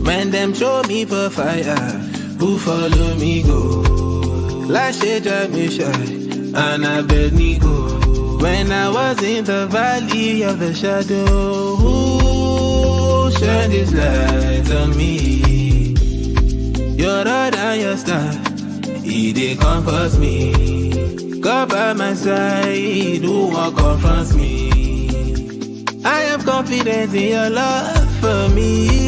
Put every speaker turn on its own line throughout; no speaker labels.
When them throw me for fire, who follow me go? Last shade me shy, and I bet me go. When I was in the valley of the shadow, who shined his light on me? Your rod and your staff, they comfort me. God by my side, who won't confront me? I am confident in your love for me,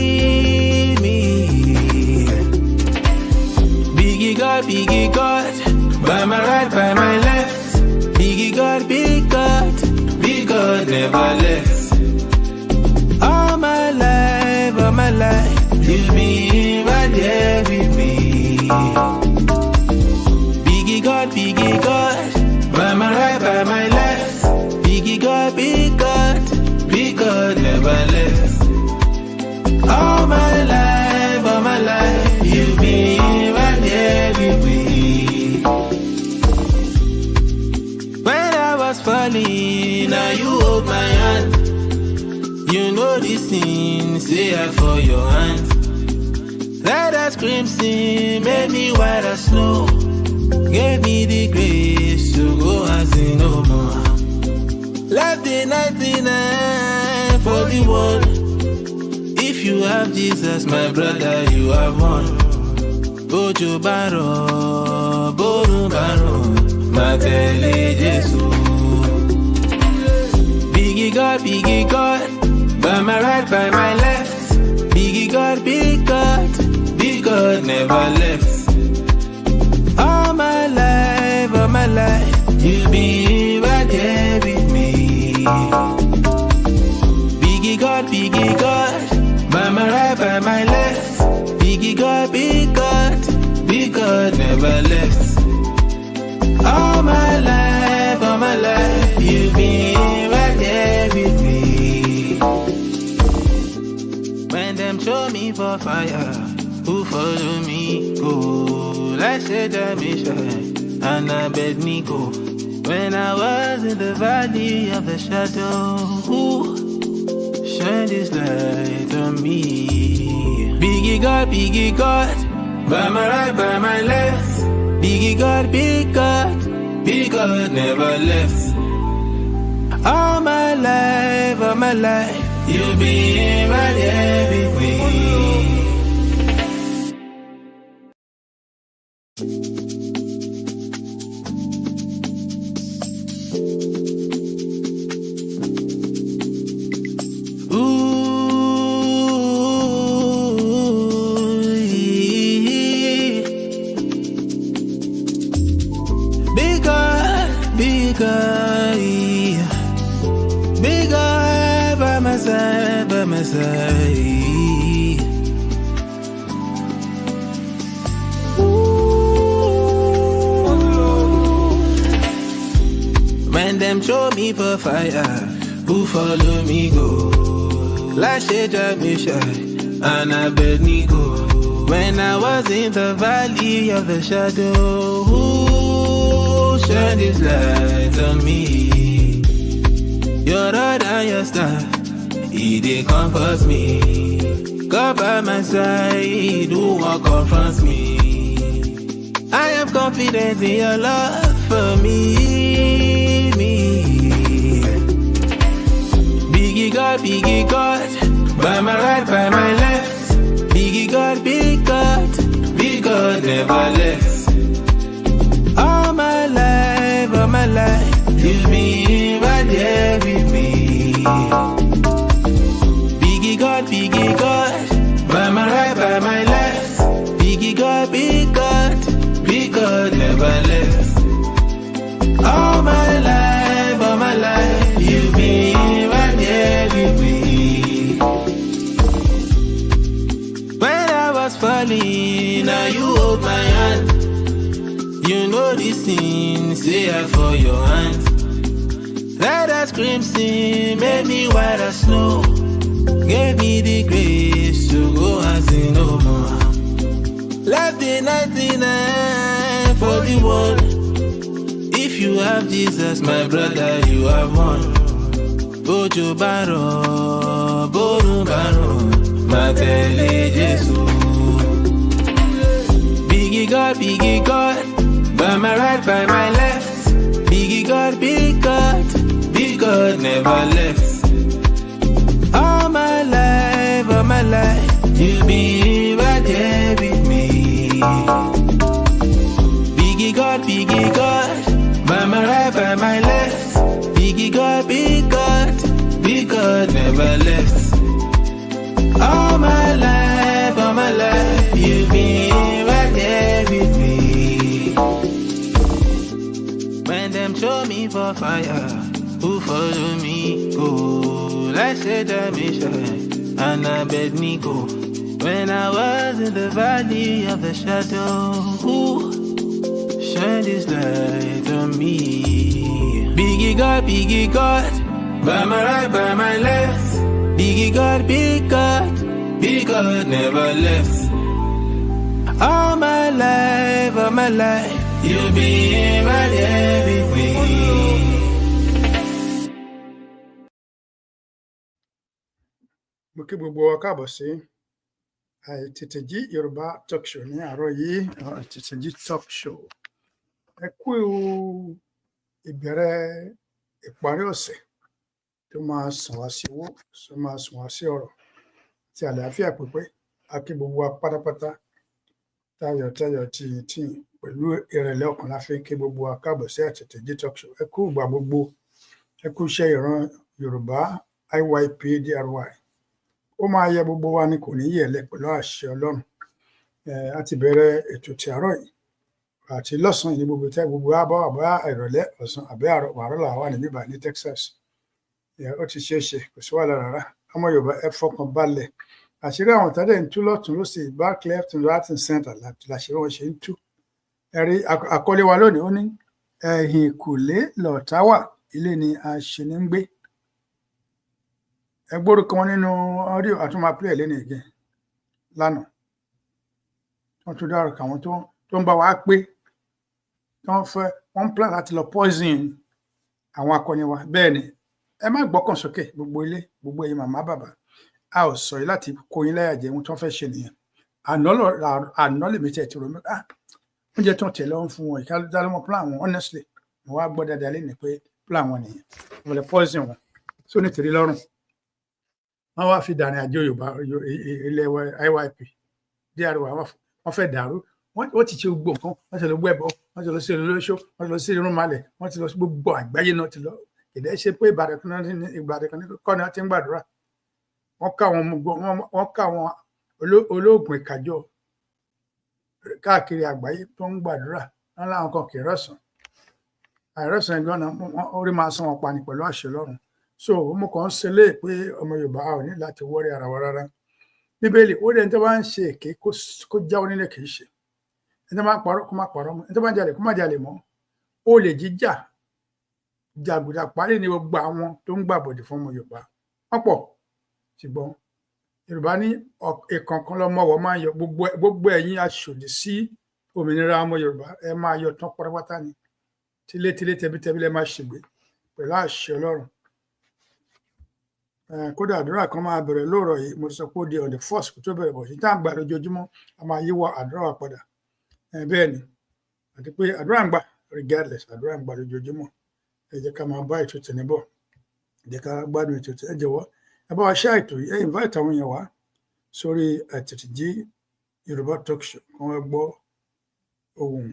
Biggie God, by my right, by my left. Biggie God, big God, never left. All my life, you be right there with me. Biggie God, by my right, by my left. Biggie God, big God, never left. All my life, you be right there with me. When I was falling, now you hold my hand. You know these things, say I for your hand. Let us crimson, made me white as snow. Gave me the grace to go and sin no more. Left the 99 for the one. If you have Jesus, my brother, you have won. Bojo Baro, Boru Baro, Matele Jesu. Biggie God, by my right, by my left. Biggie God, big God, never left. All my life, you be right there with me. Biggie God, by my right, by my left. Biggie God, big God, never left. All my life, you be right there with me. When them throw me for fire, who follow me go? Like said me shy, and I bet me go. When I was in the valley of the shadow, who shined his light on me? Biggie God, by my right, by my left. Biggie God, big God, never left. All my life, you be right there with me. Big God, by my side, by my side. When them throw me for fire, who follow me go? Like shade me shy, and I bet me go. When I was in the valley of the shadow, who shine this light on me. Your rod and your staff, they comfort me. God by my side, who won't confront me? I am confident in your love for me. Biggie God, by my right, by my left. Biggie God, big God, never left. All my life, you've been right there with me. Biggie God, by my right, by my left. Biggie God, big God, never left. All my life, you've been right there with me. When I was falling, now you hold my hand. You know this thing, say I for your hand. Let us crimson, made me white as snow. Gave me the grace to go and sin no more. Left the 99 for the one. If you have Jesus, my brother, you have won. Ojo baro, boru baro, matele Jesu. Biggie God, by my right, by my left. Biggie God, big God, never left. All my life, you be right there with me. Biggie God, by my right, by my left. Biggie God, big God, never left. All my life, you be right there with me. When them throw me for fire, who follow me go? Like say that mission, and I bet me go. When I was in the valley of the shadow, who shine this light on me? Biggie God, by my right, by my left. Biggie God, big God, never left. All my life, you'll be right there with me.
Mo kí gbogbo wa káàbọ̀ sí Àìtètèjí Yorùbá talk show ní àárọ̀ yìí. Àìtètèjí talk show. Ẹ kú ìbẹ̀rẹ̀ ìparí ọ̀sẹ̀ tó máa sàn wá sí owó, tó máa sàn wá sí ọrọ̀ tí àlàáfíà pípé. A kí gbogbo wa pátápátá tayọ̀tayọ̀ tìyìntìyìn pẹ̀lú ìrẹ̀lẹ̀ ọkàn la fi ń kí gbogbo wa káàbọ̀ sí Àìtètèjí talk show. Ẹ kú ìgbà gbogbo, ẹ kú iṣẹ́ ìran Yorùbá IYP DRY. Ó máa yẹ gbogbo wa ni, kò ní yẹ̀lẹ̀ pẹ̀lú àṣẹ Ọlọ́run. A ti bẹ̀rẹ̀ ètò ti àárọ̀ yìí àti lọ́sàn-án yìí ní gbogbo tẹ́ gbogbo àbọ̀ àbọ̀ ìrọ̀lẹ́ ọ̀sán àbẹ́ àárọ̀ làwọn wà ní bíbá ní Texas. Ó ti ṣeé ṣe, kò sí wàhálà rárá. Ọmọ Yorùbá ẹ fọkàn balẹ̀. Àṣírí àwọn tẹ́lẹ̀ ń tú lọ́tún lósì, back left and right and center làṣírí wọn ṣe ń tú. Ẹ̀rí àkọlé wa lónìí ó ní Ehin'Kule lọ̀tá wà, ilé ni Asheni ń gbé. Ẹ gbórúkọ wọn nínú ọdíò àtúmọ̀ play lẹ́nu ìgẹ̀ lánàá. Wọ́n tún dárúkọ àwọn tó ń bá wa pé wọ́n ń plan láti lọ poison àwọn akọni wa. Bẹ́ẹ̀ ni ẹ má gbọ́kàn sókè gbogbo ilé, gbogbo ẹ̀yin màmá bàbá. A ò sọ yìí láti kó yín láyà jẹ ohun tó fẹ́ ṣe nìyẹn. Àná lèmi tẹ̀ tí ro mi oúnjẹ tó ń tẹ̀ lọ́wọ́ fún wọn ìkálọ́mọ plan wọn honestly. Mo wá gbọ́ dáadáa lẹ́nu pé plan wọn nìyẹn. Wọ́n lè poison wọn só nítorí lọ́rùn. Wọ́n wá fi dàrin àjọ Yorùbá ilẹ̀ IYP DRY wọ́n fẹ́ dàrú. Wọ́n ti ṣe gbogbo nǹkan, wọ́n ti lọ gbẹ́bọ, wọ́n ti lọ sí olóṣó, wọ́n ti lọ sí irúnmalẹ̀, wọ́n ti lọ sí gbogbo àgbáyé náà ti lọ. Ìdẹ́ ṣe pé Ìbàdàn kan kọ́ ni wọ́n ti ń gbàdúrà. Wọ́n ká àwọn olóògùn ìkàjọ káàkiri àgbáyé tó ń gbàdúrà. Wọ́n láwọn kan kì í rọ̀sán. Àìrọ̀sán ẹ̀gbọ́n náà orí máa san wọn pa ní pẹ̀lú àṣẹ Ọlọ́run. So mo kàn ń ṣe lé pé ọmọ Yorùbá ò ní láti wọ́rí ara wa rárá. Bíbélì ó dẹni tó bá ń ṣe èké kó jáwọ́ nílé kì í ṣe. Ẹni tó bá ń parọ́ kó má parọ́ mọ́, ẹni tó bá ń jalè kó má jalè mọ́. Olè jíjà jàgùdà parí ni gbogbo àwọn tó ń gbàbọ̀dè fún ọmọ Yorùbá. Wọ́n pọ̀, ṣùgbọ́n Yorùbá ní ìkọ̀ọ̀kan lọ́mọwọ́ máa ń yọ. Gbogbo ẹ̀yin aṣòdì sí òmìnira ọmọ Yorùbá ẹ máa yọ tán pátápátá ni. tílétílé tẹbítẹbí lẹ máa ṣègbè pẹ̀lú àṣẹ Ọlọ́run. Kódà àdúrà kan máa bẹ̀rẹ̀ lóòrọ̀ yìí, mo ti sọ pé ó di on the first kó tó bẹ̀rẹ̀ bọ̀ sí tá à ń gbà lójoojúmọ́ a máa yíwọ́ àdúrà wa padà. Bẹ́ẹ̀ ni àti pé àdúrà ń gbà regardless, àdúrà ń gbà lójoojúmọ́. Ẹ jẹ́ ká máa bá ètò tẹ̀ níbọ̀, ẹ jẹ́ ká gbádùn ètò tẹ̀. Ẹ jọ̀wọ́ ẹ bá wa ṣe ètò yìí, ẹ invite àwọn èèyàn wá sórí Àtètèjí Yorùbá talk show kí wọ́n gbọ́ ohùn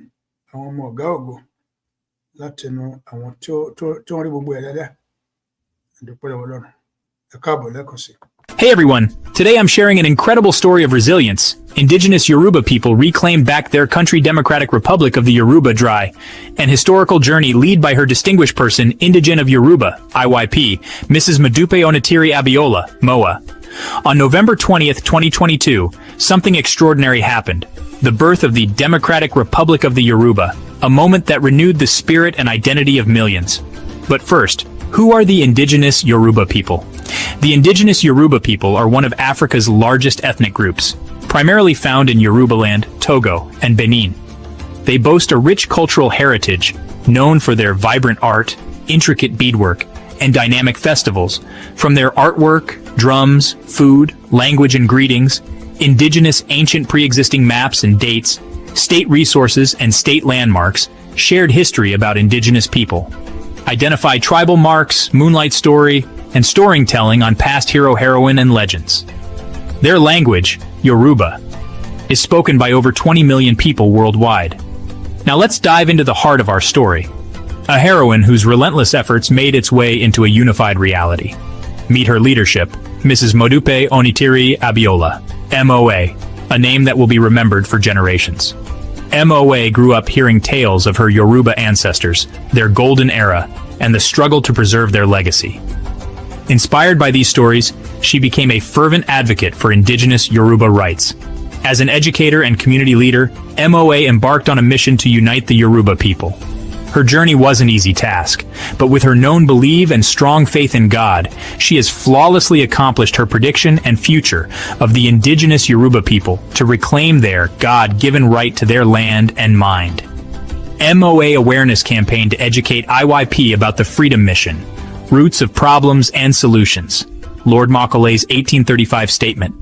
àwọn ọmọ ọ̀gá ògo látẹnu àwọn tí wọ́n rí gbogbo ẹ̀ dáadáa. Ẹ dúpẹ́ lọ́wọ́ Ọlọ́run. Ẹ káàbọ̀ lẹ́ẹ̀kan sí.
Hey everyone, today I'm sharing an incredible story of resilience. Indigenous Yoruba people reclaimed back their country Democratic Republic of the Yoruba Dry, an historical journey led by her distinguished person, Indigen of Yoruba, IYP, Mrs. Modupe Onitiri Abiola, MOA. On November 20th, 2022, something extraordinary happened. The birth of the Democratic Republic of the Yoruba, a moment that renewed the spirit and identity of millions. But first, who are the indigenous Yoruba people? The indigenous Yoruba people are one of Africa's largest ethnic groups, primarily found in Yorubaland, Togo, and Benin. They boast a rich cultural heritage, known for their vibrant art, intricate beadwork, and dynamic festivals. From their artwork, drums, food, language and greetings, indigenous ancient pre-existing maps and dates, state resources and state landmarks, shared history about indigenous people. Identify tribal marks, moonlight story, and storytelling on past hero-heroine and legends. Their language, Yoruba, is spoken by over 20 million people worldwide. Now let's dive into the heart of our story. A heroine whose relentless efforts made its way into a unified reality. Meet her leadership, Mrs. Modupe Onitiri Abiola, MOA, a name that will be remembered for generations. MOA grew up hearing tales of her Yoruba ancestors, their golden era, and the struggle to preserve their legacy. Inspired by these stories, she became a fervent advocate for indigenous Yoruba rights. As an educator and community leader, MOA embarked on a mission to unite the Yoruba people. Her journey was an easy task, but with her known belief and strong faith in God, she has flawlessly accomplished her prediction and future of the indigenous Yoruba people to reclaim their God-given right to their land and mind. MOA awareness campaign to educate IYP about the Freedom Mission, Roots of Problems and Solutions. Lord Makale's 1835 statement.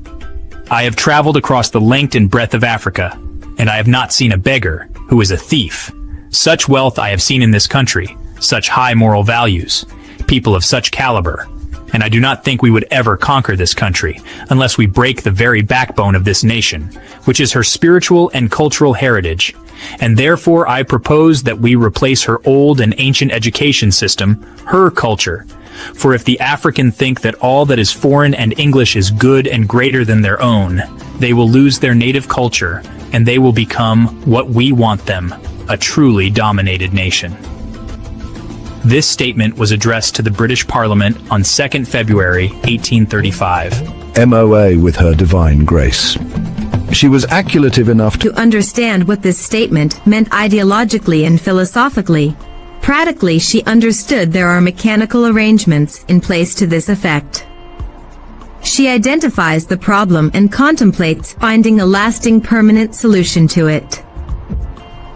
I have traveled across the length and breadth of Africa, and I have not seen a beggar who is a thief. Such wealth I have seen in this country, such high moral values, people of such caliber, and I do not think we would ever conquer this country unless we break the very backbone of this nation, which is her spiritual and cultural heritage. And therefore I propose that we replace her old and ancient education system, her culture. For if the African think that all that is foreign and English is good and greater than their own, they will lose their native culture, and they will become what we want them, a truly dominated nation. This statement was addressed to the British Parliament on 2nd February 1835.
MOA with her divine grace. She was acculative enough
to understand what this statement meant ideologically and philosophically. Practically, she understood there are mechanical arrangements in place to this effect. She identifies the problem and contemplates finding a lasting permanent solution to it.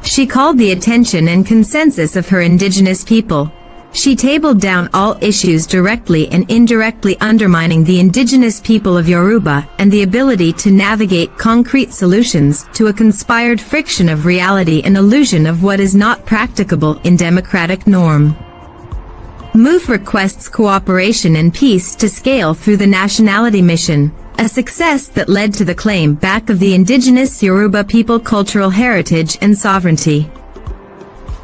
She called the attention and consensus of her indigenous people. She tabled down all issues directly and indirectly undermining the indigenous people of Yoruba and the ability to navigate concrete solutions to a conspired friction of reality and illusion of what is not practicable in democratic norm. MOVE requests cooperation and peace to scale through the nationality mission, a success that led to the claim back of the indigenous Yoruba people cultural heritage and sovereignty.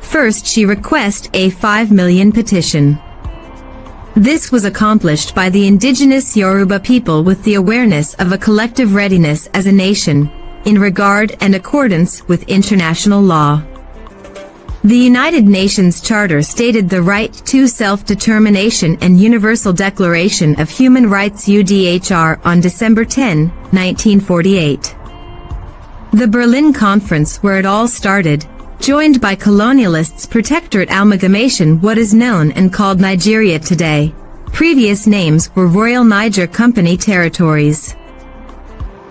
First, she requested a 5 million petition. This was accomplished by the indigenous Yoruba people with the awareness of a collective readiness as a nation, in regard and accordance with international law. The United Nations Charter stated the right to self-determination and Universal Declaration of Human Rights UDHR on December 10, 1948. The Berlin Conference, where it all started, joined by colonialists' protectorate amalgamation what is known and called Nigeria today. Previous names were Royal Niger Company territories.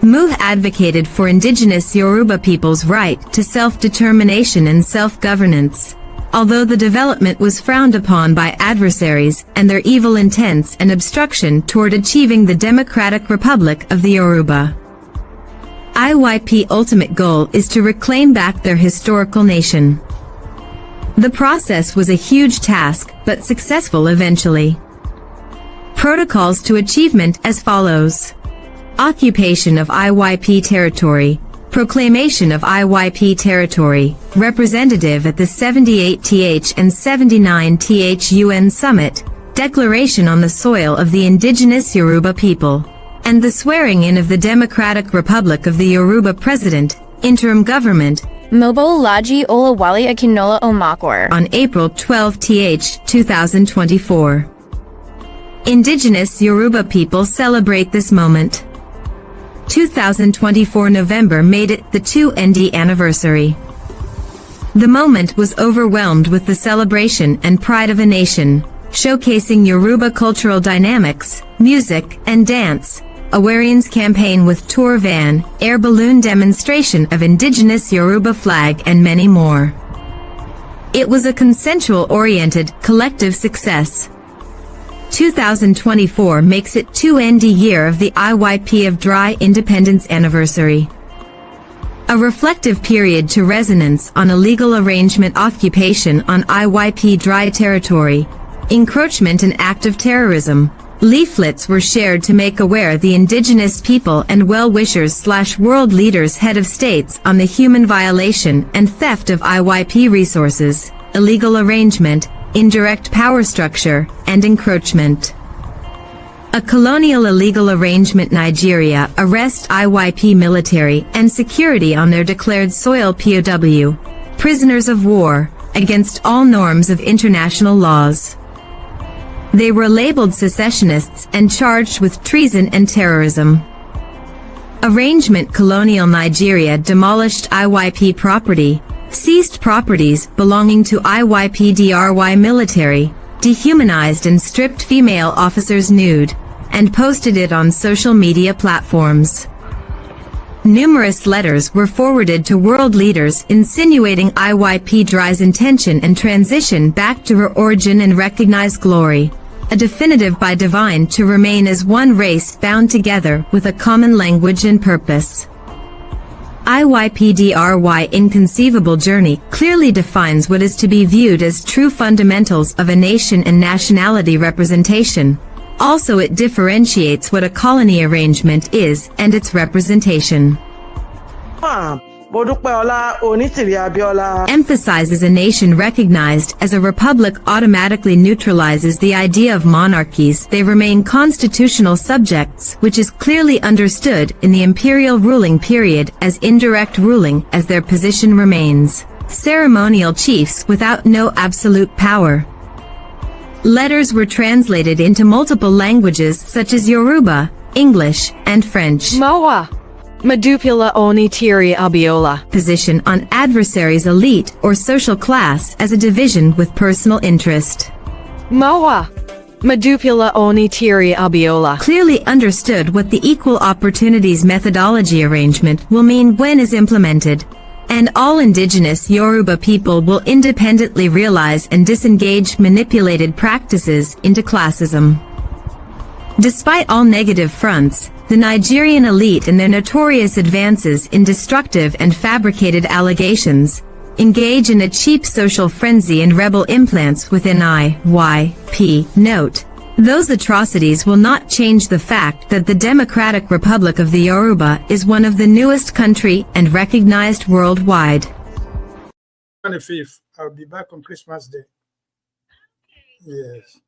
MOVE advocated for indigenous Yoruba people's right to self-determination and self-governance. although the development was frowned upon by adversaries and their evil intents and obstruction toward achieving the Democratic Republic of the Yoruba. IYP ultimate goal is to reclaim back their historical nation. The process was a huge task, but successful eventually. Protocols to achievement as follows. Occupation of IYP territory. Proclamation of IYP territory, representative at the 78th and 79th UN Summit, declaration on the soil of the indigenous Yoruba people, and the swearing-in of the Democratic Republic of the Yoruba President, interim government,
Mobolaji Olawale Akinola Omakor
on April 12, 2024. Indigenous Yoruba people celebrate this moment. 2024 November made it the 2nd anniversary. The moment was overwhelmed with the celebration and pride of a nation, showcasing Yoruba cultural dynamics, music, and dance, a Warian's campaign with tour van, air balloon demonstration of indigenous Yoruba flag and many more. It was a consensual-oriented, collective success. 2024 makes it 2nd year of the IYP of Dry Independence anniversary. A reflective period to resonance on a legal arrangement occupation on IYP Dry territory, encroachment and act of terrorism. Leaflets were shared to make aware the indigenous people and well-wishers/world leaders head of states on the human violation and theft of IYP resources, illegal arrangement, indirect power structure, and encroachment. A colonial illegal arrangement Nigeria arrest IYP military and security on their declared soil POW, prisoners of war, against all norms of international laws. They were labeled secessionists and charged with treason and terrorism. Arrangement colonial Nigeria demolished IYP property, seized properties belonging to IYP-DRY military, dehumanized and stripped female officers nude, and posted it on social media platforms. Numerous letters were forwarded to world leaders insinuating IYP-DRY's intention and transition back to her origin and recognized glory, a definitive by divine to remain as one race bound together with a common language and purpose. IYP-DRY inconceivable journey clearly defines what is to be viewed as true fundamentals of a nation and nationality representation. Also it differentiates what a colony arrangement is and its representation. Emphasizes a nation recognized as a republic automatically neutralizes the idea of monarchies. They remain constitutional subjects, which is clearly understood in the imperial ruling period as indirect ruling as their position remains. Ceremonial chiefs without no absolute power. Letters were translated into multiple languages such as Yoruba, English, and French.
Moa. Madupula oni tiri abiola.
Position on adversaries' elite or social class as a division with personal interest.
Moa. Madupula oni tiri abiola.
Clearly understood what the equal opportunities methodology arrangement will mean when is implemented, and all indigenous Yoruba people will independently realize and disengage manipulated practices into classism. Despite all negative fronts, the Nigerian elite and their notorious advances in destructive and fabricated allegations engage in a cheap social frenzy and rebel implants within IYP. Note, those atrocities will not change the fact that the Democratic Republic of the Yoruba is one of the newest country and recognized worldwide.
25th, I'll be back on Christmas Day. Yes.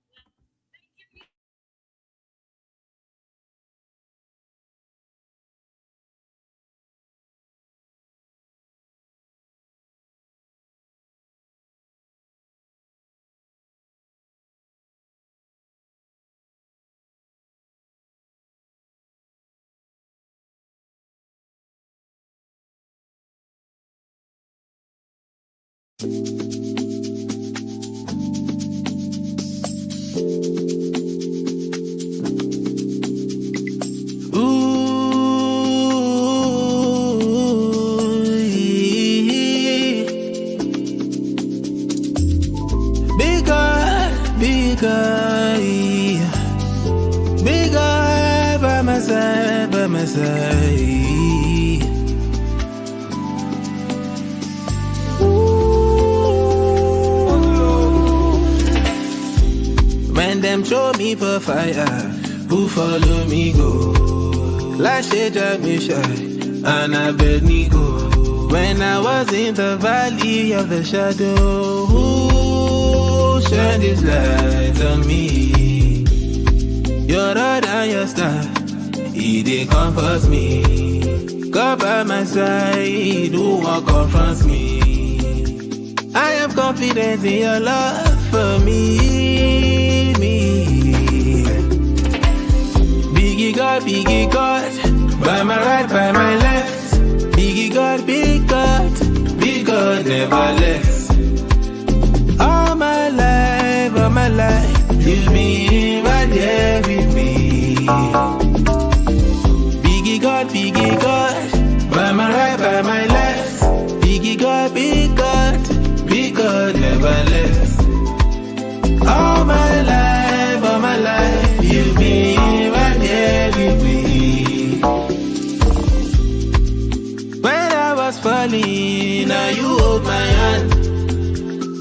Big God by my side, by my side. When them throw me for fire, who follow me go? Like shade me shy, and I beg me go. When I was in the valley of the shadow, who shed his light on me? Your rod and your staff, they comfort me. God by my side, who won't confront me? I am confident in your love for me. Biggie God, by my right, by my left. Biggie God, big God never left. All my life, you've been right there with me. Biggie God, by my right, by my left. Biggie God, big God never left. All my life, you've been right there with me. When I was falling, now you hold my hand.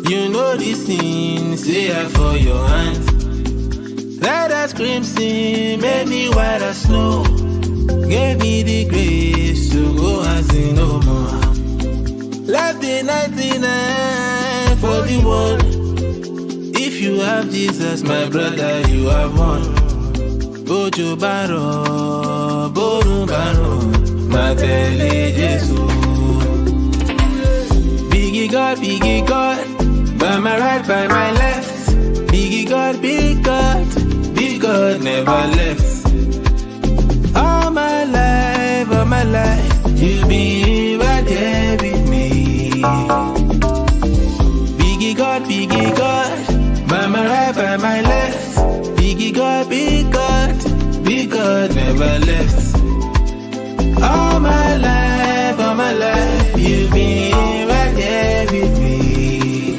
You know these things, say I for your hand. Let us crimson, made me white as snow. Gave me the grace to go and sin no more. Left the 99 for the one. If you have Jesus, my brother, you have won. Bojo baro, boru baro, matele Jesu. Biggie God, by my right, by my left. Biggie God, big God never left. All my life, you've been right there with me. Biggie God, by my right, by my left. Biggie God, big God never left. All my life, you've been right there with me.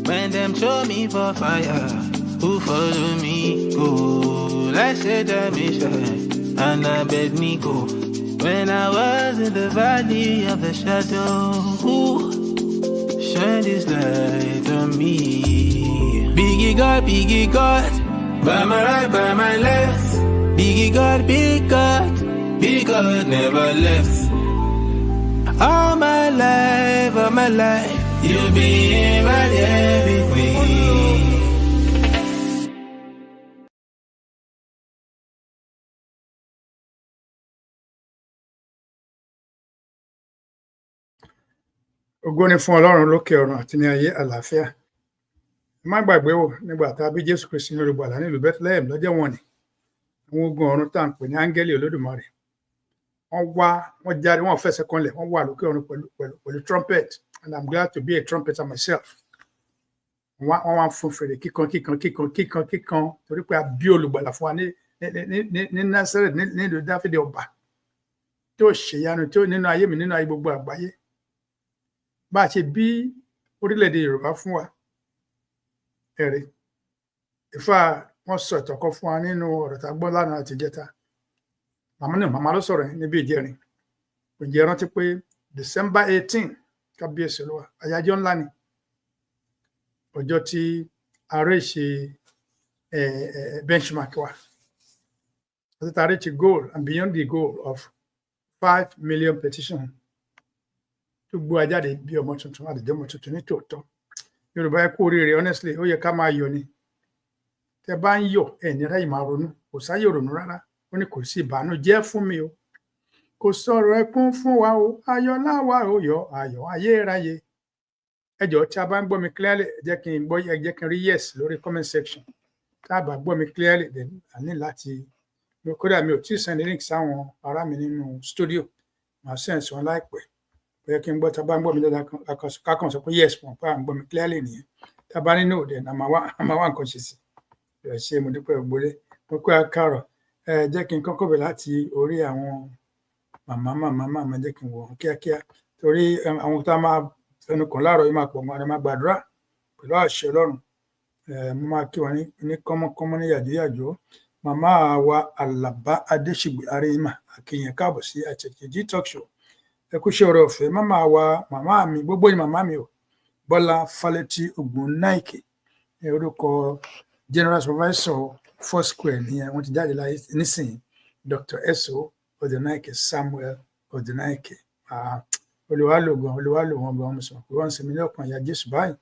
When them throw me for fire, who follow me go? Like said I me shine, and I beg me go. When I was in the valley of the shadow, who shine this light on me? Biggie God, by my right, by my left. Biggie God, big God never left. All my life, you've been right there with me.
Ògo ni fún Ọlọ́run lókè ọ̀run àti ní ayé àlàáfíà. Má gbàgbé o, nígbà tá a bí Jésù Kristi ní olùgbàlà nílùú Bethlehem lọ́jọ́ wọ̀n ni, àwọn ogun ọ̀run tá à ń pè ní áńgẹ́lì Olódùmarè, wọ́n jáde, wọ́n fẹsẹ̀ kanlẹ̀, wọ́n wà lókè ọ̀run pẹ̀lú trumpet, and I'm glad to be a trumpeter myself. Wọ́n wá fún fèrè kíkan torí pé a bí olùgbàlà fún wa ní Nazareth nílùú Dáfídì ọba tó ṣèyanu tó nínú ayé mi, nínú ayé gbogbo àgbáyé. Bá a ṣe bí orílẹ̀-èdè Yorùbá fún wa ẹ̀rí. Ìfà wọ́n sọ ìtàn kan fún wa nínú ọ̀rọ̀ tá a gbọ́ lánàá àti ìjẹta. Màmá ló sọ̀rọ̀ níbi ìjẹrin. Ǹjẹ́ rántí pé December 18 kábíyèsí Olúwa àyájọ́ ńlá ni. Ọjọ́ tí ààrẹ ṣe benchmark wa. Ọjọ́ tí ààrẹ ṣe goal and beyond the goal of 5 million petition. Tó gbó ajáde bí ọmọ tuntun àdìjọ́ ọmọ tuntun ní tòótọ́. Yorùbá ẹ kú oríire, honestly ó yẹ ká máa yọ̀ ni. Tẹ bá ń yọ̀ ẹ ní ráyè máa ronú, kò sáyè ronú rárá. Ó ní kò sí ìbànújẹ́ fún mi o, kò sọ̀rọ̀ ẹkún fún wa o, ayọ̀ láwa o yọ̀, ayọ̀ ayérayé. Ẹ jọ̀ọ́ tí a bá ń gbọ́ mi clearly, ẹ jẹ́ kí n rí yes lórí comment section. Tá a bá gbọ́ mi clearly, then a ní láti, kódà mi ò tí ì send link sáwọn ará mi nínú studio, màá send sí wọn láìpẹ́. Bóyá kí n gbọ́, tá a bá ń gbọ́ mi dáadáa kákan sọ pé yes pọ̀ pé à ń gbọ́ mi clearly nìyẹn. Tá a bá ní no, then a máa wá nǹkan ṣe sí. Ẹ ṣé mo dúpẹ́ ògbólé, mo pé àkàrọ̀. Jẹ́ kí n kọ́kọ́ bẹ̀ láti orí àwọn màmá jẹ́ kí n wò wọ́n kíákíá torí àwọn tá a máa fẹnu kàn láàárọ̀ yìí máa pọ̀ mọ́, a máa gbàdúrà pẹ̀lú àṣẹ Ọlọ́run mo máa kí wọn ní kọ́mọ́kọ́mọ́ ní yàjóyàjó. Màmá wa Àlàbá Adéṣìgbè Aríyìnmá àkíyàn káàbọ̀ sí Àtẹ̀jẹ́jí talk show. Ẹ kú iṣẹ́ oore ọ̀fẹ́. Màmá mi gbogbo ni màmá mi o. Bọ́lá Fálétí Ògúnnáìkè orúkọ general supervisor Four Square nìyẹn, wọ́n ti jáde láyé nísìnyí. Dr. S.O. Odùnáìkè Samuel Odùnáìkè olùwàlògàn olùwàlòwọ̀n gan mo sọ pé wọ́n ń sinmi ní ọ̀pọ̀ ìyá Jésù báyìí.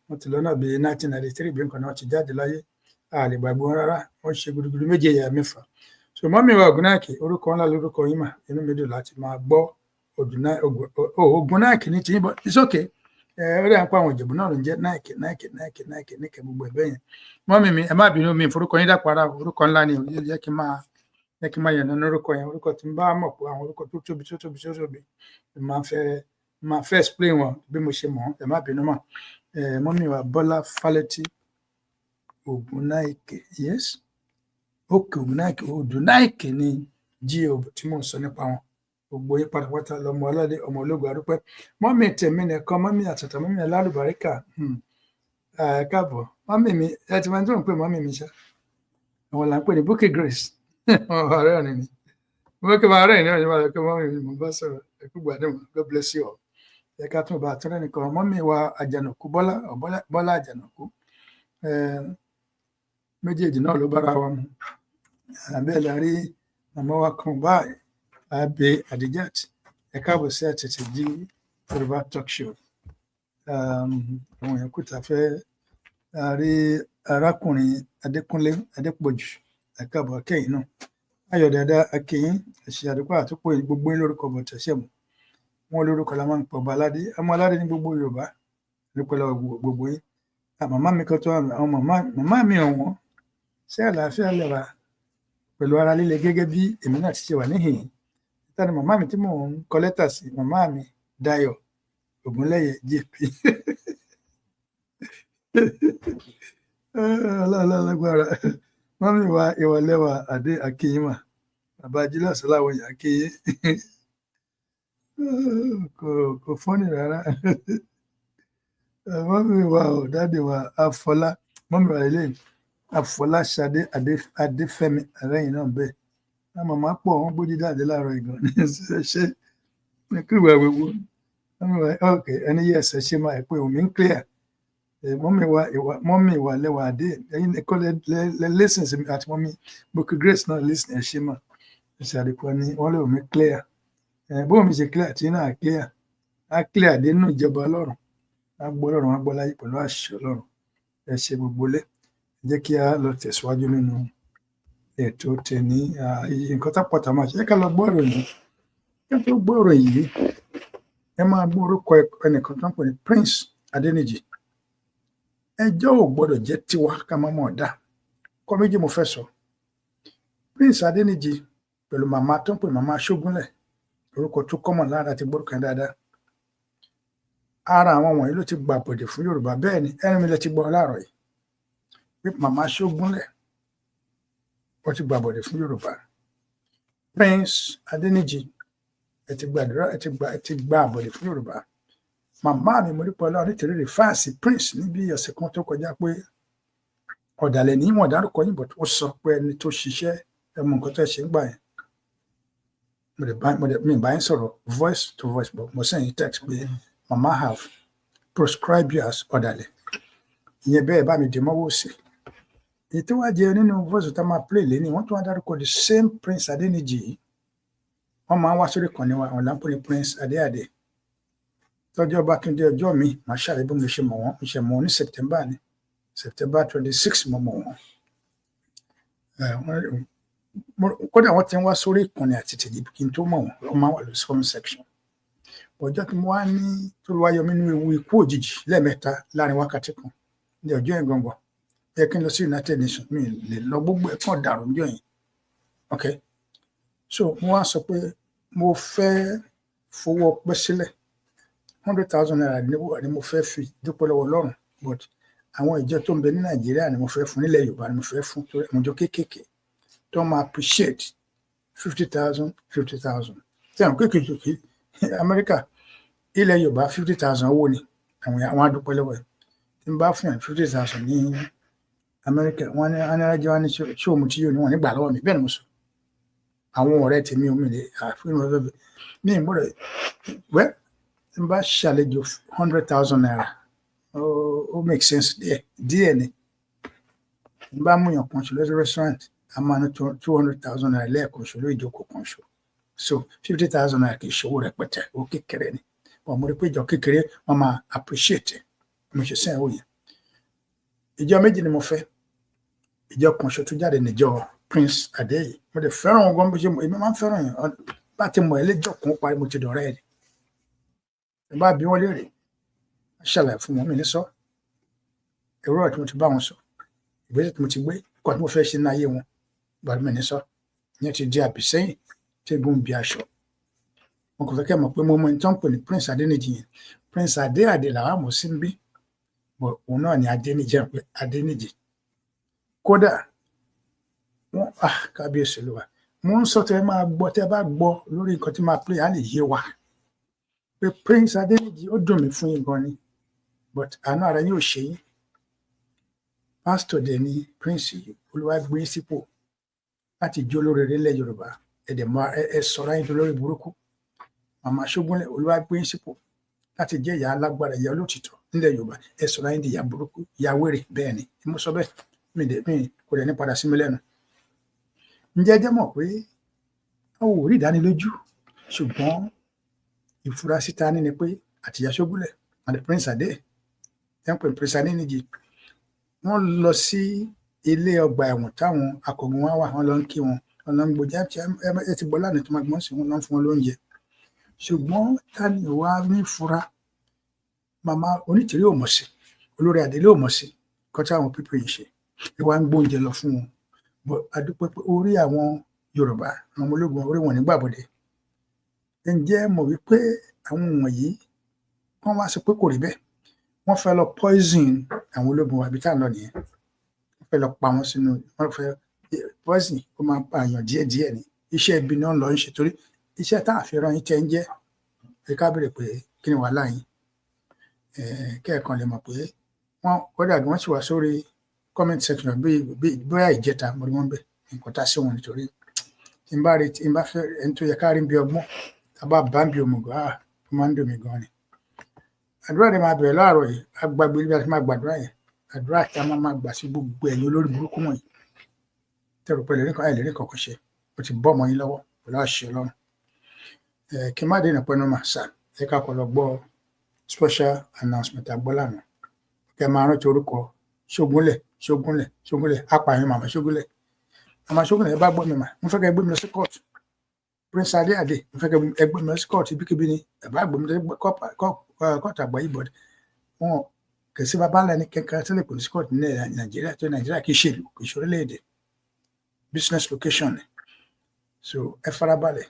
Wọ́n ti lọ́nà bíi 1993 bí nǹkan náà ti jáde láyé. A lè gbàgbé wọn rárá, wọ́n ṣe gudugudu méje ẹ̀yà mẹ́fà. So mọ́mí wa Ògúnnáìkè orúkọ ńlá lórúkọ yín mà, inú mi dùn láti máa gbọ́ Ògúnnáìkè ní tiyín, but it's okay. Ó dà ń pa àwọn Ìjẹ̀bú náà ló ń jẹ́ Náìkè gbogbo ẹ̀ bẹ́yẹn. Mọ́mí mi ẹ má bínú mi forúkọ yín dàpara, orúkọ ńlá ni òye jẹ́ kí n máa yànnà orúkọ yẹn. Orúkọ tí n bá mọ̀ pé àwọn orúkọ tó tóbi máa fẹ́ explain wọn bí mo ṣe mọ̀ ẹ má bínú mọ́. Mọ́mí wa Bọ́lá Fálétí Ògúnnáìkè, yes, okay, Ògúnnáìkè Odùnáìkè ni GBOGBO tí mò ń sọ nípa wọn. Gbogbo yín pátápátá lọmọ aládé ọmọ ológun adúpẹ́. Mọ́mí tèmi nìkan, mọ́mí àtàtà, mọ́mí alálùbáríkà, káàbọ̀. Mọ́mí mi ẹ ti máa ń tó ń pè mọ́mí mi ṣá, àwọn là ń pè ní Bukky Grace. Ọ̀rẹ́ ọ̀rẹ́ ni Bukky máa rẹ̀ ní ọ̀yọ́ máa lọ́kọ́ mọ́mí mi mo bá sọ̀rọ̀ ẹ̀kú gbàdúrà, God bless you all. Ẹ ká tún bá àtúrẹ́ nìkan. Mọ́mí wa Àjànàkú Bọ́lá Àjànàkú, méjèèjì náà ló bára wa mu. Bẹ́ẹ̀ la rí màmá wa kan báyìí, Abe Adijat. Ẹ káàbọ̀ sí Àtẹ̀jẹ́jí Yorùbá talk show. Àwọn èèyàn kù tá fẹ́ rí arákùnrin Adékúnlé Adépọ̀jù. Ẹ káàbọ̀ akẹ́yìn náà. Ayọ̀ dáadáa akẹ́yìn ẹ̀ṣẹ̀ àdúgbò àtúpọ̀ gbogbo yín lórúkọ bọ̀ tẹ̀sẹ̀ mọ́. Wọ́n lórúkọ la máa ń pọ̀ ọba aládé. Ọmọ aládé ní gbogbo Yorùbá nípínlẹ̀ gbogbo yín. Màmá mi kan tó àwọn màmá mi ọ̀wọ́n ṣé àlàáfíà lẹ́wà pẹ̀lú ara líle gẹ́gẹ́ bí èmi náà ti ṣe wà níhìn. Tani màmá mi tí mò ń kọ lẹ́tà sí, màmá mi Dayọ̀ Ògúnlẹ́yẹ JP. Ọlọ́lágbára. Mọ́mí wa Ìwàlẹ́wà Adé Akínyìmá, bàbá Ajílẹ̀ Sọláwọ̀yà Akínyé. Kò fọ́nì rárá. Mọ́mí wa dáàdì wa Afọlá, mọ́mí wa ilé Afọlá Ṣadé Adéfẹ́mi àrẹ́yìn náà bẹ́ẹ̀. Màmá pọ̀ wọ́n gbójú jáde láàárọ̀ ìgàn ní ṣe kíwà gbogbo. Okay, ẹni yẹ ẹsẹ̀ ṣe máa pé omi ń clear. Mọ́mí wa lẹ́wà Adé ẹ̀yin ẹ̀kọ́ lẹ́sìn sí mi àti mọ́mí Bukky Grace náà lẹ́sìn ẹ̀ ṣe máa ẹ̀ṣẹ̀ àdìpọ̀ ni wọ́n lé omi clear. Bóun mi ṣe clear tí náà clear, á clear dé nínú ìjọba Ọlọ́run, á gbọ́ Ọlọ́run, á gbọ́ láyé pẹ̀lú àṣẹ Ọlọ́run. Ẹ ṣe gbogbo lé. Jẹ́ kí a lọ tẹ̀síwájú nínú ètò tèmi. Nǹkan tá pọ̀ tá máa ṣe ká lọ gbọ́ ìròyìn. Ká tó gbọ́ ìròyìn yìí, ẹ máa gbọ́ orúkọ ẹnìkan tó ń pè ní Prince Adéníjì. Ẹjọ́ ò gbọ́dọ̀ jẹ́ tiwa ká má mọ̀ dá. Kọ́ méjì mo fẹ́ sọ. Prince Adéníjì pẹ̀lú màmá tó ń pè màmá Ṣógúnlẹ̀, orúkọ tó kọ́mọ̀ lára ti gbórúkọ yẹn dáadáa. Ara àwọn wọ̀nyí ló ti gbà bọ̀dè fún Yorùbá. Bẹ́ẹ̀ ni ẹni mi lẹ ti gbọ́ láàárọ̀ yìí pé màmá Ṣógúnlẹ̀ wọ́n ti gbà bọ̀dè fún Yorùbá. Prince Adéníjì ẹ ti gbà bọ̀dè fún Yorùbá. Màmá mi mo rí pọ̀ lọ́wọ́ nítorí rè fáàsì Prince níbi ọ̀sẹ̀ kan tó kọjá pé ọ̀dàlẹ̀ ní ìwọ̀n dárúkọ yìí, but ó sọ pé ẹni tó ṣiṣẹ́ ẹmu nǹkan tó ṣe ń gbà yẹn. Mi bá yín sọ̀rọ̀ voice to voice, but mo sẹ́yìn text pé màmá have proscribed you as ọ̀dàlẹ̀. Ìyẹn bẹ́ẹ̀ bá mi dì mọ́wọ́ sí. Èyí tó wá jẹ nínú voice tá máa play lé ní wọ́n tó wá dárúkọ the same Prince Adéníjì yìí. Wọ́n máa ń wá sórí kan ní wa ọ̀la ń pè ní Prince Adéadé. Tọ́jọ́ bá tún dé ọjọ́ mi màá ṣàlàyé bí mo ṣe mọ̀ wọ́n. Mo ṣe mọ̀ wọ́n ní September 26 mo mọ̀ wọ́n. Kódà wọ́n ti ń wá sórí ìkànnì àti tèjì kí n tó mọ̀ wọ́n. Wọ́n máa wà lórí comment section. Ọjọ́ tí mo wá ní tó wá yọ mí nínú ewu ikú òjijì lẹ́ẹ̀mẹ́ta láàrin wákàtí kan ní ọjọ́ yẹn gangan. Ẹ kí n lọ sí United Nations, mi lè lọ gbogbo ẹ̀kan dàrú ọjọ́ yẹn. Okay, so mo wá sọ pé mo fẹ́ fowó ọpẹ́ sílẹ̀ 100,000 naira ni mo fẹ́ fi dúpẹ́ lọ́wọ́ Ọlọ́run, but àwọn ìjọ tó ń bẹ ní Nàìjíríà ni mo fẹ́ fún, nílẹ̀ Yorùbá ni mo fẹ́ fún, tó ẹ̀mọ́jọ́ kéékèèké tó máa appreciate 50,000 tí àwọn kéékèèké Amẹ́ríkà, ilẹ̀ Yorùbá 50,000 owó ni àwọn adúpẹ́ lọ́wọ́ ẹ̀. Tí n bá fún ẹ̀ 50,000 ní Amẹ́ríkà wọ́n ní anárájọ́ wá ní ṣó mu tí yóò ní wọ́n nígbà lọ́wọ́ mi bẹ́ẹ̀ ni mo sọ àwọn ọ̀rẹ́ tèmi omi lè àfihàn ọ̀fẹ́ mi ìgbọ́dọ̀ wẹ́ n bá ṣàlejò 100,000 naira ó make sense díẹ̀ ni n bá mú yàn kan ṣe lọ́sí restaurant a máa ní 200,000 naira lẹ́ẹ̀kan ṣe lórí ìjókòó kan ṣo so 50,000 naira kì í ṣòwò rẹpẹtẹ ó kékeré ni wọ́n mú rí pé ìjọ kékeré wọ́n máa appreciate mo ṣe sẹ́yìn òye ìjọ méjì ni mo fẹ́ ìjọ kan ṣo tó jáde níjọ Prince Adéyè mo dẹ̀ fẹ́ràn wọn gan bó ṣe èmi máa ń fẹ́ràn yẹn bá ti mọ̀ ẹlẹ́jọ́ kan parí mo ti dọ̀rẹ́ ẹ̀ ẹ bá bí wọ́n léèrè ṣàlàyé fún wọn mi ní sọ èrò ọ̀rọ̀ tí mo ti bá wọn sọ ìgbésẹ̀ tí mo ti gbé kọ́ tí mo fẹ́ ṣe ní ayé wọn gbàdúrà mi ní sọ ìyẹn ti di àbísẹ́yìn tí egun bí aṣọ wọn kò fẹ́ kẹ́ mọ̀ pé mo mọ ìtàn pè ní Prince Adéníjì yẹn Prince Adé làwọn àmọ̀ sí ń bí bọ̀ òun náà ni Adéníjì pé Adéníjì kódà wọn kábíyèsí ló wà mo ń sọ tẹ máa gbọ́ tẹ bá gbọ́ lórí nǹkan tí máa play á lè yé wa pé Prince Adéníjì ó dùn mí fún yín gan ni but àánú ara yóò ṣe yín pásítọ̀ dẹ̀ ni Prince Olúwagbé sípò láti jó lóríire ilẹ̀ Yorùbá ẹ̀dẹ̀mọ́ ẹ sọ̀rọ̀ ayé lórí burúkú Màmá Ṣógúnlẹ̀ Olúwagbé sípò láti jẹ́ ìyá alágbára ìyá olótìtọ́ nílẹ̀ Yorùbá ẹ sọ̀rọ̀ ayé di ìyá burúkú ìyá wèrè bẹ́ẹ̀ ni mo sọ bẹ́ẹ̀ mi kò dẹ̀ ní padà sí mi lẹ́nu ǹjẹ́ jẹ́ mọ̀ pé ó rí ìdánilójú ṣùgbọ́n ìfurasí ta ní ni pé àtìyá Ṣógúnlẹ̀ àti Prince Adé ẹ̀ ń pè Prince Adéníjì wọ́n lọ sí ilé ọgbà ẹ̀wọ̀n táwọn akọ̀gùn wá wà wọ́n lọ ń kí wọn wọ́n lọ ń gbòjá ẹ ti bọ́ lánàá tó máa gbọ́n sí wọn lọ ń fún wọn lóúnjẹ ṣùgbọ́n tani wá ní fura màmá Onítìrí ò mọ̀ sí olórí Adélé ò mọ̀ sí kọ́tà àwọn pípé yìí ṣe ẹ wá ń gbóúnjẹ lọ fún wọn bọ́ adúpẹ́ pé orí àwọn Yorùbá àwọn ọmọ ológun orí wọn nígbàbọ̀dẹ̀ ǹjẹ́ mọ̀ wípé àwọn wọ̀nyí wọ́n wá sọ pé kò rí bẹ́ẹ̀ wọ́n fẹ́ lọ poison àwọn ológun àbí tá à ń lọ nìyẹn wọ́n fẹ́ lọ pa wọn sínú wọ́n fẹ́ poison ó máa pa àyàn díẹ̀díẹ̀ ni iṣẹ́ ibi náà lọ ń ṣe torí iṣẹ́ tá à fi rán yín tẹ́ ń jẹ́ ẹ ká béèrè pé kí ni wàhálà yín kẹ́ẹ̀kan lè mọ̀ pé wọ́n kódà bí wọ́n sì wá sórí comment section bí bóyá ìjẹta mo rí wọn bẹ̀ nǹkan tá sí wọn nítorí tí n bá fẹ́ ẹni tó yẹ ká rí bí ọgbọ́n tá bá bá ń bí òmùgọ̀ ó máa ń dùn mí gan ni àdúrà rẹ máa bẹ̀rẹ̀ láàárọ̀ yìí agbágbé bí a ti máa gbàdúrà yẹn àdúrà tí a máa gbà sí gbogbo ẹ̀yin olórí burúkú wọ̀nyí tẹ̀rù pẹ̀lú ẹ̀lẹ́rìí kankan ṣe ó ti bọ́ ọmọ yín lọ́wọ́ pẹ̀lú àṣẹ Ọlọ́run kí n má dènà pẹ́ẹ́nù mà sá ẹ ká kọ́ lọ gbọ́ special announcement àgbọ́ lánàá kẹ́ máa rántí orúkọ Ṣógúnlẹ̀ apààyàn màmá Ṣógúnlẹ̀ ẹ bá gbọ́ mi mà mo fẹ́ kẹ́ gbé mi lọ sí kóòtù Prince Adé mo fẹ́ kẹ́ gbé mi lọ sí kóòtù ibikíbi ni ẹ bá gbé mi lọ sí kóòtù àgbà yìí bọ̀dẹ̀ wọn kì í sí bàbá ńlá ní kankan tó lè pè sí kóòtù ní Nàìjíríà tó Nàìjíríà kì í ṣèlú kì í ṣe orílẹ̀-èdè business location ni so ẹ farabalẹ̀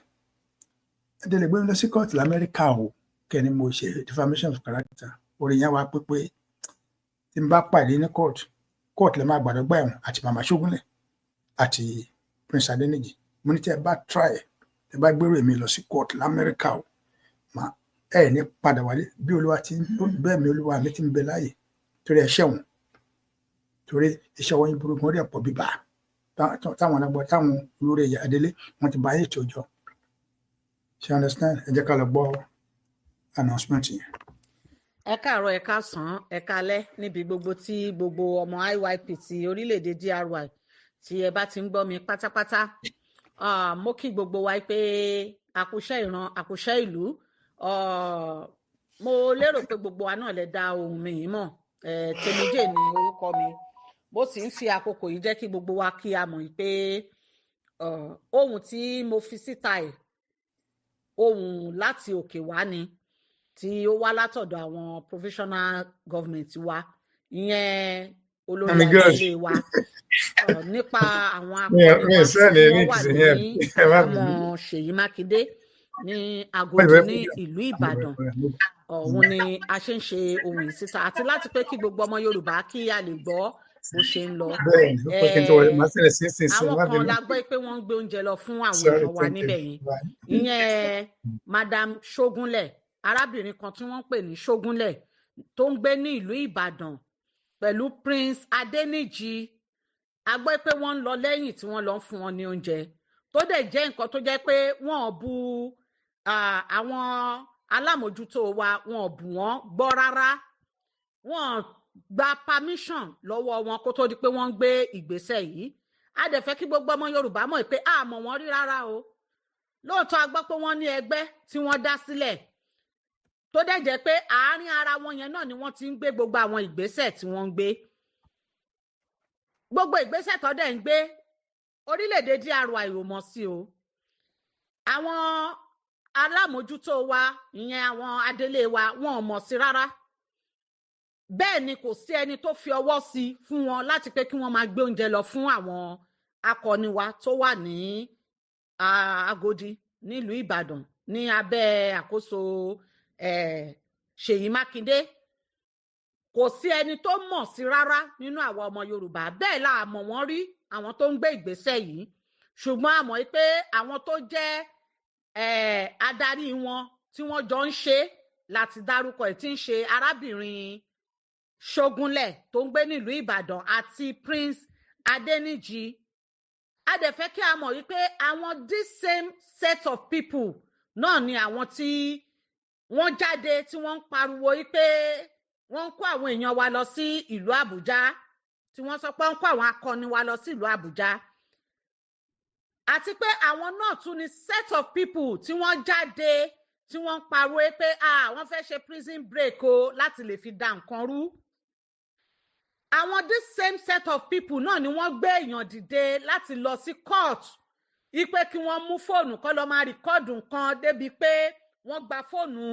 ẹ dẹ̀ lè gbé mi lọ sí kóòtù l'Amẹ́ríkà o kẹ́ni mo ṣe defamation of character orin yẹn wá pé tí n bá pàdé ní kóòtù lè máa gbàdọ̀ gbà ẹ̀wọ̀n àti màmá Ṣógúnlẹ̀ àti Prince Adéníjì mo ní tí ẹ bá try ẹ bá gbèrò èmi lọ sí kóòtù l'Amẹ́ríkà o ẹ ní padà wálé bí olúwa ti bẹ́ẹ̀ mi olúwa mi ti ń bẹ láàyè torí ẹ̀ṣẹ̀ wọn torí iṣẹ́ wọn yín burúkú wọn rí ọ̀pọ̀ bíbá táwọn alágbọ́ táwọn olórí ẹ̀yà Adélé wọn ti bá ayé tó jọ ṣe understand ẹ jẹ́ ká lọ gbọ́ announcement yẹn.
ẹ káàárọ̀ ẹ káàsán ẹ kálẹ́ níbi gbogbo tí gbogbo ọmọ IYP ti orílẹ̀-èdè DRY tí ẹ bá ti ń gbọ́ mi pátápátá mo kí gbogbo wa pé àkúṣẹ́ ìran àkúṣẹ́ ìlú mo lérò pé gbogbo wa náà lè dá ohùn mi yìí mọ̀ Tèmídé ni orúkọ mi mo sì ń fi àkókò yìí jẹ́ kí gbogbo wa kí a mọ̀ pé ohùn tí mo fi síta ẹ̀ ohùn láti òkè wá ni tí ó wá látọ̀dọ̀ àwọn provisional government wa ìyẹn olórí ilé wa nípa àwọn akọni tí wọ́n wà ní àwọn Ṣèyí Mákindé ní Agodi ní ìlú Ìbàdàn òun ni a ṣe ń ṣe ohun ìsíta àti láti pé kí gbogbo ọmọ Yorùbá kí a lè gbọ́ bó ṣe ń lọ. Àwọn kan la gbọ́ pé wọ́n ń gbé oúnjẹ lọ fún àwọn èèyàn wa níbẹ̀ yẹn ìyẹn Madam Ṣógúnlẹ̀ arábìnrin kan tí wọ́n ń pè ní Ṣógúnlẹ̀ tó ń gbé ní ìlú Ìbàdàn pẹ̀lú Prince Adéníjì a gbọ́ pé wọ́n ń lọ lẹ́yìn tí wọ́n lọ ń fún wọn ní oúnjẹ tó dẹ̀ jẹ́ nǹkan tó jẹ́ pé wọ́n bu àwọn alámòjútó wa wọ́n bù wọ́n gbọ́ rárá wọ́n gba permission lọ́wọ́ wọn kó tó di pé wọ́n ń gbé ìgbésẹ̀ yìí a dẹ̀ fẹ́ kí gbogbo ọmọ Yorùbá mọ̀ pé a mọ̀ wọ́n rí rárá o lóòótọ́ a gbọ́ pé wọ́n ní ẹgbẹ́ tí wọ́n dá sílẹ̀ tó dẹ̀ jẹ́ pé àárín ara wọn yẹn náà ni wọ́n ti ń gbé gbogbo àwọn ìgbésẹ̀ tí wọ́n ń gbé gbogbo ìgbésẹ̀ tó dẹ̀ ń gbé orílẹ̀-èdè DRY ò mọ̀ sí o àwọn alámòjútó wa ìyẹn àwọn adelé wa wọn ò mọ̀ sí rárá bẹ́ẹ̀ ni kò sí ẹni tó fi ọwọ́ sí fún wọn láti pé kí wọ́n máa gbé oúnjẹ lọ fún àwọn akọni wa tó wà ní Agodi nílùú Ìbàdàn ní abẹ́ àkóso Ṣèyí Mákindé kò sí ẹni tó mọ̀ sí rárá nínú àwa ọmọ Yorùbá bẹ́ẹ̀ la mọ̀ wọ́n rí àwọn tó ń gbé ìgbésẹ̀ yìí ṣùgbọ́n a mọ̀ pé àwọn tó jẹ́ adarí wọn tí wọ́n jọ ń ṣe láti dárúkọ ẹ̀ tí ń ṣe arábìnrin Ṣógúnlẹ̀ tó ń gbé nílùú Ìbàdàn àti Prince Adéníjì a dẹ̀ fẹ́ kí a mọ̀ wípé àwọn this same set of people náà ni àwọn tí wọ́n jáde tí wọ́n ń pariwo wípé wọ́n ń kó àwọn èèyàn wa lọ sí ìlú Àbújá tí wọ́n sọ pé wọ́n ń kó àwọn akọni wa lọ sí ìlú Àbújá àti pé àwọn náà tún ni set of people tí wọ́n jáde tí wọ́n ń pariwo pé wọ́n fẹ́ ṣe prison break o láti lè fi da nǹkan rú àwọn this same set of people náà ni wọ́n gbé èèyàn dìde láti lọ sí court ipe kí wọ́n mú fóònù kó lọ máa rìkọ́ọ̀dù nǹkan débi pé wọ́n gba fóònù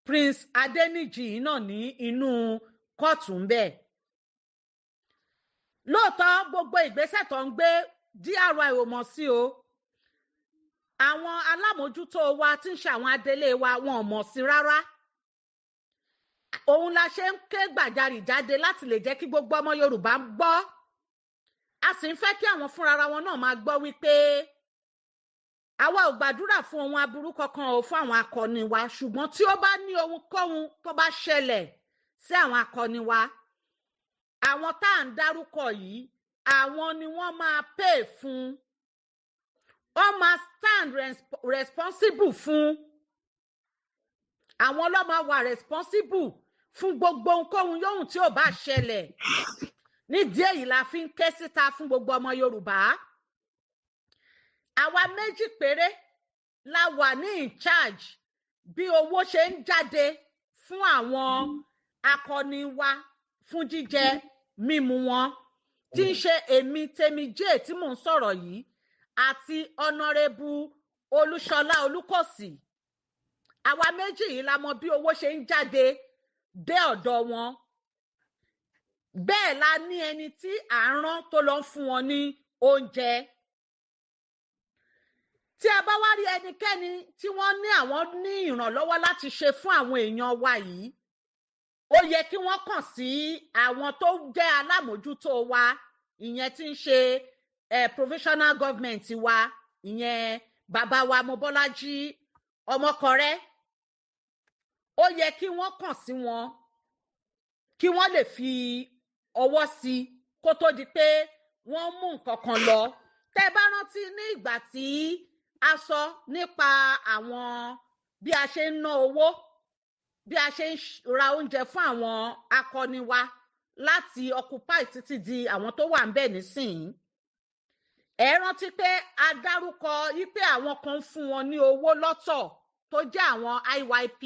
Prince Adéníjì náà ní inú kóòtù ń bẹ̀. lóòótọ́ gbogbo ìgbésẹ̀ tó ń gbé DRY ò mọ̀ sí o àwọn alámòjútó wa tí ń ṣe àwọn adelé wa wọn ò mọ̀ sí rárá òun la ṣe ń ké gbàjarì jáde láti lè jẹ́ kí gbogbo ọmọ Yorùbá gbọ́ a sì ń fẹ́ kí àwọn fúnra wọn náà máa gbọ́ wípé àwa ò gbàdúrà fún ohun aburú kankan o fún àwọn akọni wa ṣùgbọ́n tí ó bá ní ohunkóhun tó bá ṣẹlẹ̀ sí àwọn akọni wa àwọn tá à ń dárúkọ yìí àwọn ni wọ́n máa pay fún wọ́n máa stand responsible fún àwọn ló máa wà responsible fún gbogbo ohunkóhun yóhùn tí ò bá ṣẹlẹ̀ nídìí èyí la fi ń ké síta fún gbogbo ọmọ Yorùbá àwa méjì péré la wà ní in charge bí owó ṣe ń jáde fún àwọn akọni wa fún jíjẹ mímu wọn tí ń ṣe èmi tèmi jẹ́ tí mò ń sọ̀rọ̀ yìí àti ọ̀nàrẹ́bù Olúṣọlá Olúkòsì àwa méjì yìí la mọ̀ bí owó ṣe ń jáde dé ọ̀dọ̀ wọn bẹ́ẹ̀ la ní ẹni tí à ń rán tó lọ ń fún wọn ní oúnjẹ tí a bá wá rí ẹnikẹ́ni tí wọ́n ní àwọn ní ìrànlọ́wọ́ láti ṣe fún àwọn èèyàn wa yìí ó yẹ kí wọ́n kàn sí àwọn tó jẹ́ alámòjútó wa ìyẹn tí ń ṣe provisional government wa ìyẹn bàbá wa Mobọ́lájí Ọmọkọrẹ́ ó yẹ kí wọ́n kàn sí wọn kí wọ́n lè fi ọwọ́ sí kó tó di pé wọ́n mú nǹkan kan lọ tẹ́ bá rántí ní ìgbà tí a sọ nípa àwọn bí a ṣe ń ná owó bí a ṣe ń ra oúnjẹ fún àwọn akọni wa láti occupy títí di àwọn tó wà ń bẹ̀ nísìnyí ẹ rántí pé a dárúkọ wípé àwọn kan ń fún wọn ní owó lọ́tọ̀ tó jẹ́ àwọn IYP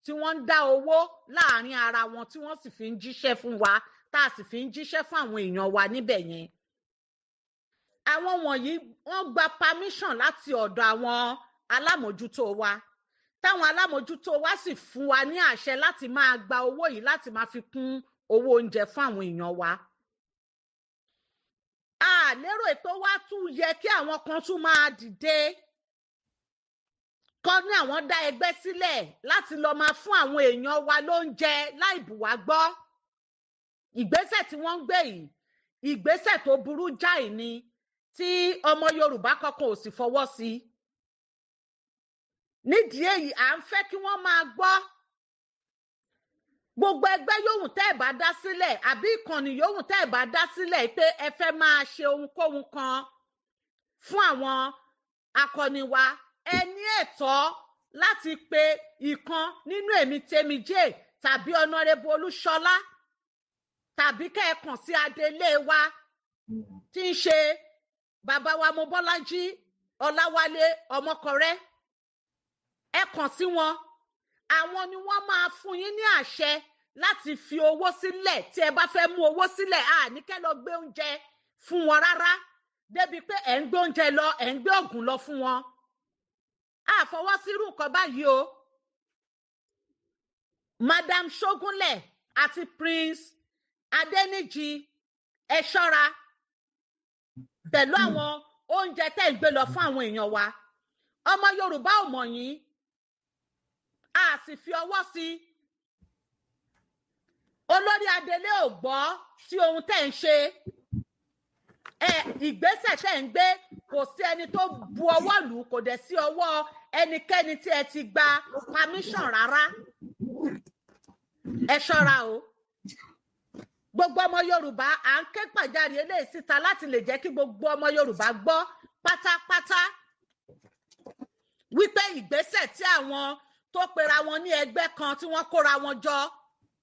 tí wọ́n ń dá owó láàrin ara wọn tí wọ́n sì fi ń jíṣẹ́ fún wa tá a sì fi ń jíṣẹ́ fún àwọn èèyàn wa níbẹ̀ yẹn àwọn wọ̀nyí wọ́n gba permission láti ọ̀dọ̀ àwọn alámòjútó wa táwọn alámòjútó wa sì fún wa ní àṣẹ láti máa gba owó yìí láti máa fi kún owó oúnjẹ fún àwọn èèyàn wa a lérò pé wá tún yẹ kí àwọn kan tún máa dìde kọ́ ní àwọn dá ẹgbẹ́ sílẹ̀ láti lọ máa fún àwọn èèyàn wa lóúnjẹ láì bù wá gbọ́ ìgbésẹ̀ tí wọ́n ń gbé yìí ìgbésẹ̀ tó burú jáì ni tí ọmọ Yorùbá kankan ò sì fọwọ́ sí nídìí èyí à ń fẹ́ kí wọ́n máa gbọ́ gbogbo ẹgbẹ́ yòówù tẹ́ ẹ̀ bá dá sílẹ̀ àbí ìkànnì yòówù tẹ́ ẹ̀ bá dá sílẹ̀ pé ẹ fẹ́ máa ṣe ohunkóhun kan fún àwọn akọni wa ẹ ní ẹ̀tọ́ láti pe ìkan nínú èmi Tèmíjé tàbí Honorable Olúṣọlá tàbí kẹ́ ẹ kàn sí adelé wa tí ń ṣe bàbá wa Mobọ́lájí Ọláwálé Ọmọkọrẹ́ ẹ kàn sí wọn àwọn ni wọ́n máa fún yín ní àṣẹ láti fi owó sílẹ̀ tí ẹ bá fẹ́ mú owó sílẹ̀ ní kẹ́ lọ gbé oúnjẹ fún wọn rárá débi pé ẹ̀ ń gbé oúnjẹ lọ ẹ̀ ń gbé ògùn lọ fún wọn àfọwọ́sírù nǹkan báyìí o Madam Ṣógúnlẹ̀ àti Prince Adéníjì ẹ ṣọ́ra pẹ̀lú àwọn oúnjẹ tẹ́ ń gbé lọ fún àwọn èèyàn wa ọmọ Yorùbá ò mọ̀ yín a sì fi ọwọ́ sí olórí adelé ò gbọ́ sí ohun tẹ́ ń ṣe ìgbésẹ̀ tẹ́ ń gbé kò sí ẹni tó bu ọwọ́ lù kò dẹ̀ sí ọwọ́ ẹnikẹ́ni tí ẹ ti gba permission rárá ẹ ṣọ́ra o gbogbo ọmọ Yorùbá à ń ké pàjáre eléyìí síta láti lè jẹ́ kí gbogbo ọmọ Yorùbá gbọ́ pátápátá wípé ìgbésẹ̀ tí àwọn tó pera wọn ní ẹgbẹ́ kan tí wọ́n kóra wọn jọ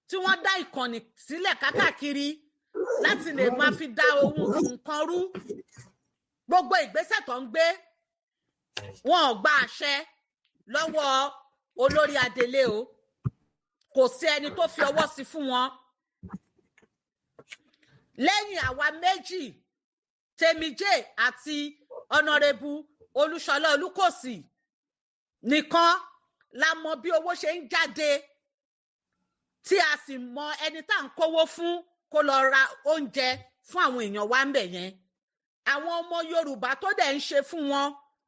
tí wọ́n dá ìkànnì sílẹ̀ kákàkiri láti lè máa fi dá ohun nǹkan rú gbogbo ìgbésẹ̀ tó ń gbé wọn ò gba àṣẹ lọ́wọ́ olórí adelé o kò sí ẹni tó fi ọwọ́ sí fún wọn lẹ́yìn àwa méjì Tèmíjé àti Honorable Olúṣọlá Olúkòsì nìkan la mọ bí owó ṣe ń jáde tí a sì mọ ẹni tá à ń kówó fún kó lọ ra oúnjẹ fún àwọn èèyàn wa ń bẹ̀ yẹn àwọn ọmọ Yorùbá tó dẹ̀ ń ṣe fún wọn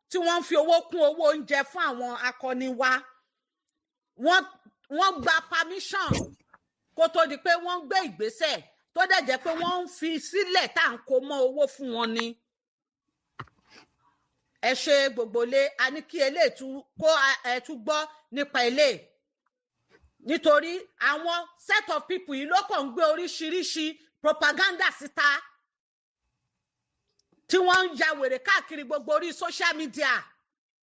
tí wọ́n ń fi owó kún owó oúnjẹ fún àwọn akọni wa wọ́n gba permission kó tó di pé wọ́n gbé ìgbésẹ̀ tó dẹ̀ jẹ́ pé wọ́n ń fi sílẹ̀ tá à ń kó mọ́ owó fún wọn ni ẹ ṣe gbogbo lé a ní kí eléyìí kó ẹ tún gbọ́ nípa eléyìí nítorí àwọn set of people yìí ló kàn ń gbé oríṣiríṣi propaganda síta tí wọ́n ń ya wèrè káàkiri gbogbo orí social media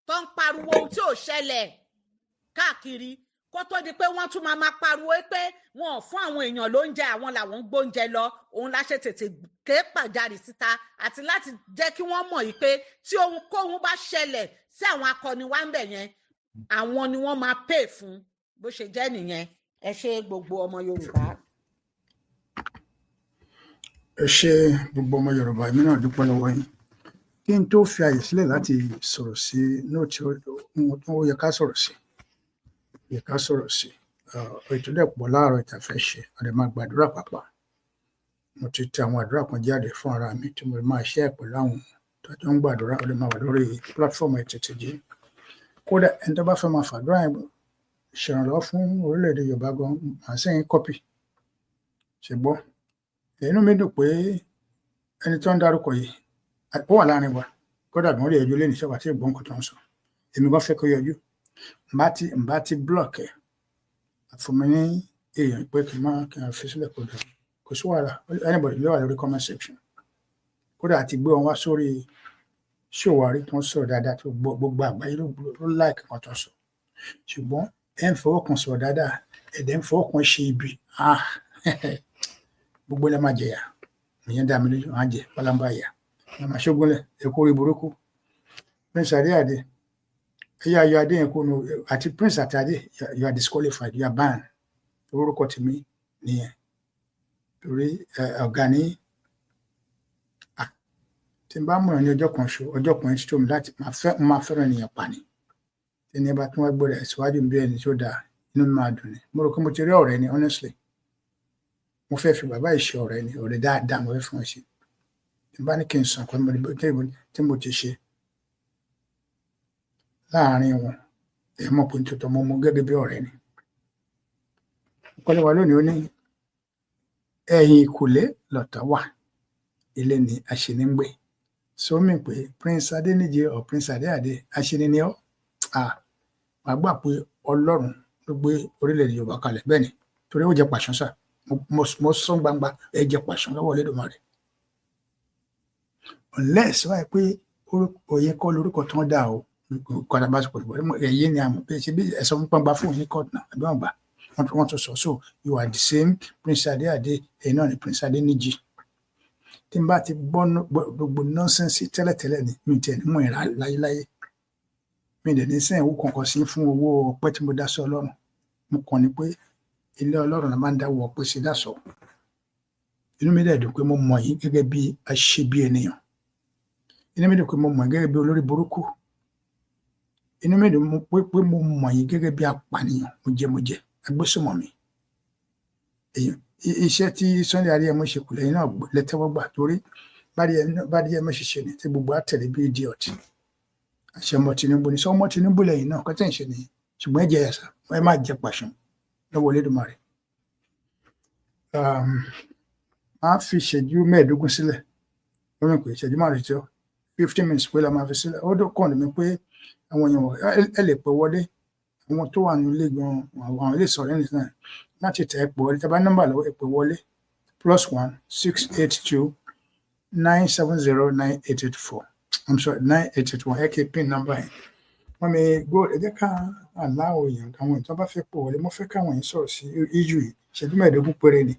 tó ń pariwo ohun tí ò ṣẹlẹ̀ káàkiri kó tó di pé wọ́n tún máa pariwo pé wọn ò fún àwọn èèyàn lóúnjẹ àwọn làwọn ń gbóúnjẹ lọ òun la ṣe tètè ké pàjáre síta àti láti jẹ́ kí wọ́n mọ̀ yìí pé tí ohunkóhun bá ṣẹlẹ̀ sí àwọn akọni wa ń bẹ̀ yẹn àwọn ni wọ́n máa pè fún bó ṣe jẹ́ nìyẹn ẹ ṣe gbogbo ọmọ Yorùbá.
ẹ ṣe gbogbo ọmọ Yorùbá èmi náà dúpẹ́ lọ́wọ́ yín kí n tó fi àyè sílẹ̀ láti sọ̀rọ̀ sí nóòtì ó yẹ ká sọ̀rọ̀ sí ètò dẹ̀ pọ̀ láàárọ̀ ìtàfẹ́ ṣe ọ̀dẹ̀ máa gbàdúrà pàpà mo ti tẹ àwọn àdúrà kan jáde fún ara mi tí mo máa ṣe pẹ̀lú àwọn tọ́jú ń gbàdúrà ọ̀dẹ̀ máa wà lórí platform ètùtù jí kódà ẹni tó bá fẹ́ máa fàdúrà yẹn ṣèrànlọ́wọ́ fún orílẹ̀-èdè Yorùbá gan máa sẹ́yìn kọ́pì ṣùgbọ́n inú mi dùn pé ẹni tó ń dárúkọ yìí ó wà láàrin wa kódà gan lè yọjú lẹ́nu ìṣẹ́wà tí ìgbọ́n nǹkan tó ń sọ èmi gan fẹ́ kó yọjú n bá ti block ẹ̀ fún mi ní èèyàn pé kí n fi sílẹ̀ kò sí wàhálà anybody lè wà lórí comment section kódà àti gbé wọn wá sórí ṣòwárí tó ń sọ̀rọ̀ dáadáa tó gbogbo àgbáyé ló like kan tó ń sọ ṣùgbọ́n ẹ̀ ń fọwọ́ kan sọ̀rọ̀ dáadáa ẹ̀dẹ̀ ń fọwọ́ kan ṣe ibi gbogbo ẹ̀ máa jẹ̀yà ìyẹn dá mi lójú wọn á jẹ pálábá ìyà wọn máa ṣógúnlẹ̀ èkó orí burúkú Prince Adé ẹ̀yà ayọ̀ adé yẹn kó nu àti Prince àti Adé you are disqualified you are banned orúkọ tèmi nìyẹn torí ọ̀gá ní tí n bá mọ̀ ní ọjọ́ kan tí tó mi láti máa fẹ́ràn ènìyàn pa ni tí ní bá tún wá gbọ́dọ̀ síwájú bí ẹni tó dáa inú mi máa dùn ni mo rò pé mo ti rí ọ̀rẹ́ ni honestly mo fẹ́ fi bàbá ìṣe ọ̀rẹ́ ni ọ̀rẹ́ dáadáa mo fẹ́ fún ọ ṣe tí n bá ní kí n sàn pé tí mo ti ṣe láàárín wọn ẹ mọ̀ pé tuntun mo mú gẹ́gẹ́ bí ọ̀rẹ́ ni ọpọlọ wa lónìí ó ní Ehin'Kule lọ̀tá wà ilé ni Asheni ń gbé so mi pé Prince Adéníjì or Prince Adé Asheni ni ọ́ wàá gbà pé Ọlọ́run ló gbé orílẹ̀-èdè Yorùbá kalẹ̀ bẹ́ẹ̀ ni torí ó jẹ́ pàṣán sà mo sọ gbangba ẹ jẹ́ pàṣán lọ́wọ́ Olódùmarè unless wáyé pé òye kọ́ lórúkọ tó ń dà o kọ́dà bá sọ̀rọ̀ ìbọn ẹ̀yẹ ni àmọ̀ pé ṣe bí ẹ̀sọ́ ń pọ́n gba fóònù ní court náà àbí wọ́n gbà wọ́n tún sọ so you are the same Prince Ade ẹ̀yin náà ni Prince Ade níjì tí n bá ti gbọ́ gbogbo nọ́nsẹ́nsì tẹ́lẹ̀tẹ́lẹ̀ ni mi tiẹ̀ ní mọ̀ ìrà láyéláyé mi dẹ̀ ní sẹ́yìn owó kankan sí fún owó ọpẹ́ tí mo dá sí Ọlọ́run mo kàn ní pé ilé Ọlọ́run la máa ń dáwọ́ ọpẹ́ sí dá sọ inú mi dẹ̀ dùn pé mo mọ̀ yín gẹ́gẹ́ bí aṣebi ènìyàn inú mi dùn pé mo mọ̀ yín gẹ́gẹ́ bí olórí burúkú inú mi dùn pé mo mọ̀ yín gẹ́gẹ́ bí apànìyàn mo jẹ agbésùmọ̀mí iṣẹ́ tí Sunday Adéyẹmọ ṣe kù lẹ́yìn náà lẹ́tẹ́wọ́gbà torí bádìyẹmọ ṣiṣẹ́ ni tí gbogbo àtẹ̀lé bí idiot àṣẹ ọmọ Tinubu ni sọ ọmọ Tinubu lẹ́yìn náà kọ́tẹ́ ìṣe nìyí ṣùgbọ́n ẹ jẹ ẹ̀sà ẹ má jẹ pàṣán lọ́wọ́ Olódùmarè máa fi ìṣẹ́jú mẹ́ẹ̀ẹ́dógún sílẹ̀ lórí pé ìṣẹ́jú márùn-ún tó 15 minutes pé la máa fi sílẹ̀ ó kàn ní mi pé àwọn èèyàn ẹ lè pè wọlé àwọn tó wà nílé gan àwọn ilé sọ̀rọ̀ ẹni náà láti tẹ̀ ẹ́ pè wọlé tàbá nọ́mbà lọ́wọ́ ẹ pè wọlé +1 682 970 9884 I'm sorry 9881 ẹ kì í pin nọ́mbà yẹn wọ́n mi gbọ́ ẹ jẹ́ ká aláwọ̀ èèyàn àwọn èèyàn tó bá fẹ́ pè wọlé mo fẹ́ káwọn èèyàn sọ̀rọ̀ sí ijú yìí ìṣẹ́jú mẹ́ẹ̀ẹ́dógún péré ni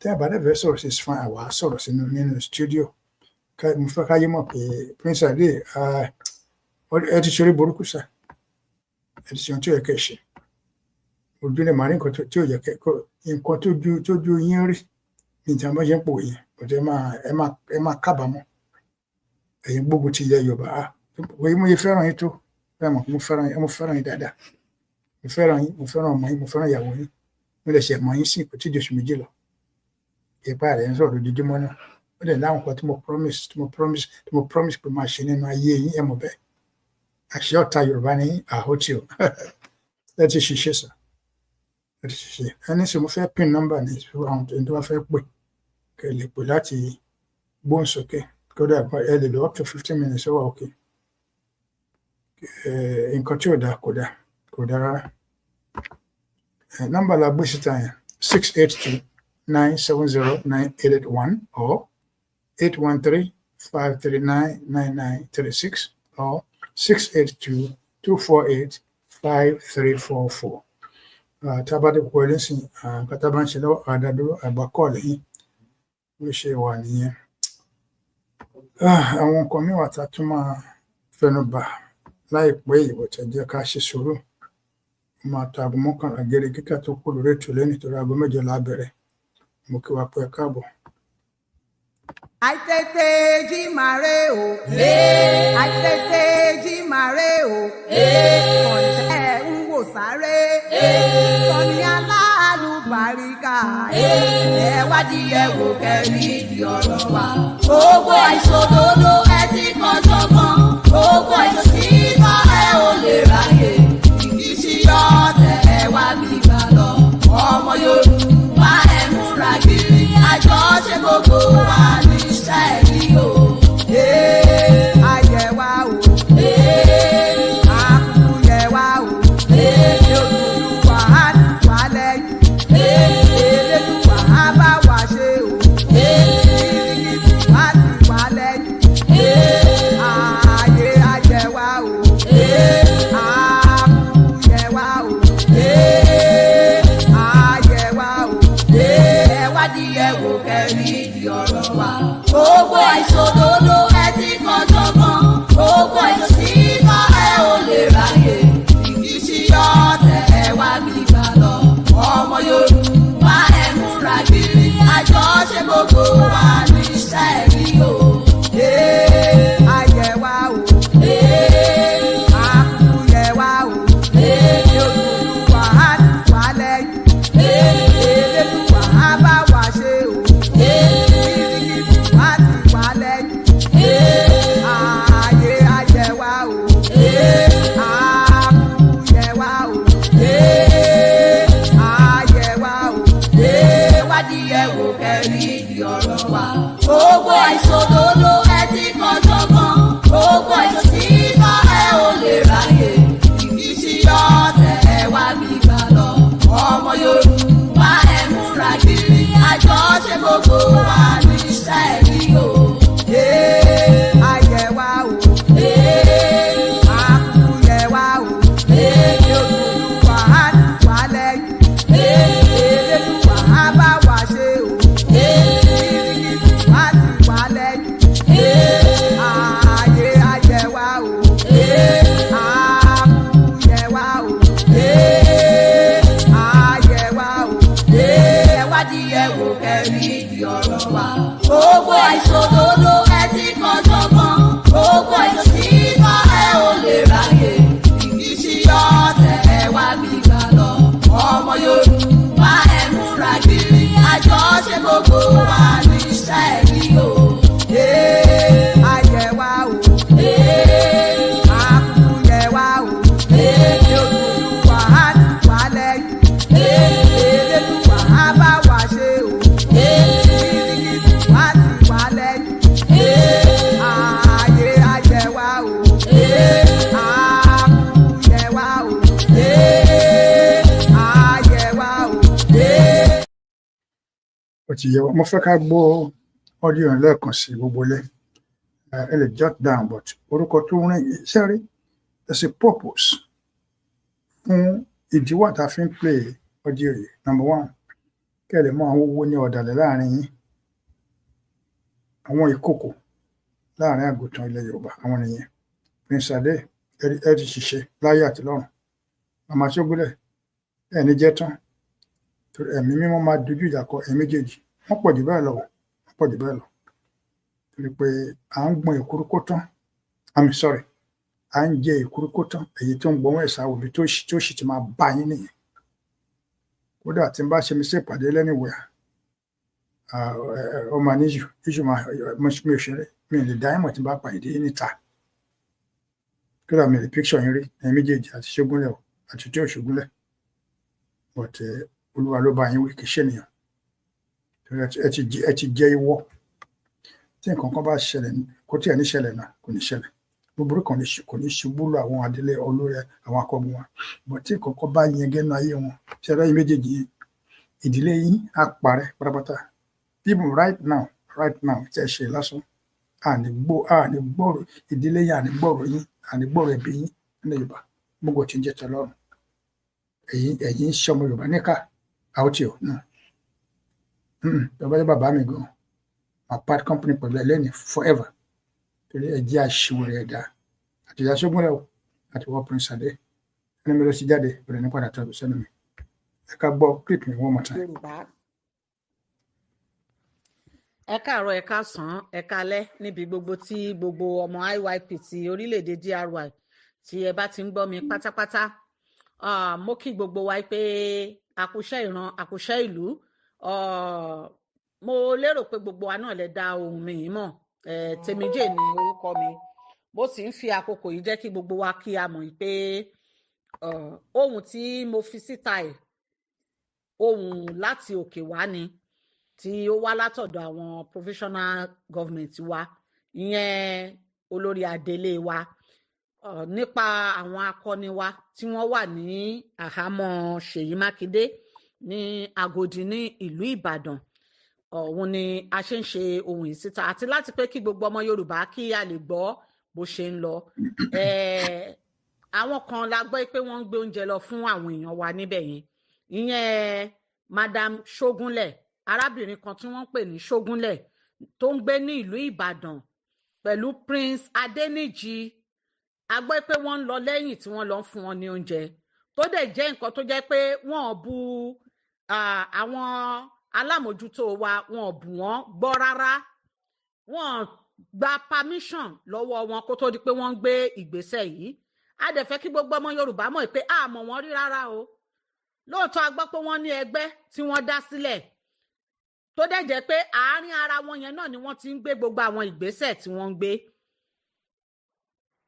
tẹ́ ẹ bá dẹ̀ fẹ́ sọ̀rọ̀ sí fún àwa sọ̀rọ̀ sínú nínú stúdíò mo fẹ́ káyé mọ̀ pé Prince Ade ẹ ti ṣeré burúkú sá ẹ ti ṣe ohun tí ó yẹ kẹ́ ṣe ojú lè máa rí nǹkan tí ó yẹ kẹ́ nǹkan tó ju yín rí ní ìtàn bá ṣe ń pò yẹn kò tẹ́ ẹ máa kábàámọ̀ ẹ̀yin gbógun ti ilẹ̀ Yorùbá wòye mo yẹ fẹ́ràn yín tó mo fẹ́ràn yín dáadáa mo fẹ́ràn yín mo fẹ́ràn ọmọ yín mo fẹ́ràn ìyàwó yín mo lè ṣe ẹ̀mọ́ yín sí kò tí ì di oṣù méjì lọ ipa rẹ̀ ń sọ̀rọ̀ ojoojúmọ́ náà ó dẹ̀ láwọn nǹkan tí mo promise pé máa ṣe nínú ayé yín ẹ̀ mọ̀ bẹ́ẹ̀ àṣẹ ọ̀tá Yorùbá ní àhótì o ẹ ti ṣiṣẹ́ sà ẹ ti ṣiṣẹ́ ẹni sọ mo fẹ́ pin nọ́mbà ní àwọn tó ń tó wá fẹ́ pè kẹ́ lè pè láti gbóhùn sókè kódà ẹ lè lọ up to 15 minutes ó wà òkè nǹkan tí ò dáa kò dáa rárá nọ́mbà la gbé síta yẹn 682 970 9881 or 813 539 9936 or 682 248 5344. Tábàdé púpọ̀ lẹ́sìn kátà bá ń ṣe lọ́wọ́ àdádúró àgbákọ́ lẹ́yìn ló ṣe wà nìyẹn. Àwọn nǹkan mìíràn tá a tún máa fẹnu bà láìpẹ́ ìwọ̀ tẹ̀ jẹ́ ká ṣe sùúrù. Ó máa ta aago mọ́kànlá gẹ́gẹ́ kíkà tó kó lórí ètò lẹ́yìn nítorí aago mẹ́jọ la bẹ̀rẹ̀. Mo kí wa pé ẹ káàbọ̀.
Àìtètè jí màrè o. Àìtètè jí màrè o. Ọ̀jẹ̀ ń wò sáré. Tọ́ni alálùbáríkà. Ẹ wádìí ẹ wò kẹ́rí ìdí ọ̀rọ̀ wa. Gbogbo àìṣòdodo ẹ ti kan jọ̀gbọ́n. Gbogbo àìṣòtítọ́ ẹ ò lè ráyè. Ìkíṣí ọ̀tẹ̀ ẹ wá bí gbà lọ. Ọmọ Yorùbá ẹ múra gírí. Àjọṣe gbogbo wa ní iṣẹ́ rí o. Ayẹ̀ wa o. Àkùkù yẹ̀ wa o. Olùwà á dùn wá lẹ́yìn. Elédùwà á bá wa ṣe o. Kìrìkìtì wá ti wá lẹ́yìn. Ayé ayẹ̀ wa o. Àkùkù yẹ̀ wa o. Ayẹ̀ wa o. Ẹ wádìí ẹ wò kẹ́rí ìdí ọ̀rọ̀ wa. ṣe gbogbo wa níṣẹ́ yìí o. Ayẹ̀ wa o. Àkùkù yẹ̀ wa o. Olùwà á dùn wá lẹ́yìn. Elédùwà á bá wa ṣe o. Kìrìkìtì wá ti wá lẹ́yìn. Ayẹ̀ wa o. Àkùkù yẹ̀ wa o. Ayẹ̀ wa o.
Ó ti yé wa, mo fẹ́ ká gbọ́ audio yẹn lẹ́ẹ̀kan sí gbogbo ilé. Ẹ lè jot down, but orúkọ tó ń rìn yìí sẹ́rí, there's a purpose fún ìdíwà tá a fi ń play audio yìí. Number one, kẹ́ ẹ lè mọ àwọn owó ní ọ̀dàlẹ̀ láàrin yín, àwọn ìkòkò láàrin àgùntàn ilẹ̀ Yorùbá, àwọn nìyẹn. Prince Adé ẹ ti ṣiṣẹ́ láyé àti lọ́run. Màmá Ṣógúnlẹ̀ ẹ̀ ní jẹ́ tán. Ẹ̀mí mímọ́ máa dojú ìjà kọ ẹ̀ méjèèjì. Wọ́n pọ̀ jù bẹ́ẹ̀ lọ, wọ́n pọ̀ jù bẹ́ẹ̀ lọ. Torí pé à ń gbọ́n èkúrú kó tán. À ń jẹ èkúrú kó tán. Èyí tó ń gbọ́n ẹ̀sà òbí tó sì ti máa bá yín nìyẹn. Kódà tí n bá ṣe mi sí ìpàdé lẹ́nìwẹ̀ẹ́, ó máa ní ìṣù máa mi ò ṣeré. Mi ò lè dá ìmọ̀ tí n bá pàdé níta. Kódà mi ò lè picture yín rí ẹ̀yin méjèèjì àti Ṣógúnlẹ̀ àti tí ò Ṣógúnlẹ̀. But Olúwa ló bá yín wí, kì í ṣe ènìyàn. Ẹ ti jẹ́ ìwọ. Tí nǹkan kan bá ṣẹlẹ̀, kò tí ẹ̀ ní ṣẹlẹ̀ náà, kò ní ṣẹlẹ̀. Búburú kan kò ní ṣubú lọ àwọn adélé olórí àwọn akọgun wọn. But tí nǹkan kan bá yẹn gẹ́nu ayé wọn, ṣẹlẹ̀ yín méjèèjì yín, ìdílé yín á parẹ́ pátápátá. Even right now, tí ẹ ṣe lásán, àní gbọ́rọ̀ ìdílé yín, àní gbọ́rọ̀ yín, àní gbọ́rọ̀ ẹbí yín ní Yorùbá. Gbogbo tí ń jẹ́ tọ́lọ́run. Ẹ̀yin ń ṣọmọ Yorùbá níkà, àwòtí ò náà. Bàbá yẹn bàbá mi gan, my part company pẹ̀lú ẹlẹ́ni forever. Torí ẹ jẹ́ àṣìwòrán ẹ̀dá. Àti ìyá Ṣógúnlẹ̀ o, àti wọ́n Prince Adé. Ẹni mi ló ti jáde, òde ní padà tọ́jú sẹ́nu mi. Ẹ ká gbọ́ clip mi one more time.
Yorùbá. Ẹ káàárọ̀, ẹ káàsán, ẹ káalẹ́ níbi gbogbo tí gbogbo ọmọ IYP ti orílẹ̀-èdè DRY tí ẹ bá ti ń gbọ́ mi pátápátá. Mo kí gbogbo wa pé àkúṣẹ́ ìran, àkúṣẹ́ ìlú. Mo lérò pé gbogbo wa náà lè dá ohùn mi yìí mọ̀. Tèmíjé ni orúkọ mi. Mo sì ń fi àkókò yìí jẹ́ kí gbogbo wa kí a mọ̀ pé ohùn tí mo fi síta ẹ̀, ohùn láti òkè wá ni, tí ó wá látọ̀dọ̀ àwọn provisional government wa, ìyẹn olórí adélé wa, nípa àwọn akọni wa tí wọ́n wà ní àhámọ́ Ṣèyí Mákindé ní Agodi ní ìlú Ìbàdàn. Òun ni a ṣe ń ṣe ohun yìí síta, àti láti pé kí gbogbo ọmọ Yorùbá kí a lè gbọ́ bó ṣe ń lọ. Àwọn kan la gbọ́ pé wọ́n ń gbé oúnjẹ lọ fún àwọn èèyàn wa níbẹ̀ yẹn. Ìyẹn Madam Ṣógúnlẹ̀, arábìnrin kan tí wọ́n ń pè ní Ṣógúnlẹ̀ tó ń gbé ní ìlú Ìbàdàn pẹ̀lú Prince Adéníjì. A gbọ́ pé wọ́n ń lọ lẹ́yìn tí wọ́n lọ ń fún wọn ní oúnjẹ, tó dẹ̀ jẹ́ nǹkan tó jẹ́ pé wọ́n bu àwọn alámòjútó wa, wọ́n bù wọ́n gbọ́ rárá. Wọ́n gba permission lọ́wọ́ wọn kó tó di pé wọ́n ń gbé ìgbésẹ̀ yìí. A dẹ̀ fẹ́ kí gbogbo ọmọ Yorùbá mọ̀ pé a mọ̀ wọ́n rí rárá o. Lóòótọ́ a gbọ́ pé wọ́n ní ẹgbẹ́ tí wọ́n dá sílẹ̀, tó dẹ̀ jẹ́ pé àárín ara wọn yẹn náà ni wọ́n ti ń gbé gbogbo àwọn ìgbésẹ̀ tí wọ́n ń gbé.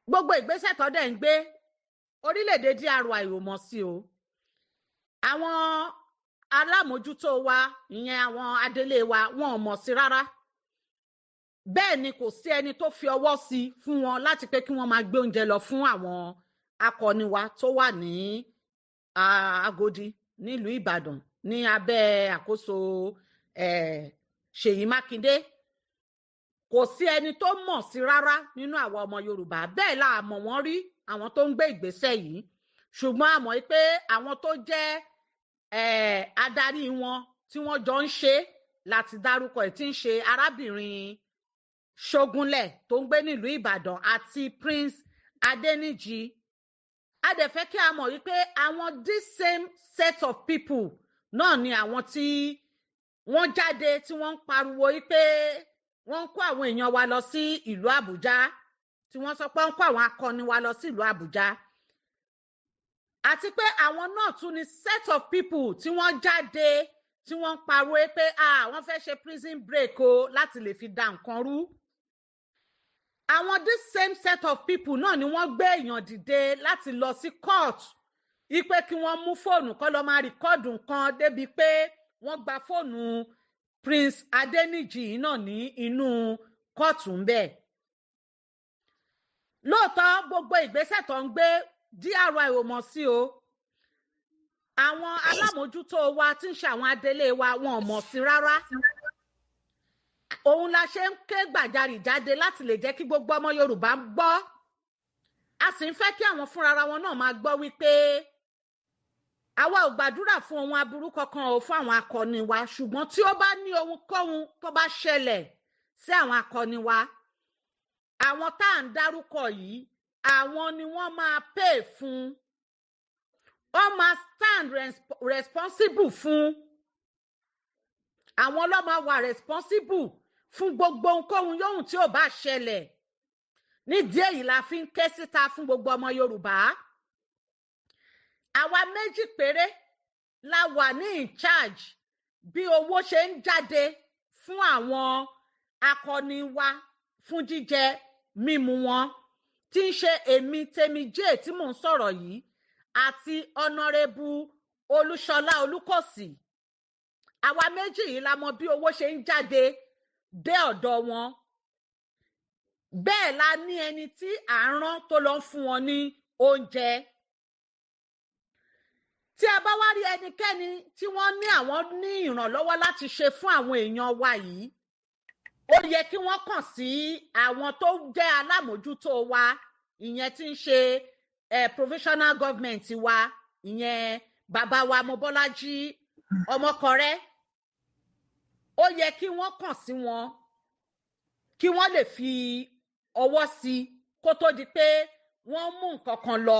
Gbogbo ìgbésẹ̀ tó dẹ̀ ń gbé, orílẹ̀-èdè DRY ò mọ̀ sí o. Àwọn alámòjútó wa, ìyẹn àwọn adélé wa, wọn ò mọ̀ sí rárá. Bẹ́ẹ̀ ni kò sí ẹni tó fi ọwọ́ sí fún wọn láti pé kí wọ́n máa gbé oúnjẹ lọ fún àwọn akọni wa tó wà ní Agodi nílùú Ìbàdàn ní abẹ́ àkóso Ṣèyí Mákindé. Kò sí ẹni tó mọ̀ sí rárá nínú àwa ọmọ Yorùbá. Bẹ́ẹ̀ la mọ̀ wọ́n rí àwọn tó ń gbé ìgbésẹ̀ yìí. Ṣùgbọ́n a mọ̀ pé àwọn tó jẹ́ adarí wọn tí wọ́n jọ ń ṣe láti dárúkọ ẹ̀, tí ń ṣe arábìnrin Ṣógúnlẹ̀ tó ń gbé nílùú Ìbàdàn àti Prince Adéníjì. A dẹ̀ fẹ́ kí a mọ̀ wípé àwọn this same set of people náà ni àwọn tí wọ́n jáde tí wọ́n ń pariwo wípé wọ́n ń kó àwọn èèyàn wa lọ sí ìlú Àbújá, tí wọ́n sọ pé wọ́n ń kó àwọn akọni wa lọ sí ìlú Àbújá. Àti pé àwọn náà tún ni set of people tí wọ́n jáde tí wọ́n ń pariwo pé wọ́n fẹ́ ṣe prison break o láti lè fi da nǹkan rú. Àwọn this same set of people náà ni wọ́n gbé èèyàn dìde láti lọ sí court ipe kí wọ́n mú fóònù kọ́ lọ máa rìkọ́ọ̀dù nǹkan débi pé wọ́n gba fóònù Prince Adeniji náà ní inú kóòtù ń bẹ̀. Lóòótọ́ gbogbo ìgbésẹ̀ tó ń gbé DRY ò mọ̀ sí o. Àwọn alámòjútó wa tí ń ṣe àwọn adelé wa wọn ò mọ̀ sí rárá. Òun la ṣe ń ké gbàjarì jáde láti lè jẹ́ kí gbogbo ọmọ Yorùbá gbọ́. A sì ń fẹ́ kí àwọn fúnra wọn náà máa gbọ́ wípé àwa ò gbàdúrà fún ohun aburú kankan o fún àwọn akọni wa, ṣùgbọ́n tí ó bá ní ohunkóhun tó bá ṣẹlẹ̀ sí àwọn akọni wa, àwọn tá à ń dárúkọ yìí àwọn ni wọ́n máa pay fún, wọ́n máa stand responsible fún, àwọn ló máa wà responsible fún gbogbo ohunkóhun yóhùn tí ò bá ṣẹlẹ̀. Nídìí èyí la fi ń ké síta fún gbogbo ọmọ Yorùbá. Àwa méjì péré la wà ní in charge bí owó ṣe ń jáde fún àwọn akọni wa fún jíjẹ mímu wọn, tí ń ṣe èmi Tèmíjé tí mò ń sọ̀rọ̀ yìí àti Honorable Olúṣọlá Olúkòsì. Àwa méjì yìí la mọ bí owó ṣe ń jáde dé ọ̀dọ̀ wọn. Bẹ́ẹ̀ la ní ẹni tí à ń rán tó lọ ń fún wọn ní oúnjẹ. Tí a bá wá rí ẹnikẹ́ni tí wọ́n ní àwọn ní ìrànlọ́wọ́ láti ṣe fún àwọn èèyàn wa yìí, ó yẹ kí wọ́n kàn sí àwọn tó jẹ́ alámòjútó wa, ìyẹn tí ń ṣe provisional government wa, ìyẹn bàbá wa Mobọ́lájí Ọmọkọrẹ́. Ó yẹ kí wọ́n kàn sí wọn kí wọ́n lè fi ọwọ́ sí kó tó di pé wọ́n mú nǹkan kan lọ.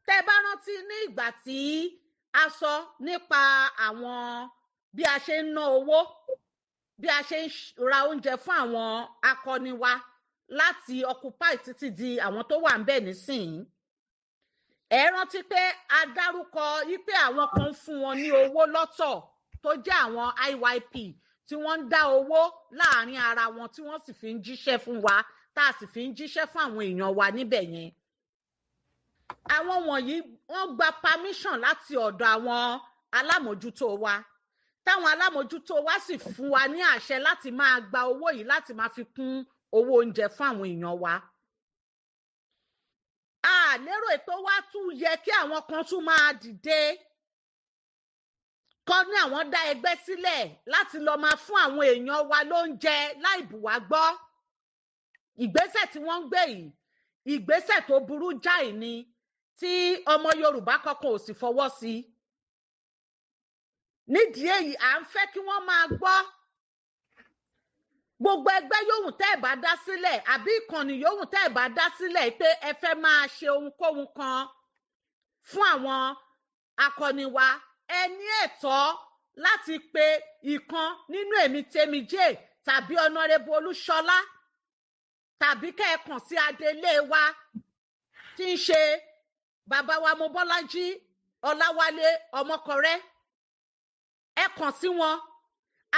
Tẹ́ bá rántí ní ìgbà tí a sọ nípa àwọn bí a ṣe ń ná owó, bí a ṣe ń ra oúnjẹ fún àwọn akọni wa láti occupy títí di àwọn tó wà ń bẹ̀ nísìnyí. Ẹ rántí pé a dárúkọ wípé àwọn kan fún wọn ní owó lọ́tọ̀ tó jẹ́ àwọn IYP tí wọ́n ń dá owó láàrin ara wọn tí wọ́n sì fi ń jíṣẹ́ fún wa, tá a sì fi ń jíṣẹ́ fún àwọn èèyàn wa níbẹ̀ yẹn. Àwọn wọ̀nyí wọ́n gba permission láti ọ̀dọ̀ àwọn alámòjútó wa, táwọn alámòjútó wa sì fún wa ní àṣẹ láti máa gba owó yìí láti máa fi kún owó oúnjẹ fún àwọn èèyàn wa. A lérò pé wá tún yẹ kí àwọn kan tún máa dìde kọ́ ní àwọn dá ẹgbẹ́ sílẹ̀ láti lọ máa fún àwọn èèyàn wa lóúnjẹ láì bù wá gbọ́. Ìgbésẹ̀ tí wọ́n ń gbé yìí, ìgbésẹ̀ tó burú jáì ni tí ọmọ Yorùbá kankan ò sì fọwọ́ sí. Nídìí èyí à ń fẹ́ kí wọ́n máa gbọ́. Gbogbo ẹgbẹ́ yòówù tẹ́ ẹ̀ bá dá sílẹ̀ àbí ìkànnì yòówù tẹ́ ẹ̀ bá dá sílẹ̀ pé ẹ fẹ́ máa ṣe ohunkóhun kan fún àwọn akọni wa, ẹ ní ẹ̀tọ́ láti pe ìkan nínú èmi Tèmíjé tàbí Honorable Olúṣọlá, tàbí kẹ́ ẹ kàn sí adelé wa tí ń ṣe bàbá wa Mobọ́lájí Ọláwálé Ọmọkọrẹ́. Ẹ kàn sí wọn,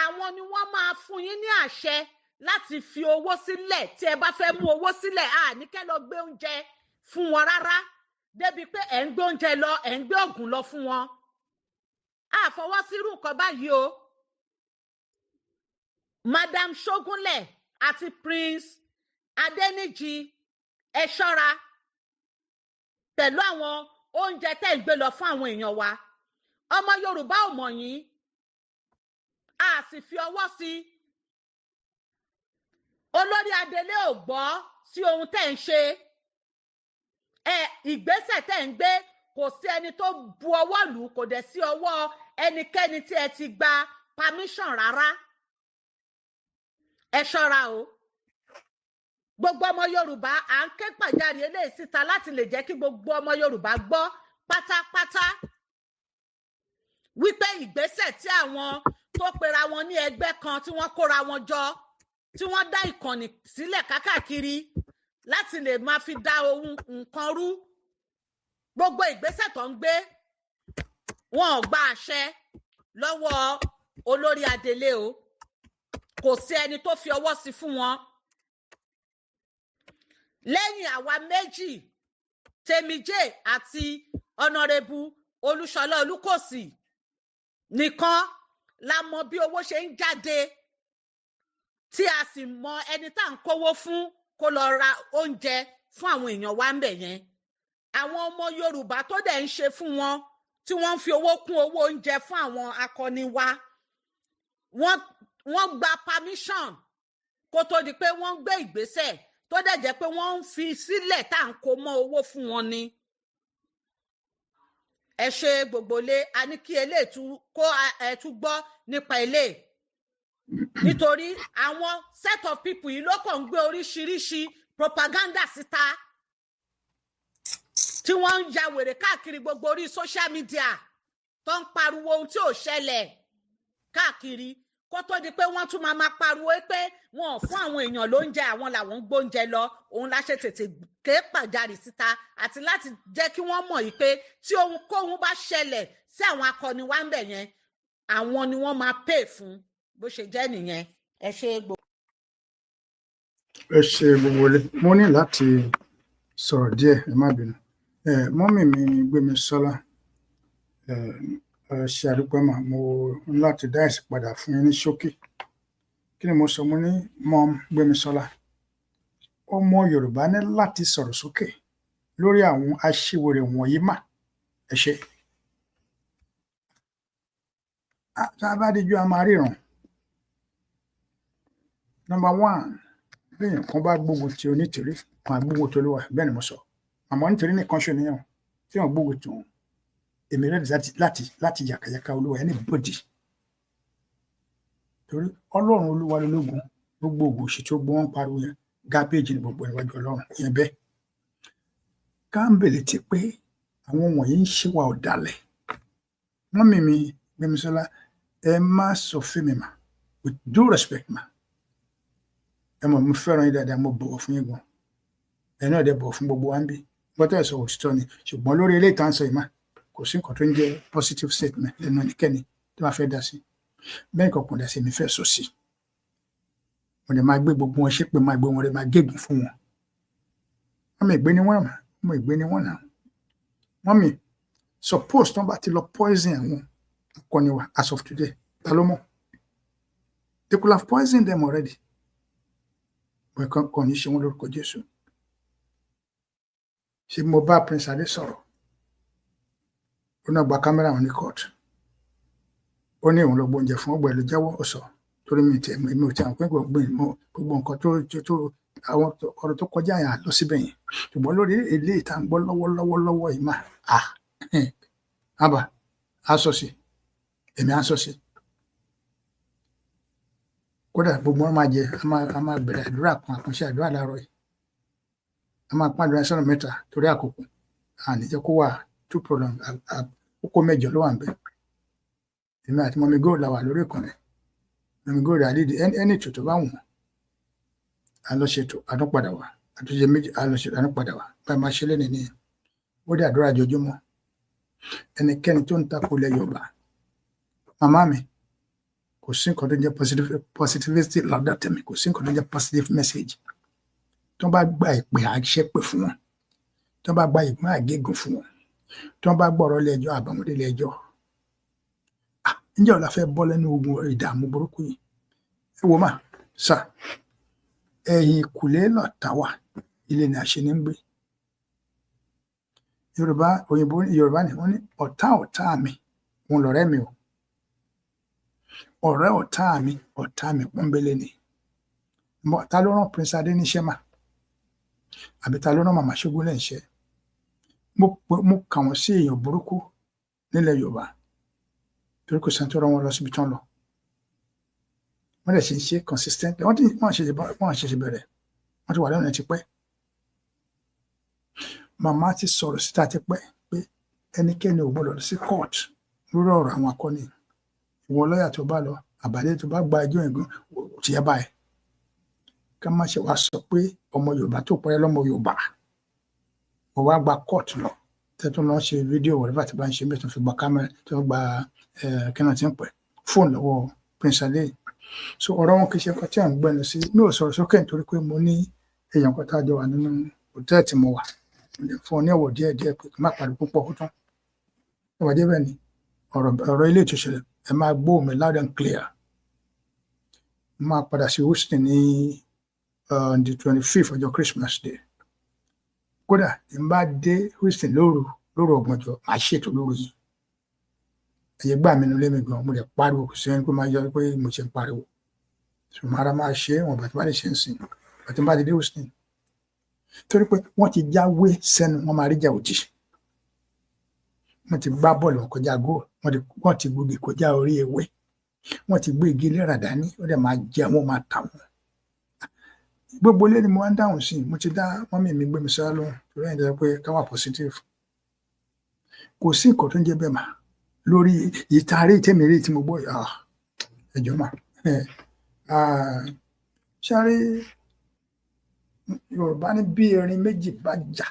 àwọn ni wọ́n máa fún yín ní àṣẹ láti fi owó sílẹ̀. Tí ẹ bá fẹ́ mú owó sílẹ̀, ní kẹ́ lọ gbé oúnjẹ fún wọn rárá, débi pé ẹ̀ ń gbé oúnjẹ lọ, ẹ̀ ń gbé ògùn lọ fún wọn. A fọwọ́ sírú nǹkan báyìí o. Madam Ṣógúnlẹ̀ àti Prince Adeniji, ẹ ṣọ́ra pẹ̀lú àwọn oúnjẹ tẹ́ ń gbé lọ fún àwọn èèyàn wa. Ọmọ Yorùbá ò mọ̀ yín, a sì fi ọwọ́ sí. Olórí adelé ò gbọ́ sí ohun tẹ́ ń ṣe. Ìgbésẹ̀ tẹ́ ń gbé, kò sí ẹni tó bu ọwọ́ lù, kò dẹ̀ sí ọwọ́ ẹnikẹ́ni tí ẹ ti gba permission rárá. Ẹ ṣọ́ra o. Gbogbo ọmọ Yorùbá à ń ké pàjáre eléyìí síta láti lè jẹ́ kí gbogbo ọmọ Yorùbá gbọ́ pátápátá wípé ìgbésẹ̀ tí àwọn tó pera wọn ní ẹgbẹ́ kan tí wọ́n kóra wọn jọ, tí wọ́n dá ìkànnì sílẹ̀ kákàkiri láti lè máa fi dá ohun nǹkan rú, gbogbo ìgbésẹ̀ tó ń gbé, wọn ò gba àṣẹ lọ́wọ́ olórí adelé o kò sí ẹni tó fi ọwọ́ sí fún wọn lẹ́yìn àwa méjì Tèmíjé àti ọ̀nàrẹ́bù Olúṣọlá Olúkòsì nìkan la mọ bí owó ṣe ń jáde tí a sì mọ ẹni tá à ń kówó fún kó lọ ra oúnjẹ fún àwọn èèyàn wa ń bẹ̀ yẹn àwọn ọmọ Yorùbá tó dẹ̀ ń ṣe fún wọn tí wọ́n ń fi owó kún owó oúnjẹ fún àwọn akọni wa wọ́n gba permission kó tó di pé wọ́n ń gbé ìgbésẹ̀ tó dẹ̀ jẹ́ pé wọ́n ń fi sílẹ̀ tá à ń kó mọ́ owó fún wọn ni. Ẹ ṣe gbogbo lé a ní kí eléètú kó ẹtú gbọ́ nípa ilé nítorí àwọn set of people yìí ló kàn ń gbé oríṣiríṣi propaganda síta tí wọ́n ń ya wèrè káàkiri gbogbo orí social media tó ń pariwo ohun tí ò ṣẹlẹ̀ káàkiri kó tó di pé wọ́n tún máa pariwo pé wọn ò fún àwọn èèyàn lóúnjẹ àwọn làwọn ń gbóúnjẹ lọ òun la ṣe tètè ké pàjáre síta àti láti jẹ́ kí wọ́n mọ̀ yìí pé tí ohunkóhun bá ṣẹlẹ̀ sí àwọn akọni wa ń bẹ̀ yẹn àwọn ni wọ́n máa pè fún bó ṣe jẹ́ nìyẹn. Ẹ ṣe gbogbo.
Ẹ ṣe gbogbo lé mo ní láti sọ̀rọ̀ díẹ̀ ẹ má bínú mọ́mì mi Gbémisọ́lá ṣe àdúpẹ́ mà mo ní láti dá èsì padà fún yín ní ṣókí kí ni mo sọ mo ní mọ́m Gbémisọ́lá ọmọ Yorùbá ní láti sọ̀rọ̀ sókè lórí àwọn aṣiwèrè wọ̀nyí mà ẹ ṣe tá a bá díjú a máa ríran number one bí nǹkan bá gbógun ti onítìrí kan àgbógun tó lówà bẹ́ẹ̀ ni mo sọ àmọ́ nítorí nìkan ṣe nìyẹn tí wọ́n gbógun tó èmi rẹ̀ láti yàkàyàkà olúwa ẹni bòdì torí ọlọ́run olúwa lológun gbogbo ògùn òṣì tó gbọ́ wọn pariwo yẹn gábéèjì ní gbogbo ìwájú ọlọ́run yẹn bẹ́ẹ̀ káńbèlè ti pé àwọn wọ̀nyí ń ṣèwà ọ̀dàlẹ̀ wọ́n mímí Gbémisọ́lá ẹ má sọ fún mi mà with due respect mà ẹ mọ̀ mo fẹ́ràn yín dáadáa mo bọ̀wọ̀ fún yín gan ẹ náà dẹ̀ bọ̀wọ̀ fún gbogbo wa ń bí gbọ́dọ̀ sọ òtítọ́ ni ṣùgbọ́n lórí eléyìí tá à ń sọ yìí mà kò sí nǹkan tó ń jẹ́ positive statement lẹ́nu ẹnikẹ́ni tó bá fẹ́ dá sí bẹ́ẹ̀ kọ̀ọ̀kan dá sí mi fẹ́ sọ sí mo lè máa gbé gbogbo wọn ṣépè máa gbé wọn rẹ máa gégùn fún wọn ọmọ ìgbé ni wọn mà ọmọ ìgbé ni wọn náà wọn mi suppose tó ń bá ti lọ poison àwọn akọni wa as of today ta ló mọ̀ they could have poisoned them already bọ̀ ẹ̀kan kàn ní ṣe wọn lórúkọ Jésù ṣe mo bá Prince Adé sọ̀rọ̀ ó náà gba kámẹ́rà wọn ní court ó ní òun lọ gbóúnjẹ fún ọgbà ìlú jẹ́wọ́ ọ̀sọ̀ torí mi ò tí àwọn pé gbogbo nǹkan tó àwọn ọ̀rọ̀ tó kọjá yẹn lọ síbẹ̀ yẹn ṣùgbọ́n lórí ilé ìta ń gbọ́ lọ́wọ́ yìí mà ábà aṣọ sí èmi aṣọ sí kódà gbogbo wọn máa jẹ a máa bẹ̀rẹ̀ àdúrà kan àkànṣe àdúrà láàárọ̀ yìí a máa pàdé sọ́nà mẹ́ta torí àkókò àníjẹ́ kó wà too prolong àkókò mẹ́jọ ló wà ń bẹ̀ èmi àti mọ́mí góòlù la wà lórí ìkànnì mọ́mí góòlù àlídìí ẹni ètò tó bá wù wọ́n alọ́ṣètò àdúnpadà wá àtúnṣe méjì alọ́ṣètò àdúnpadà wá bá a máa ṣe lẹ́nu ní ó dé àdúrà jọjúmọ́ ẹnikẹ́ni tó ń takò ilẹ̀ Yorùbá màmá mi kò sí nǹkan tó jẹ́ positivity lọ́dọ̀ tẹ̀mí kò sí nǹkan tó jẹ́ positive message tó bá gba ìpè àṣẹpè fún wọn tó bá gba ìpè àgégùn fún wọn tó bá gbọ́rọ̀ ilé ẹjọ́ àbámọ́dé ilé ẹjọ́ ǹjẹ́ ọ̀la fẹ́ bọ́ lẹ́nu ogun ìdààmú burúkú yìí ẹ wo mà sà Ehin'Kule lọ̀tá wà ilé ni Asheni ń gbé Yorùbá ni wọ́n ní ọ̀tá mi òun lọ̀rẹ́ mi o ọ̀rẹ́ ọ̀tá mi pọ́nbélé ni ta ló rán Prince Adé níṣẹ́ mà àbí ta ló rán Màmá Ṣógún lẹ́ǹṣẹ́ mo kà wọ́n sí èèyàn burúkú nílẹ̀ Yorùbá torí kò sẹ́ni tó rán wọn lọ síbi tán lọ wọ́n lè ṣe consistent wọ́n ṣẹ̀ṣẹ̀ bẹ̀rẹ̀ wọ́n ti wà lẹ́nu ti pẹ́ màmá ti sọ̀rọ̀ síta ti pẹ́ pé ẹnikẹ́ni ò gbọ́dọ̀ lọ sí court lórí ọ̀rọ̀ àwọn akọni ìwọ lọ́ọ̀yà tó bá lọ àbálẹ́ tó bá gba ẹjọ́ ẹ̀gbọ́n ti ẹ báyìí ká má ṣe wá sọ pé ọmọ Yorùbá tó pẹ́ lọ́mọ Yorùbá wọ́n wá gba court lọ tẹ́tún lọ́ọ́ ṣe fídíò wọ̀lẹ́fà tí bá ń ṣe bẹ́ẹ̀ tó fi gba kámẹ́rà tó gba kí náà ti ń pẹ́ fóònù lọ́wọ́ Prince Adé. So ọ̀rọ̀ wọn kì í ṣe nǹkan tí à ń gbẹnu sí. Mi ò sọ̀rọ̀ sókè nítorí pé mo ní èèyàn kan tá a jọ wà nínú hòtẹ́ẹ̀lì tí mo wà. Mo lè fún ọ ní ọ̀wọ̀ díẹ̀díẹ̀ pé kí n má pariwo púpọ̀ ó tán. Ìwà dé bẹ́ẹ̀ ni ọ̀rọ̀ ilé ìtúsílẹ̀ ẹ máa gbọ́ mi loud and clear. Mo máa padà sí Houston ní the 25th ọjọ́ Christmas Day. Kódà tí n bá dé Houston lóru ọ̀gbọ̀njọ́ màá ṣètò lóru yìí. Ẹ̀yẹ gbà mí nulẹ̀ mi gan mo lè pariwo kò sí ẹni pé máa yọ pé mo ṣe ń pariwo. Ṣùgbọ́n ara máa ṣe wọn bàtí bá lè ṣe ń sìn bàtí bá ti dé Houston. Torí pé wọ́n ti jáwé sẹ́nu wọn máa rí jà òdì. Wọ́n ti gbá bọ́ọ̀lù wọn kọjá góòlù, wọ́n ti gbógi kọjá orí ewé, wọ́n ti gbé igi lẹ́rà dání, ó dẹ̀ máa jẹ wọ́n máa tà wọ́n. Gbogbo ilé ni mo wá ń dáhùn sí, mo ti dá mọ́mì mi gbé mi sára lóhùn torí ẹ̀ ń jẹ́ pé ká wà positive. Kò sí nǹkan tó ń jẹ́ bẹ́ẹ̀ mà lórí ìtaari tèmi rí tí mo gbọ́ ẹjọ́ mà. Ṣáre Yorùbá ní bí erin méjì bá jà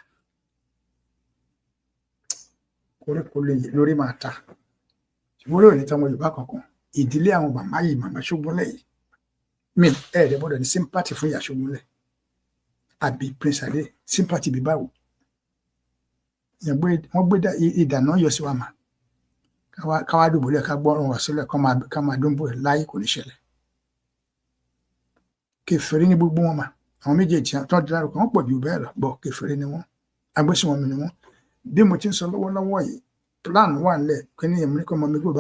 koríko lórí máa ta. Ṣùgbọ́n lórí níta àwọn Yorùbá kankan ìdílé àwọn màmá yìí màmá Ṣógúnlẹ̀ yìí mi ẹ̀ẹ́dẹ̀ gbọ́dọ̀ ní sympathy fún ìyá Ṣógúnlẹ̀ àbí Prince Adé sympathy bí báwo. Wọ́n gbé ìdáná yọ sí wa mà káwá dùbúlẹ̀ ká gbọ́rùn wá sílẹ̀ ká máa dúnbò ẹ̀ láyé kò ní ṣẹlẹ̀. Kèfèrí ní gbogbo wọn mà àwọn méjèèjì tó ń dárúkọ wọn pọ̀ jù bẹ́ẹ̀ lọ bọ̀ kèfèrí ni wọ́n agbésùnmọ̀mí ni wọ́n. Bí mo ti ń sọ lọ́wọ́lọ́wọ́ yìí plan wà nílẹ̀ kí ni èmi ní kọ́ ọmọ mi kó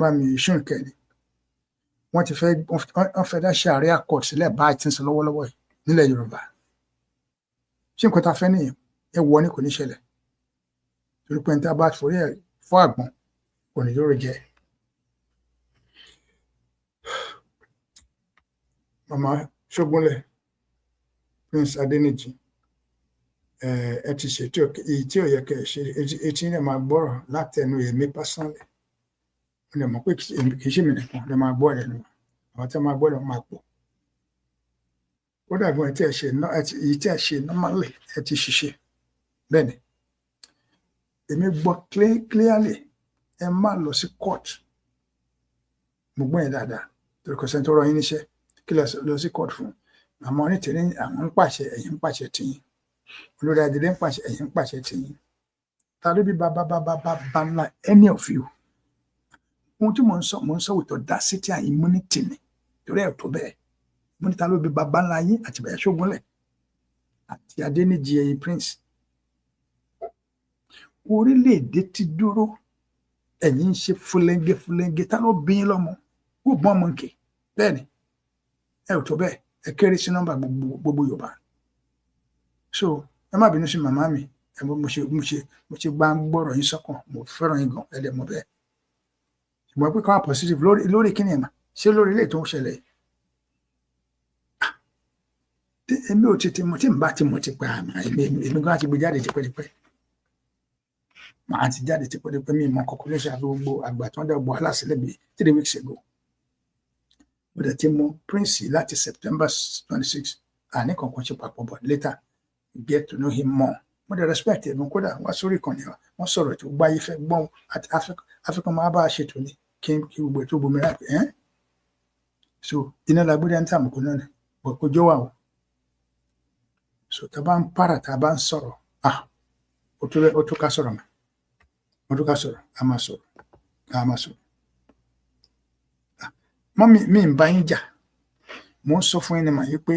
bá mi ṣùn kẹ́ni. Wọ́n fẹ́ dá Sharia court sílẹ̀ báyìí tí ń sọ lọ́wọ́lọ́wọ́ yìí nílẹ̀ Yorùbá. Ṣé nǹkan tá a fẹ́ nìyẹn ẹ wọ ni kò ní ṣẹlẹ̀ torí pé níta bá forí ẹ̀ fọ́ àgbọn kò ní yóò jẹ. Màmá Ṣógúnlẹ̀ Prince Adéníjì ẹ ti ṣètò èyí tí ò yẹ kẹ́ ẹ ṣe etí náà máa gbọ́rọ̀ látẹnu èmi pásánlẹ ẹ lè mọ̀ pé kì í ṣe mi nìkan lè máa gbọ́ ẹnu àwọn tí wọn máa gbọ́ ẹnu máa pọ̀. Kódà gan èyí tí ẹ ṣe normally ẹ ti ṣiṣẹ́ bẹ́ẹ̀ ni èmi gbọ́ clearly ẹ má lọ sí court mo gbọ́ yẹn dáadáa torí kò sẹ́ni tó rọ yín níṣẹ́ kí lọ sí court fún àmọ́ onítìrí àwọn ń pàṣẹ ẹ̀yin ń pàṣẹ tìyín olórí adìrẹ ń pàṣẹ ẹ̀yin ń pàṣẹ tìyín ta ló bí bá ńlá any of you. Ohun tí mò ń sọ with audacity and immunity ni torí ẹ̀ tó bẹ́ẹ̀ mo ní ta ló bí bàbá ńlá yín àti bàbá Ṣógúnlẹ̀ àti Adéníjì ẹ̀yin Prince. Orílẹ̀-èdè ti dúró ẹ̀yin ń ṣe fúlẹ́ńgẹ́ ta ló bí yín lọ́mọ kó gbọ́n mọ̀ nkè bẹ́ẹ̀ ni ẹ̀ tó bẹ́ẹ̀ ẹ kéré sí nọ́mbà gbogbo Yorùbá. So ẹ má bínú sí màmá mi ẹ mo ṣe gbá ń gbọ́rọ̀ yín sọ́kàn mo fẹ́ràn yín gan ẹ̀dẹ̀ mọ̀ bẹ́ẹ̀. Ṣùgbọ́n pé káwá positive lórí kíni ẹ̀ mà ṣé lórí ilé tó ń ṣẹlẹ̀ èmi ò tètè mọ̀ tí n bá ti mọ̀ ti pa àmà èmi gan ti gbé jáde tipẹ́tipẹ́ màá ti jáde tipẹ́tipẹ́ mi mọ calculation àti gbogbo àgbà tí wọ́n dẹ̀ bọ̀ aláṣẹlẹ̀ bíi 3 weeks ago. Mo dẹ̀ ti mọ Prince láti September 26 àní kankan ṣe papọ̀ but later get to know him more. Mo dẹ̀ respect ẹ̀ kódà wá sórí ìkànnì wọn sọ̀rọ̀ tó gbáyé fẹ́ gbọ́n àti African máa bá a ṣètò ní kí gbogbo ètò bomi rà pé so iná la gbé dáńtà àmùkù náà ni bọ̀ kó jó wà o. So tá a bá ń para tá a bá ń sọ̀rọ̀ ó tó ká sọ̀rọ̀ mà ó tó ká sọ̀rọ̀ a máa sọ̀rọ̀. Mọ́mì mi ń bá yín jà mo ń sọ fún yín ni mà yí pé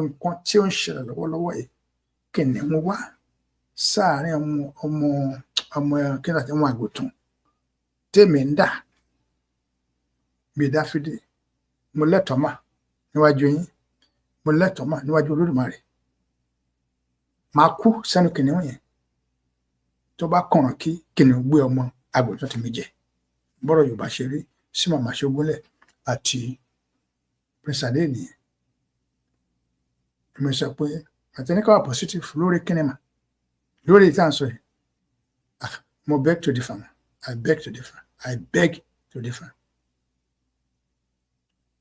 nǹkan tí ó ń ṣẹlẹ̀ lọ́wọ́lọ́wọ́ yìí kìnìún wá sáàárín ọmọ kí ni àti wọn àgùntàn tèmi ń dà bí Dáfídì mo lẹ́tọ̀ọ́ mà níwájú yín mo lẹ́tọ̀ọ́ mà níwájú Olódùmarè máa kú sẹ́nu kìnìún yẹn tó bá kọ̀ràn kí kìnìún gbé ọmọ àgùntàn tèmi jẹ bọ́rọ̀ Yorùbá ṣe rí sí màmá Ṣógúnlẹ̀ àti Prince Adé nìyẹn. Mo sọ pé àtẹnikọ́ wà positive lórí kínímà lórí ìta ń sọ yìí mo beg to differ I beg to differ.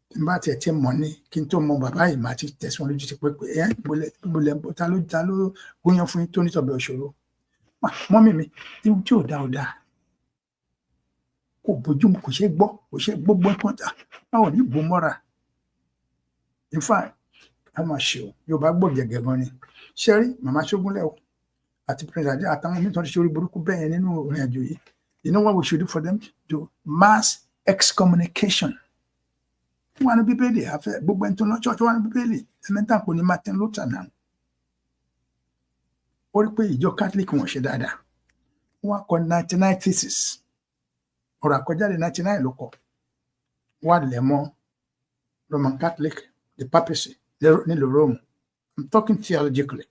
Tí n bá tiẹ̀ tí mọ̀ ní kí n tó mọ bàbá yìí máa ti tẹ̀síwọ́n lójú ti pé ta ló gúnyán fún yín tó nítọ̀bẹ̀ òṣòro mọ́mì mi tí ò dá kò bójúmu kò ṣe gbọ́ gbogbo nǹkan tà báwọn ní bò mọ́ra in fact a máa ṣe o Yorùbá gbọ́ gẹ̀gẹ̀ gan ni ṣe rí màmá Ṣógúnlẹ̀ o àti Prince Adé àtàwọn mìíràn ṣe orí burúkú bẹ́ẹ̀ yẹn nínú ìrìn àjò yìí you know what we should do for them to mass excommunication wọn ní Bíbélì àfẹ gbogbo ẹni tó lọ church wọn ní Bíbélì ẹmẹta kò ní Martin Luther náà ó rí pé ìjọ Catholic wọn ṣe dáadáa wọn kọ 99 thesis ọ̀rọ̀ àkọjáde 99 ló kọ wọn lẹ̀ mọ́ Roman Catholic the papacy nílùú Rome I'm talking theologically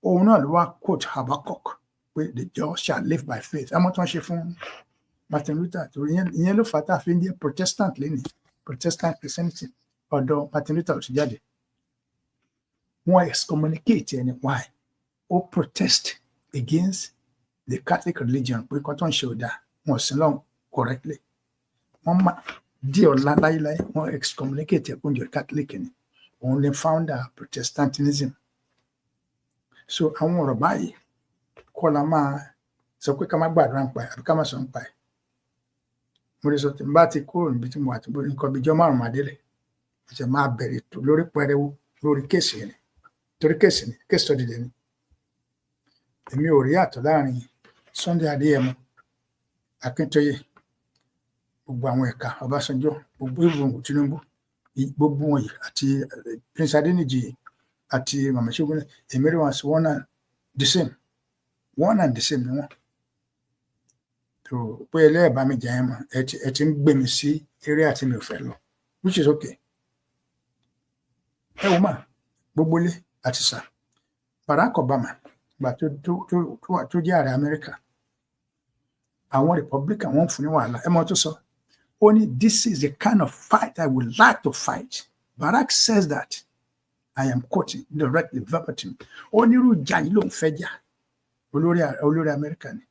òun náà ló wá quote Habakkuk pé the just shall live by faith àmọ́ tí wọ́n ṣe fún Martin Luther torí ìyẹn ló fà á tá a fi ń jẹ́ Protestant lẹ́nìí Protestant Christianity ọ̀dọ̀ Martin Luther ló ti jáde wọ́n excommunicate ẹni why ó protest against the Catholic religion pé kọ́ tó ń ṣe ò dáa wọn ò sí lọ́hùn correctly wọ́n má dí ọ̀la láyéláyé wọ́n excommunicate ẹ̀kúnjọ Catholic ni òun lè founder Protestantism so àwọn ọ̀rọ̀ báyìí kọ́ la máa sọ pé ká má gbàdúrà ń pa ẹ̀ àbí ká má sọ ń pa ẹ̀ mo lè sọ tí n bá ti kúrò níbi tí mo wà tó bó nǹkan bíi jọ́ márùn-ún adélẹ̀ ẹ̀sẹ̀ máa bẹ̀rẹ̀ tó lórí pẹrẹwu lórí kéèsì ni torí kéèsì ni kéèsì tó dìde ni èmi ò rí àtọ̀ láàrin Sunday Adéyẹmọ Akíntóyè gbogbo àwọn ẹ̀ka Ọbásanjọ́ gbogbo ìwọ̀n Tinubu gbogbo wọn yìí àti Prince Adéníjì àti Màmá Ṣógúnlẹ̀ èmi rí wọn sí one and the same ni wọn tó pé ẹlẹ́ẹ̀bá mi jẹ́ ẹ mọ̀ ẹ ti ń gbé mi sí eré àti mi ò fẹ́ lọ which is okay ẹ wò mà gbogbo ilé àti sà Barack Obama gbà tó jẹ́ ààrẹ Amẹ́ríkà àwọn Republican wọ́n fún ní wàhálà ẹ mọ̀ tó sọ ó ní this is the kind of fight I would like to fight Barack says that I am quoting directly verbatim ó nírú ìjà yìí ló ń fẹ́ jà olórí Amẹ́ríkà ni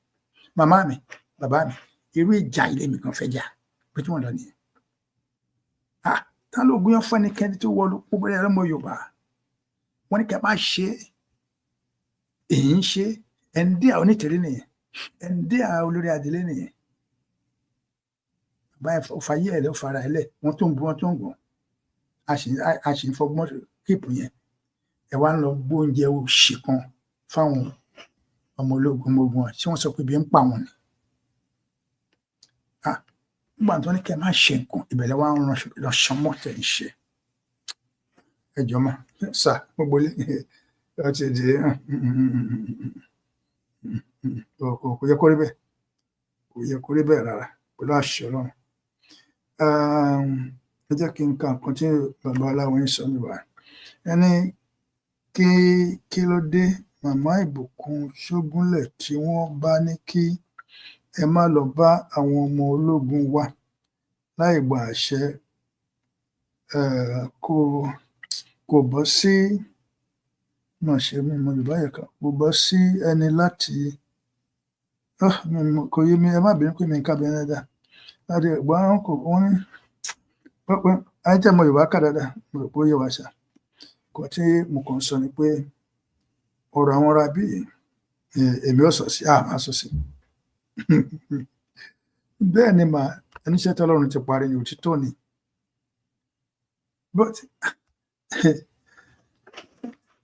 màmá mi bàbá mi irú ìjà ilé mi kan fẹ́ jà pé tí wọ́n lọ nìyẹn tá ló gbìyànjú fún ẹnikẹ́ni tó wọ gbogbo ẹ̀rọ ọmọ Yorùbá wọ́n ní kí a bá ṣe èyí ń ṣe ẹ̀ǹdí àwọn onítẹ̀rí nìyẹn ẹ̀ǹdí àwọn olórí adìlẹ́ nìyẹn báyìí fàyè ẹ̀ lọ́ fara ẹ̀ lẹ̀ wọ́n tó ń bu wọ́n tó ń gùn a sì ń fọgbọ́n kíìpù yẹn ẹ̀ wá ń lọ gbóúnjẹ òṣì kan fáwọn ọmọ ológun ogun tí wọ́n sọ pé bí ń pa wọn ni nígbà tó ní kí ẹ má ṣe nǹkan ìbẹ̀lẹ̀ wa ń ránṣọ mọ́tẹ̀ ń ṣe ẹjọ́ mà sà gbogbo ilé ọtí di kò yẹ kó rí bẹ́ẹ̀ kò yẹ kó rí bẹ́ẹ̀ rárá pẹ̀lú àṣẹ Ọlọ́run ẹ jẹ́ kí n ka nǹkan tí bàbá aláwọ̀ ń sọ níbà ẹni kí ló dé Màmá Ìbùkún Ṣógúnlẹ̀ tí wọ́n bá ní kí ẹ má lọ bá àwọn ọmọ ológun wá láì gba àṣẹ kò bọ́ sí náà ṣe mímọ Yorùbá yẹn kan kò bọ́ sí ẹni láti kò yé mi ẹ má bínú pé mi ń kábẹ dáadáa láti ẹgbọn àwọn kò wọn ní pẹpẹ ajá mọ Yorùbá kà dáadáa mo rò pé ó yẹ wá ṣá kò tí mo kàn sọ ni pé ọ̀rọ̀ àwọn ará bí èmi ò sọ sí àmà sọ sí bẹ́ẹ̀ ni mà ẹniṣẹ́ tí Ọlọ́run ti parí ní òtítọ́ ni but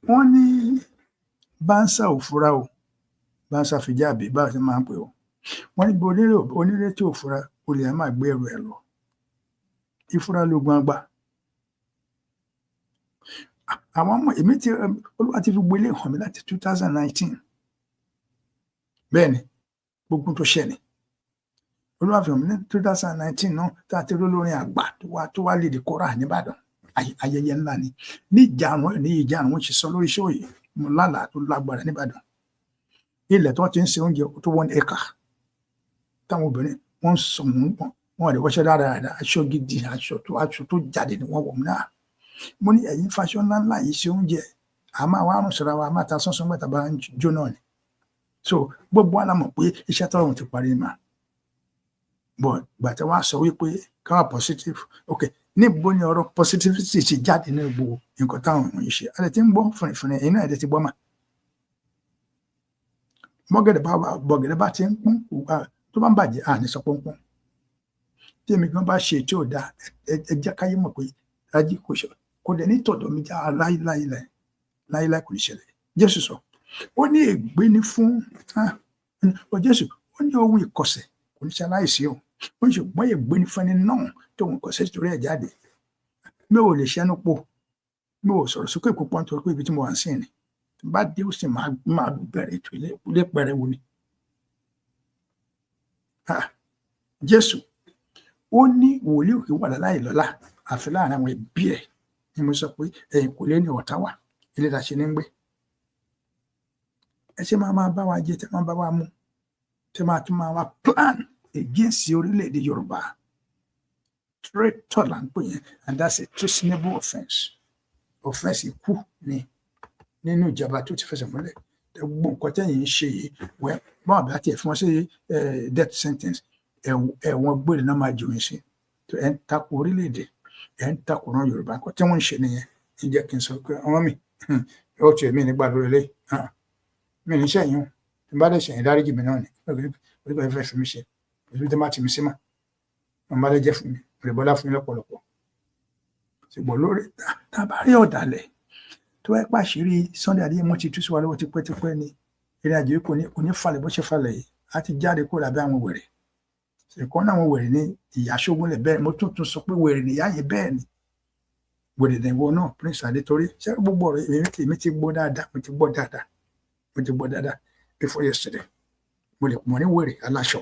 wọ́n ní báńsà ò fura o báńsà fìjà àbí báwo ṣe máa ń pè o wọ́n ní bí onírè tí ò fura olè á máa gbé ẹrù ẹ̀ lọ ìfura ló gbangba àwọn ọmọ èmi tí Olúwa ti fi gbélé hàn mí láti 2019 bẹ́ẹ̀ ni gbogbo tó ṣẹlẹ̀ Olúwa fi hàn mí ní 2019 náà tá a ti rí olórin àgbà tó wá lè kóra nìbàdàn ayẹyẹ ńlá ni ní ìjàrún ṣe sọ lórí iṣẹ́ òye mo lálàá tó lágbára nìbàdàn ilẹ̀ tí wọ́n ti ń ṣe oúnjẹ tó 1 acre táwọn obìnrin wọ́n ń sọ wọn rẹ̀ wọ́ṣẹ́ dáadáa aṣọ gidi aṣọ tó jáde ni wọ́n wọ̀ náà mo ní ẹ̀yin faṣọ ńláńlá yìí ṣe oúnjẹ àmọ́ àwọn àrùn sọ̀rọ̀ wa máa ta sánsán mẹ́ta bá ń jóná ni so gbogbo wa la mọ̀ pé iṣẹ́ tọ́lọ́run ti parí mà but gbàtẹ́ wá sọ wípé káwà positive ok níbo ni ọ̀rọ̀ positivity ti jáde ní gbogbo nǹkan táwọn ọmọ yìí ṣe alẹ́ tí ń gbọ́ fìrìfìrì ẹ̀yin náà ẹ̀ ti gbọ́ mà bọ́gẹ̀dẹ̀ bá ti ń pọ́n tó bá ń bàjẹ́ àní sọ pọ́npọ́n tí èmi gan bá ṣe tí ò dáa ẹ jẹ́ káyé mọ̀ pé Rájí kò dẹ̀ ní tọ̀dọ̀ mi já láíláí kò ní ṣẹlẹ̀. Jésù sọ ó ní ègbé ni fún Jésù ó ní ohun ìkọ̀sẹ̀ kò ní ṣe aláìsí o ó ní ṣùgbọ́n ègbé ni fún ẹni náà tó ohun ìkọ̀sẹ̀ torí ẹ̀ jáde. Mi ò lè ṣẹ́nu pò mi ò sọ̀rọ̀ sókè púpọ̀ nítorí pé ibi tí mo wà ń sìn ni bá dé ó sì máa bẹ̀rẹ̀ ètò ilé pẹrẹwu ni. Jésù ó ní wòlíì òkè wà láì lọ́lá àfi láàrin àwọn ẹbí ẹ̀ ni mo sọ pé Ehin'Kule ní ọ̀tá wà ilé la ṣe ní Ngbe. Ẹ ṣe máa bá wa jẹ tẹ máa bá wa mú tẹ máa tún máa wá plan against orílẹ̀-èdè Yorùbá traitor là ń pè yẹn and that's a treasonable offence ikú ni nínú ìjọba tó ti fẹsẹ̀ múlẹ̀ gbogbo nǹkan tẹ́yìn ń ṣe yìí báwọn bá tiẹ̀ fún wọn sí death sentence ẹ̀wọ̀n gbére náà máa jòyìn sí ẹ̀ ń takò orílẹ̀-èdè ẹ̀ ń takò náà Yorùbá nǹkan tí wọ́n ń ṣe nìyẹn ń jẹ́ kí n sọ pé ọmọ mi ó tiẹ̀ mí nígbà lórí ilé mi ní sẹ́yìn o tí n bá dẹ̀ sẹ́yìn dáríjì mi náà ni orígbà ìfẹ́ fi mi ṣe òṣèlú tí má ti mi sí mà wọn bá dẹ̀ jẹ́ fún mi rè bọ́lá fún mi lọ́pọ̀lọpọ̀ ṣùgbọ́n lórí tá a bá rí ọ̀dàlẹ̀ tó wáyé pàṣírí Sunday Adéyẹmọ ti tú sí wa lọ́wọ́ tipẹ́tipẹ́ ni ìrìn àjò yìí kò ní falẹ̀ bó ṣe falẹ̀ yìí á ti jáde kó lábẹ́ àwọn wèrè ṣèkọ́ náà àwọn wèrè ní ìyá Ṣógúnlẹ̀ bẹ́ẹ̀ mo tún sọ pé wèrè nìyá yẹn bẹ́ẹ̀ ni wèrè nìwọ náà Prince Adétorí ṣé gbogbo ọ̀rọ̀ èmi ti gbọ́ dáadáa mo ti gbọ́ dáadáa before yesterday mo lè mọ̀ ní wèrè aláṣọ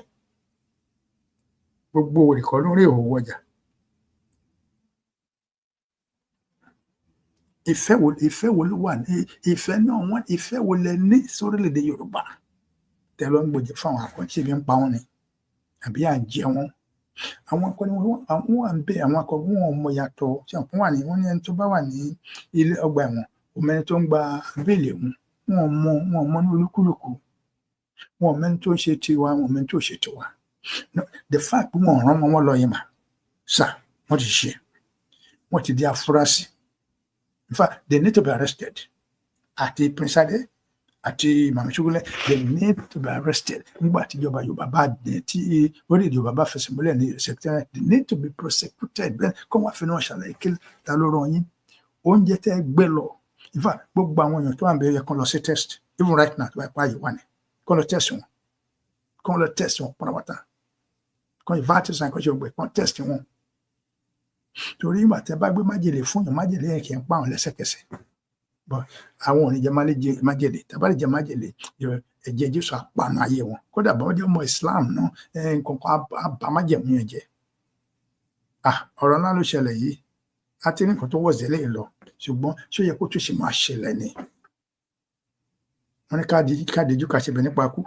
gbogbo wèrè kọ́ lórí òwò ọjà ìfẹ́ wo ló wà ní ìfẹ́ náà wọ́n ìfẹ́ wo lẹ ní sórílẹ̀-èdè Yorùbá tẹ lọ ń gbòjì fún àwọn akọ́ṣẹ́ bí ń pa wọn ni àbí à ń jẹ wọn àwọn akọni wọn wà ń bẹ àwọn akọni wọn mọ yàtọ̀ tí wọn wà ní wọn ní ẹni tó bá wà ní ilé ọgbà ẹ̀wọ̀n òmẹni tó ń gba béèlì wọn mọ ní olúkúlùkù wọn mẹni tó ń ṣe tiwa wọn mẹni tó ṣe tiwa the fact pé wọn rán wọn lọ yìí mà sà wọn ti ṣe wọn ti di afurasí. In fact, they need to be arrested. Àti Prince Adé, àti Mama Ṣógúnlẹ̀, they need to be arrested. Nígbà tí ìjọba Yorùbá bá dé, tí orílẹ̀-èdè Yorùbá bá fẹsẹ̀ múlẹ̀ ní secretariat, they need to be prosecuted. Bẹ́ẹ̀ kọ́ wọ́n fi náà ṣàlàyé kí ta ló rán yín. Oúnjẹ tẹ́ gbé lọ. In fact, gbogbo àwọn èèyàn tó wà ń bẹ yẹ kán lọ sí test. Even right now, tó bá ipá yìí wà ní. Kán lọ test wọn. Kán lọ test wọn pátápátá. Kán ìváàtìsì àìkọ́ ṣe ògbẹ́ kán test wọn. Torí ìgbà tẹ́ bá gbé májèlé fún yàn májèlé yẹn kì í pa àwọn lẹ́sẹ̀kẹsẹ̀ bọ àwọn ò ní jẹ májèlé tàbá lè jẹ májèlé ẹ̀jẹ̀ Jésù àpànù ayé wọn kódà bá wọn jẹ ọmọ Islam náà nǹkan kan àbá májẹ̀mú yẹn jẹ ọ̀rọ̀ náà ló ṣẹlẹ̀ yìí àti nǹkan tó wọ̀zẹ̀ lẹ́yìn lọ ṣùgbọ́n ṣó yẹ kó tún ṣe máa ṣẹlẹ̀ ni wọn ní káàdìjú ká ṣe bẹ nípa kú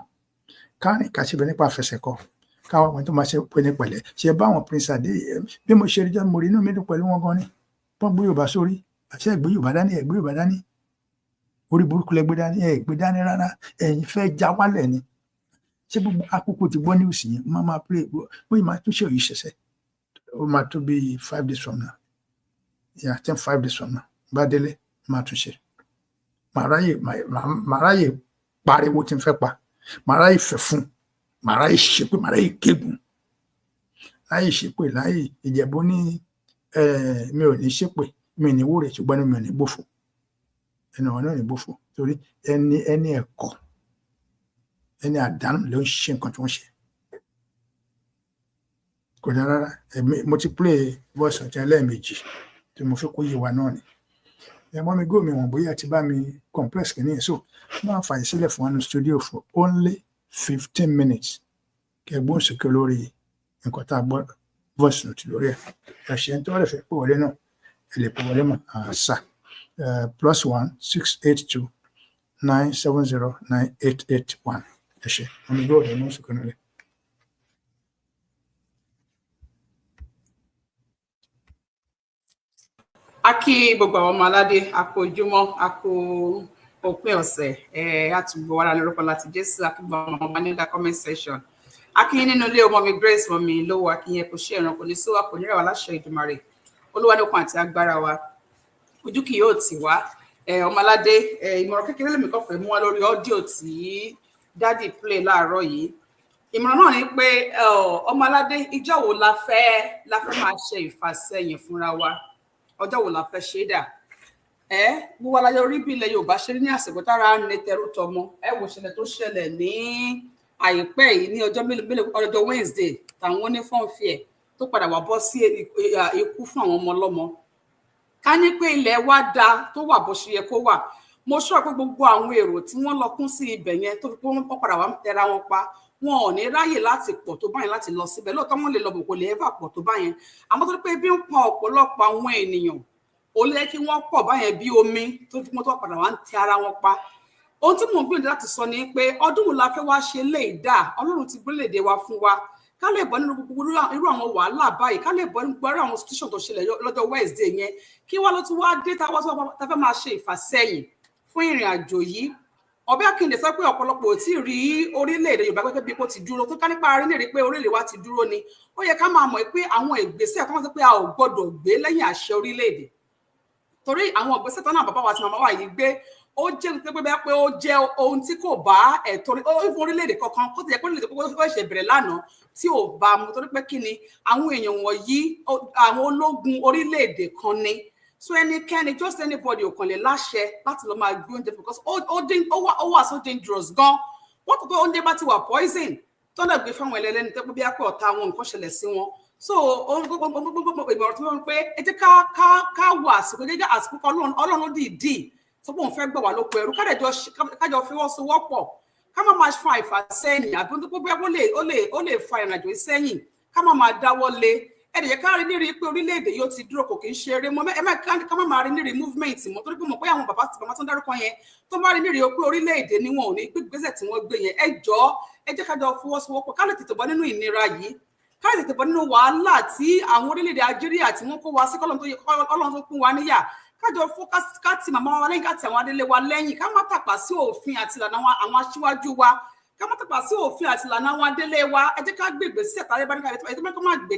káàrin ká ṣe bẹ nípa fẹsẹ̀kọ káwọn ọmọ tó máa ṣe pé ní pẹ̀lẹ́ ṣe bá àwọn Prince Adé bí mo ṣe rí jẹ́ mo rí inú mi dùn pẹ̀lú wọn gan ni wọ́n gbé Yorùbá sórí àṣẹ ẹ̀gbẹ́ Yorùbá dání ẹ̀gbẹ́ Yorùbá dání orí burúkú lẹ́gbẹ́ dání ẹ̀gbẹ́ dání rárá ẹ̀yin fẹ́ já wálẹ̀ ni ṣé gbogbo àkókò ti gbọ́ news yẹn máa play bóyá máa tún ṣe òyìn ṣẹṣẹ ó máa tó bí 5 days from now yeah 5 days from now bá délé máa tún ṣe màá ráyè pariwo tí n fẹ́ pa màá ráyè fẹ́ fún màá ráyè ṣépè màá ráyè kégùn láyè ṣépè láyè Ìjẹ̀bú ní mi ò ní ṣépè mi ní wúre ṣùgbọ́n mi ò ní gbófò ẹnu ọ̀nà ò ní gbófò torí ẹni ẹ̀kọ́ ẹni àdánù ló ń ṣe nǹkan tí wọ́n ṣe kò dá rárá mo ti play voice ọ̀tí ẹlẹ́ẹ̀mejì tí mo fi kó yé wa náà ni ẹ̀mọ́ mi gómìn wọ̀n bóyá ti bá mi complex kìíní so máa fàyè sílẹ̀ fún wa ní studio for only 15 minutes kẹgbọ́n sókè lórí nǹkan tá a gbọ́ voice note lórí ẹ̀ ẹ̀ṣẹ̀ tó wà lè fẹ́ pé wọlé náà ẹ lè pè wọlé mọ̀ àṣà +1 682 970 9881 ẹ̀ṣẹ̀ omi gbọ́ ọ̀dọ̀ náà sókè nílẹ̀.
A kí gbogbo àwọn ọmọ aládé a kú ojúmọ́ a kú òpin ọ̀sẹ̀ àtúgbò wàrà lórúkọ láti Jésù a kí gbogbo àwọn ọmọ nígbà comment section a kí nínú ilé ọmọ mi Grace mọ mi lówó a kí yẹn kò ṣe ìrànkò ní sówà kò nírẹ̀wá láṣẹ Ìdùmarè Olúwa ní okun àti agbára wa ojú kì yóò tì wá ọmọ aládé ìmọ̀ràn kékeré lèmi kàn fẹ́ mú wá lórí ọ́díò tí dádì play láàárọ̀ yìí ìmọ̀ràn náà ni pé ọmọ aládé ìjọ́ wo la fẹ́ máa ṣe ìfàsẹ́yìn fúnra wa ọjọ́ wo la fẹ́ ṣe dà gbogbo aláyọ orí bí ilẹ̀ Yorùbá ṣe ní àsìkò tára ń tẹrú tọmọ wò ṣẹlẹ̀ tó ṣẹlẹ̀ ní àìpẹ́ yìí ní ọjọ́ Wednesday táwọn onífọ̀nfì ẹ̀ tó padà wá bọ́ sí ikú fún àwọn ọmọ ọlọ́mọ ká ní pé ilẹ̀ wa da tó wà bó ṣe yẹ kó wà mo sọ pé gbogbo àwọn èrò tí wọ́n lọ kún sí ibẹ̀ yẹn tó fi pé wọ́n padà wá ń tẹra wọn pa wọn ò ní ráyè láti pọ̀ tó báyẹn láti lọ síbẹ̀ lóòótọ́ wọn lè lọ bò kò lè ẹ́fà pọ̀ tó báyẹn àmọ́ tó pé bí ń pa ọ̀pọ̀lọpọ̀ àwọn ènìyàn ó lé kí wọ́n pọ̀ báyẹn bí omi tó fi mọ́tò padà wá ń tẹ ara wọn pa ohun tí mò ń gbìyànjú láti sọ ni pé ọdún wo la fẹ́ wá ṣe lè dà Ọlọ́run ti gbélèdè wa fún wa ká lè bọ́ nínú gbogbo irú àwọn wàhálà báyìí ká lè bọ́ nínú gbogbo àwọn situation tó ṣẹlẹ̀ lọ́jọ́ Wednesday yẹn kí wá ló tún wá dé tá fẹ́ máa ṣe ìfàsẹ́yìn fún ìrìn àjò yìí ọbẹ̀ Akíndé sọ pé ọ̀pọ̀lọpọ̀ ò tí ì rí orílẹ̀-èdè Yorùbá gẹ́gẹ́ bí kò ti dúró tó ká nípa rí pé orílẹ̀-èdè wa ti dúró ni ó yẹ ká máa mọ̀ pé àwọn ìgbésẹ̀ tó wọ́n sọ pé a ò gbọ́dọ̀ gbé lẹ́yìn àṣẹ orílẹ̀-èdè torí àwọn ìgbésẹ̀ tó náà bàbá wa àti màmá wa yìí gbé ó jẹ́ pé ó jẹ́ ohun tí kò bá ẹ̀tọ́ fún orílẹ̀-èdè kankan kó ti yẹ kó lè kó ṣe bẹ̀rẹ̀ lánàá tí ò bá mu torí pé kí ni àwọn èèyàn wọ̀nyí àwọn ológun orílẹ̀-èdè kan ni so ẹnikẹ́ni just anybody ò kàn lè láṣẹ láti lọ máa gbé oúnjẹ because ó wà so dangerous gan wọ́n tó pé oúnjẹ bá ti wà poison tó náà gbé fáwọn ẹlẹ́ni tó pé bí apẹ́ ọ̀tá wọn nǹkan ṣẹlẹ̀ sí wọn so ìmọ̀ràn tó wọ́n pé ẹ jẹ́ ká wọ àsìkò jẹ́jẹ́ àsìkò Ọlọ́run ló dìídì tó pé òun fẹ́ gbà wá lóko ẹrú kájọ fọwọ́sowọ́pọ̀ ká má máa fa ìfàsẹ́yìn àbí ó lè fa ìrìnàjò sẹ́yìn ká má máa dáwọ́ lé ẹ̀dẹ̀yẹ ká rí nírí pé orílẹ̀-èdè yóò ti dúró kò kí ń ṣe eré mọ́ ká má máa rí nírí movement mọ́ torí pé mọ̀ pé àwọn bàbá tó ń dárúkọ yẹn tó bá rí nírí pé orílẹ̀-èdè ni wọn ò ní gbégbésẹ̀ tí wọ́n gbé yẹn ẹ jẹ́ ká jọ fọwọ́sowọ́pọ̀ ká lè tètè bọ́ nínú ìnira yìí ká lè tètè bọ́ nínú wàhálà tí àwọn orílẹ̀-èdè Nàìjíríà tí wọ́n kó wa sí kọ́lọ́n tó pín wa níyà kájọ ká ti màmá wa lẹ́yìn ká ti àwọn adélé wa lẹ́yìn ká má tàpá sí òfin àti ìlànà àwọn aṣíwájú wa ká má tàpá sí òfin àti ìlànà àwọn adélé wa ẹ jẹ́ ká gbé ìgbésẹ̀ tàbí bá ní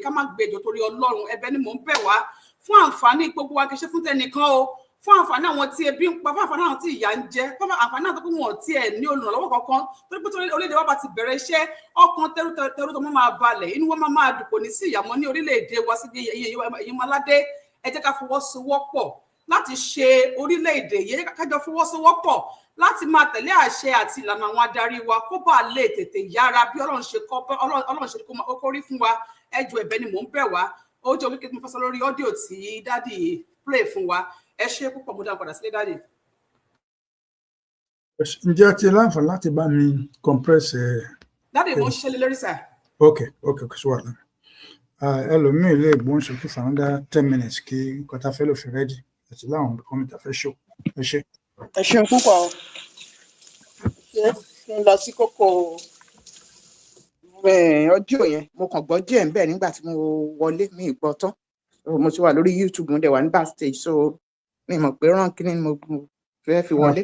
ká má gbé ìjọ torí Ọlọ́run ẹ̀bẹ̀ ni mò ń bẹ̀ wá fún àǹfààní gbogbo wa kì í ṣe fún tẹnìkan o fún àǹfààní àwọn tí ebi ń pa fún àǹfààní àwọn tí ìyà ń jẹ fún àǹfààní àwọn tó kún wọn tí ẹ ní olùrànlọ́wọ́ kankan torí pé orílẹ̀-èdè wa bá ti bẹ̀rẹ̀ iṣẹ́ ọkàn tẹrú tó máa balẹ̀ inú wọn máa dùn kò ní sí ìyàmọ́ ní orílẹ̀-èdè wa sí iye maládé ẹ jẹ́ ká fọwọ́sowọ́pọ̀ láti ṣe orílẹ̀-èdè yìí kájọ fọwọ́sowọ́pọ̀ láti máa tẹ̀lé àṣẹ àti ìlànà àwọn adarí wa kó bá lè tètè yára bí Ọlọ́run ṣe kó rí fún wa ẹjọ́ ẹ̀bẹ̀ ni mò ń bẹ̀ wá ó jẹ́ wípé mo fẹ́ sọ lórí ọ́díò tí dádì play fún wa ẹ ṣe púpọ̀ mo dá padà sílé dádì.
ǹjẹ́ ti láǹfààní láti bá mi compress
dádì mo ń ṣe lórí sà.
ok kò sí wàhálà ẹlòmíì lè gbóhùn sókè for another 10 minutes kí nǹkan tá a fẹ́ lò fi rẹ́dì àti láwọn kọ́mítà fẹ́ ṣò ẹ ṣe.
ẹ ṣeun púpọ̀ ṣe ń lọ sí kókó ọdíò yẹn mo kàn gbọ́ díẹ̀ ńbẹ̀ nígbà tí mo wọlé mi ì gbọ́ tán mo ti wà lórí YouTube mo dẹ̀ wà ní backstage so mi mọ̀ pé rán kí ni mo fẹ́ fi wọlé.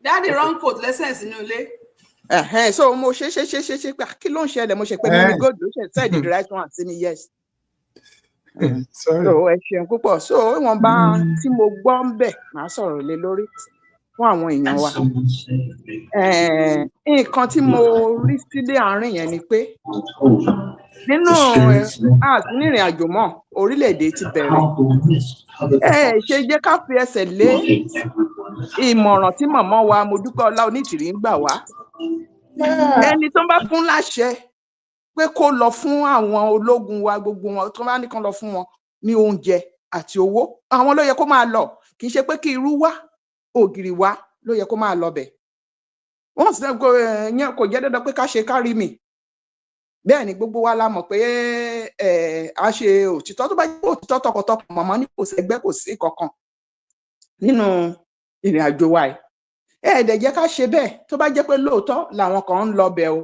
dáàdi rán code lẹ́sẹ̀ sínú ilé.
So mo ṣe pé kí ló ń ṣẹlẹ̀ mo ṣe pé mímí gold ló ṣe send the right one sí mi yes. So ẹ ṣeun púpọ̀ so ìwọ̀nba tí mo gbọ́ ń bẹ̀ máa sọ̀rọ̀ lé lórí fún àwọn èèyàn wa nǹkan tí mo rí sílé àárín yẹn ni pé nínú ìrìn àjò mọ́ orílẹ̀-èdè ti bẹ̀rẹ̀ ṣe jẹ́ ká fi ẹsẹ̀ lé ìmọ̀ràn tí màmá wa Modúpẹ́ Ọlá Onítìrí ń gbà wá ẹni tó bá fún láṣẹ pé kó lọ fún àwọn ológun wa gbogbo wọn tó bá ní kán lọ fún wọn ní oúnjẹ àti owó àwọn ló yẹ kó máa lọ kì í ṣe pé kí irú wá ògiri wá ló yẹ kó máa lọ bẹ̀ wọ́n sì yẹn kò jẹ́ dandan pé ká ṣe kárí mi bẹ́ẹ̀ ni gbogbo wa la mọ̀ pé a ṣe òtítọ́ tó bá jẹ́ òtítọ́ tọkàntọkàn màmá ní kò sẹ́gbẹ́ kò sí kankan nínú ìrìn àjò wa yìí ẹ̀ẹ́dẹ̀ jẹ́ ká ṣe bẹ́ẹ̀ tó bá jẹ́ pé lóòótọ́ làwọn kan ń lọ bẹ̀ o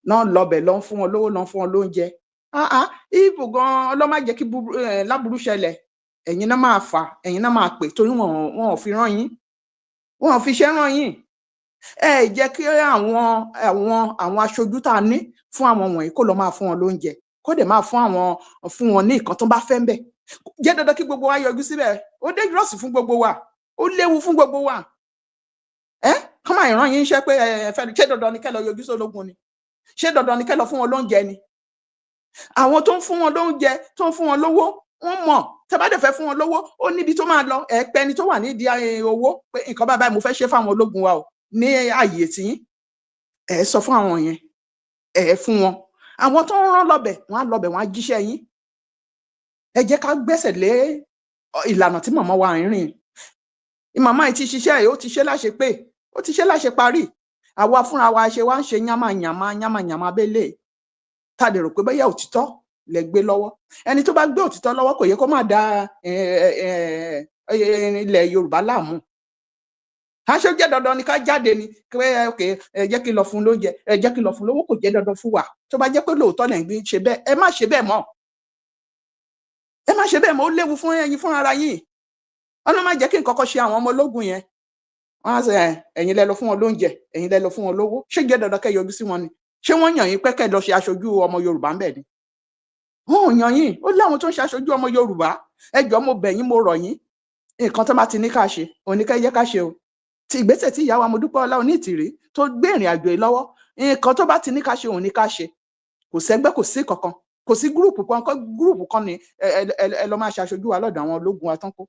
náà lọ bẹ̀ lọ ń fún wọn lówó lọ ń fún wọn lóúnjẹ ìbò gan ọlọ́mà jẹ́ kí láburú ṣẹlẹ̀ ẹ̀yin náà máa fà ẹ̀yin náà máa pè torí wọn ò fi rán yín wọn ò fi iṣẹ́ rán yín jẹ́ kí àwọn aṣojú tá a ní fún àwọn wọ̀nyí kó lọ máa fún wọn lóúnjẹ kó dẹ̀ máa fún wọn ní nǹkan tó bá fẹ́ ń bẹ̀ jẹ́ dandan kí gbogbo wa yọjú síbẹ̀ ó dangerous fún gbogbo wa ó léwu fún gbogbo wa kọ́ má ìran yín iṣẹ́ pé ṣé dandan ni kẹ́ lọ yọjú sólógun ni ṣé dandan ni kẹ́ lọ fún wọn lóúnjẹ ni àwọn tó ń fún wọn lóúnjẹ tó ń fún wọn lówó wọ́n mọ̀ tẹ́ bá dẹ̀ fẹ́ fún wọn lówó ó níbi tó máa lọ ẹ̀pẹ́ ni tó wà nídìí owó pé nǹkan báyìí mo fẹ́ ṣe fáwọn ológun wa o ní ààyè tí sọ fún àwọn yẹn fún wọn àwọn tó ń rán lọ́bẹ̀ wọ́n á lọ́bẹ̀ wọ́n á jíṣẹ́ yín ẹ jẹ́ ká gbẹ́sẹ̀ lé ìlànà tí màmá wa ń rìn màmá yìí ti ṣiṣẹ́ ẹ̀ ó ti ṣe láṣẹ pé ó ti ṣe láṣẹ parí àwa fúnra wa ṣe wá ń ṣe yánmàyànmá bẹ́lẹ̀ tá a lè rò pé bẹ́yà òtítọ́ lẹ gbé lọ́wọ́ ẹni tó bá gbé òtítọ́ lọ́wọ́ kò yẹ kó má da ilẹ̀ Yorùbá láàmú aṣọ jẹ́ dandan ni ká jáde ni pé ok ẹ jẹ́ kí n lọ fún lóúnjẹ ẹ jẹ́ kí n lọ fún lówó kò jẹ́ dandan fún wa tó bá jẹ́ pé lóòótọ́ lẹ ń gbé ṣe bẹ́ẹ̀ ẹ má ṣe bẹ́ẹ̀ mọ́ ẹ má ṣe bẹ́ẹ̀ mọ́ ó léwu fún ẹ̀yin fún ara yín ọ̀nà má jẹ́ kí n kọ́kọ́ ṣe àwọn ọmọ ológun yẹn wọ́n á sọ ẹ̀yin lẹ lọ fún wọn lóúnjẹ ẹ̀yin lẹ lọ fún wọn lówó ṣé jẹ́ dandan kẹ́ yọjú sí wọn ni ṣé wọ́n yàn yín pé kẹ́ lọ ṣe aṣojú ọmọ Yorùbá ń bẹ̀ ni wọn ò yàn yín ó láwọn tó ń ṣe aṣojú ọmọ Yorùbá ẹ jọ̀ọ́ mo bẹ̀ yín mo rọ̀ yín nǹkan tó bá ti ní ká ṣe òní ká yẹ ká ṣe o ti ìgbésẹ̀ tí ìyá wa Modúpẹ́ọlá Onítìrí tó gbé ìrìn àjò yìí lọ́wọ́ nǹkan tó bá ti ní ká ṣe òní ká ṣe kò sẹ́gbẹ́ kò sí kankan kò sí gúrùpù kan ni ẹ lọ máa ṣe aṣojú wa lọ́dọ̀ àwọn ológun atọ́kọ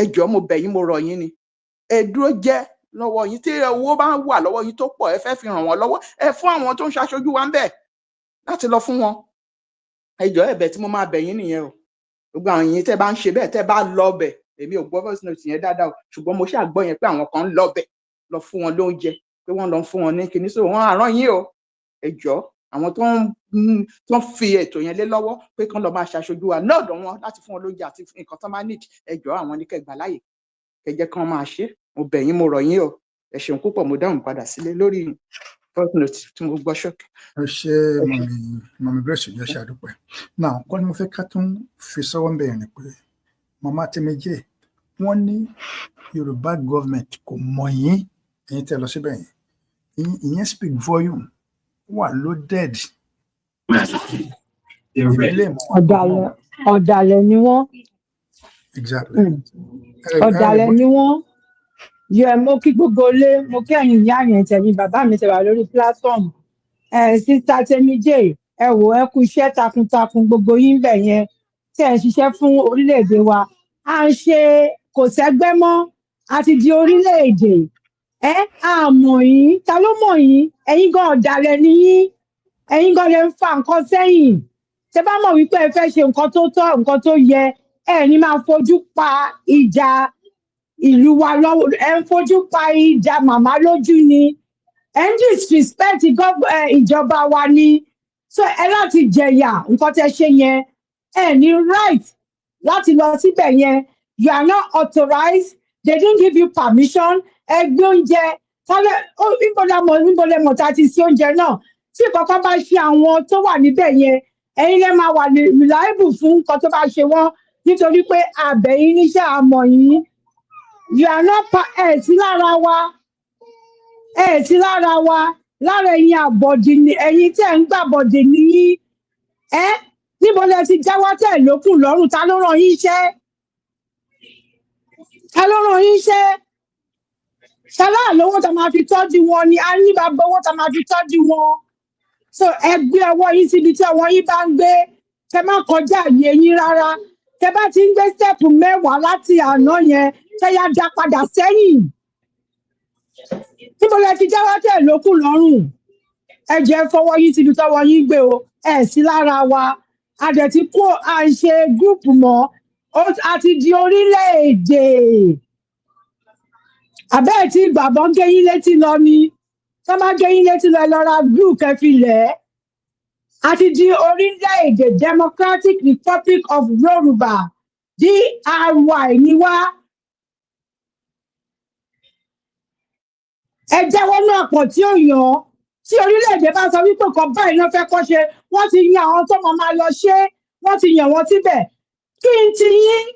ẹ jọ̀ọ́ mo bẹ̀ yín mo rọ̀ yín ni ẹ dúró jẹ́ lọ́wọ́ yín tí owó bá wà lọ́wọ́ yín tó pọ̀ ẹ fẹ́ fi ràn wọ́n lọ́wọ́ ẹ fún àwọn tó ń ṣaṣojú wa ń bẹ̀ láti lọ fún wọn ẹ jọ̀ọ́ ẹ̀bẹ̀ tí mo máa bẹ̀ yín nìyẹn o gbogbo àwọn yín tẹ́ bá ń ṣe bẹ́ẹ̀ tẹ́ bá lọ bẹ̀ èmi ò gbọ́ voice note yẹn dáadáa o ṣùgbọ́n mo ṣàgbọ́ yẹn pé àwọn kan ń lọ bẹ̀ lọ fún wọn lóúnjẹ pé wọ́n lọ fún wọn ní kinní so wọ́n àrán yín o ẹ jọ̀ọ́ àwọn tó ń fi ètò yẹn lé lọ́wọ́ pé kán lọ máa ṣaṣojú wa lọ́dọ̀ wọn láti fún wọn lóúnjẹ àti nǹkan tó máa need ẹ jọ̀ọ́ àwọn ní kẹgbà láyè kẹjẹ kán máa ṣe mo bẹ̀ yín mo rọ̀ yín o ẹ ṣeun púpọ̀ mo dáhùn padà sílé lórí voice note tí mo gbọ́ ṣọ́ọ̀kì.
ẹ ṣe mọ̀mí Grace yẹn ṣe àdúpẹ́ náà kọ́ ni mo fẹ́ ká tún fi sọ́wọ́ ń bẹ̀rẹ̀ ni pé màmá Tẹ́mẹ́jì wọ́n ní Yorùbá government kò mọ̀ yín ẹ̀yin tẹ́ lọ síbẹ̀ yẹn ìyẹn speak volume wà loaded.
ọ̀dàlẹ̀ ni wọ́n.
Exactly.
ọ̀dàlẹ̀ ni wọ́n yẹ mo kí gbogbo ilé mo kí ẹ̀yin ìyá yẹn tẹ̀yìn bàbá mi tẹ̀ wà lórí platform sísá Tẹ́mẹ́jì ẹ wò ẹ kú iṣẹ́ takuntakun gbogbo yín bẹ̀ yẹn tí ẹ ń ṣiṣẹ́ fún orílẹ̀-èdè wa à ń ṣe kò sẹ́gbẹ́ mọ́ a ti di orílẹ̀-èdè àmọ̀ yín ta ló mọ̀ yín ẹ̀yin gan ọ̀dàlẹ̀ ni yín ẹ̀yin gan lè ń fa nǹkan sẹ́yìn tẹ́ bá mọ̀ wípé ẹ fẹ́ ṣe nǹkan tó tọ́ nǹkan tó yẹ ẹ ní máa fojú pa ìjà ìlú wa lọ́wọ́ ẹ ń fojú pa ìjà màmá lójú ni ẹ ń disrespect ìjọba wa ni so ẹ láti jẹ̀yà nǹkan tẹ́ ṣe yẹn ẹ ní right láti lọ síbẹ̀ yẹn you are not authorized they didn't give you permission ẹ gbé oúnjẹ tálẹ̀ níbo mọ̀ tá a ti sí oúnjẹ náà tí kankan bá ṣe àwọn tó wà níbẹ̀ yẹn ẹ̀yin lè máa wà reliable fún nǹkan tó bá ṣe wọ́n nítorí pé àbẹ̀yìn níṣẹ́ àmọ̀ yìí you are not ẹ̀ sí lára wa lára ẹ̀yin àbọ̀dì ni ẹ̀yin tẹ̀ ń gbàbọ̀dì nìyí níbo lẹ ti jáwọ́ tẹ̀ lókùn lọ́rùn ta ló rán yín iṣẹ́ ṣálá lówó tá máa fi tọ́jú wọn ni a ní bàbá owó tá máa fi tọ́jú wọn so ẹ gbé ọwọ́ yín síbi tí ọwọ́ yín bá ń gbé kẹ má kọjá àyè yín rárá tẹ bá ti ń gbé stẹ́ẹ̀pù 10 láti àná yẹn tẹ yá dá padà sẹ́yìn níbo lẹ ti jáwọ́ tẹ̀ lókùn lọ́rùn ẹ jẹ́ fọwọ́ yín síbi tọ́wọ́ yín gbé o ẹ sí lára wa a dẹ̀ ti kó à ń ṣe gúrùpù mọ́ a ti di orílẹ̀-èdè àbẹ́ẹ̀ tí bàbá ń gé yín létí lọ ni tó bá gé yín létí lọ ẹ lọ ra glue kẹfilẹ̀ a ti di orílẹ̀-èdè Democratic Republic of Yoruba DRY ni wá ẹ jẹ́wọ́ náà pọ̀ tí ó yàn tí orílẹ̀-èdè bá sọ wípé kan báyìí náà fẹ́ kọ́ ṣe wọ́n ti yan àwọn tó máa lọ ṣe wọ́n ti yàn wọ́n síbẹ̀ kí n ti yín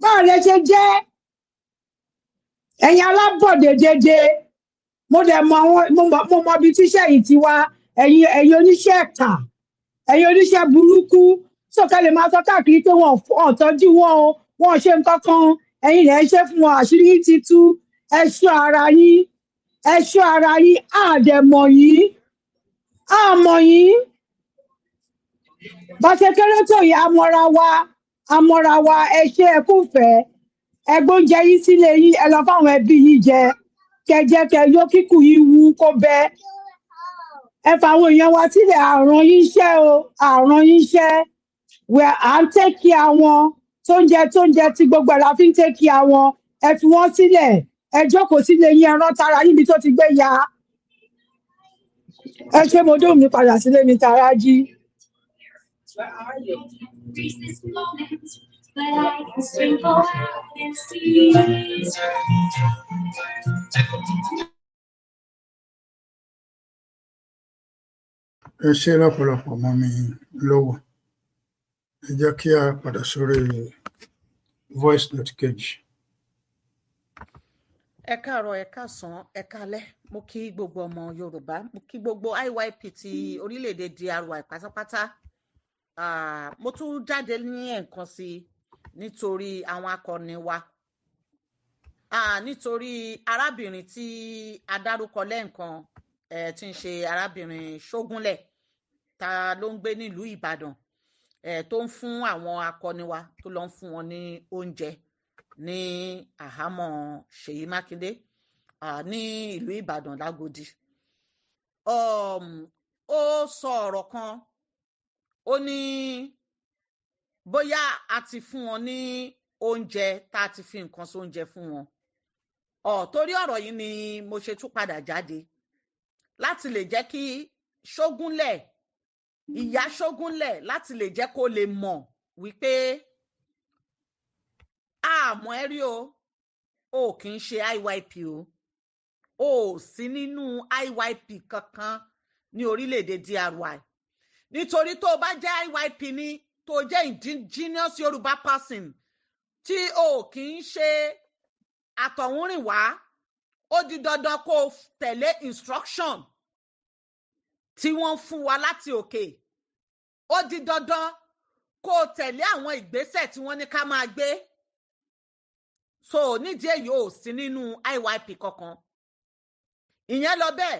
báwo lẹ ṣe jẹ́ ẹ̀yin alábọ̀dé dédé mo dẹ̀ mọ ibi tíṣẹ́ yìí ti wá ẹ̀yin oníṣẹ́ ẹ̀ka ẹ̀yin oníṣẹ́ burúkú sọ̀kalẹ̀ máa sọ káàkiri pé wọ́n tọ́jú wọn ṣe nǹkan kan ẹ̀yin lẹ̀ ń ṣe fún wọn àṣírí ti tú ẹ ṣọ́ ara yín ẹ ṣọ́ ara yín àdẹ̀mọ̀ yín àmọ̀ yín bá ṣe kéré tó yìí amọ̀ra wa ẹ ṣe ẹ kúfẹ́ ẹgbóúnjẹ yín sílé yín ẹ lọ fáwọn ẹbí yín jẹ kẹjẹ yó kíkù yín wú kó bẹ ẹ fàwọn èèyàn wa sílẹ̀ àrùn yín iṣẹ́ o àrùn yín iṣẹ́ wẹ à ń tẹ́kì àwọn tóúnjẹ tí gbogbo ẹ̀ la fi ń tẹ́kì àwọn ẹ fi wọ́n sílẹ̀ ẹ jókòó sílé yín ẹ rán tara yín bí tó ti gbé ya ẹ ṣe mo dóhùn mi padà sílé mi tara jí.
ẹ ṣe lọ́pọ̀lọpọ̀ mọ́ mi lówó ẹ jẹ́ kí a padà sórí voice note kejì.
ẹ káàárọ̀ ẹ káàsán ẹ káalẹ́ mo kí gbogbo ọmọ Yorùbá mo kí gbogbo IYP ti orílẹ̀-èdè DRY pátápátá mo tún jáde ní ẹ̀ẹ̀kan sí nítorí àwọn akọni wa nítorí arábìnrin tí a dárúkọ lẹ́ẹ̀kan tí ń ṣe arábìnrin Ṣógúnlẹ̀ ta ló ń gbé nílùú Ìbàdàn tó ń fún àwọn akọni wa tó lọ ń fún wọn ní oúnjẹ ní àhámọ́ Ṣèyí Mákindé ní ìlú Ìbàdàn lágòdì ó sọ ọ̀rọ̀ kan ó ní bóyá a ti fún wọn ní oúnjẹ tá a ti fi nǹkan sóúnjẹ fún wọn torí ọ̀rọ̀ yìí ni mo ṣe tún padà jáde láti lè jẹ́ kí Ṣógúnlẹ̀ ìyá Ṣógúnlẹ̀ láti lè jẹ́ kó lè mọ̀ wípé àmọ́ ẹ rí o kì í ṣe IYP o sí nínú IYP kankan ní orílẹ̀-èdè DRY nítorí tó o bá jẹ́ IYP ní tó jẹ́ indigenous Yorùbá person tí o kì í ṣe àtọ̀húnrìnwá ó di dandan kó o tẹ̀lé instruction tí wọ́n fún wa láti òkè ó di dandan kó o tẹ̀lé àwọn ìgbésẹ̀ tí wọ́n ní ká máa gbé so nídìí èyí ò sí nínú IYP kankan ìyẹn lọ bẹ́ẹ̀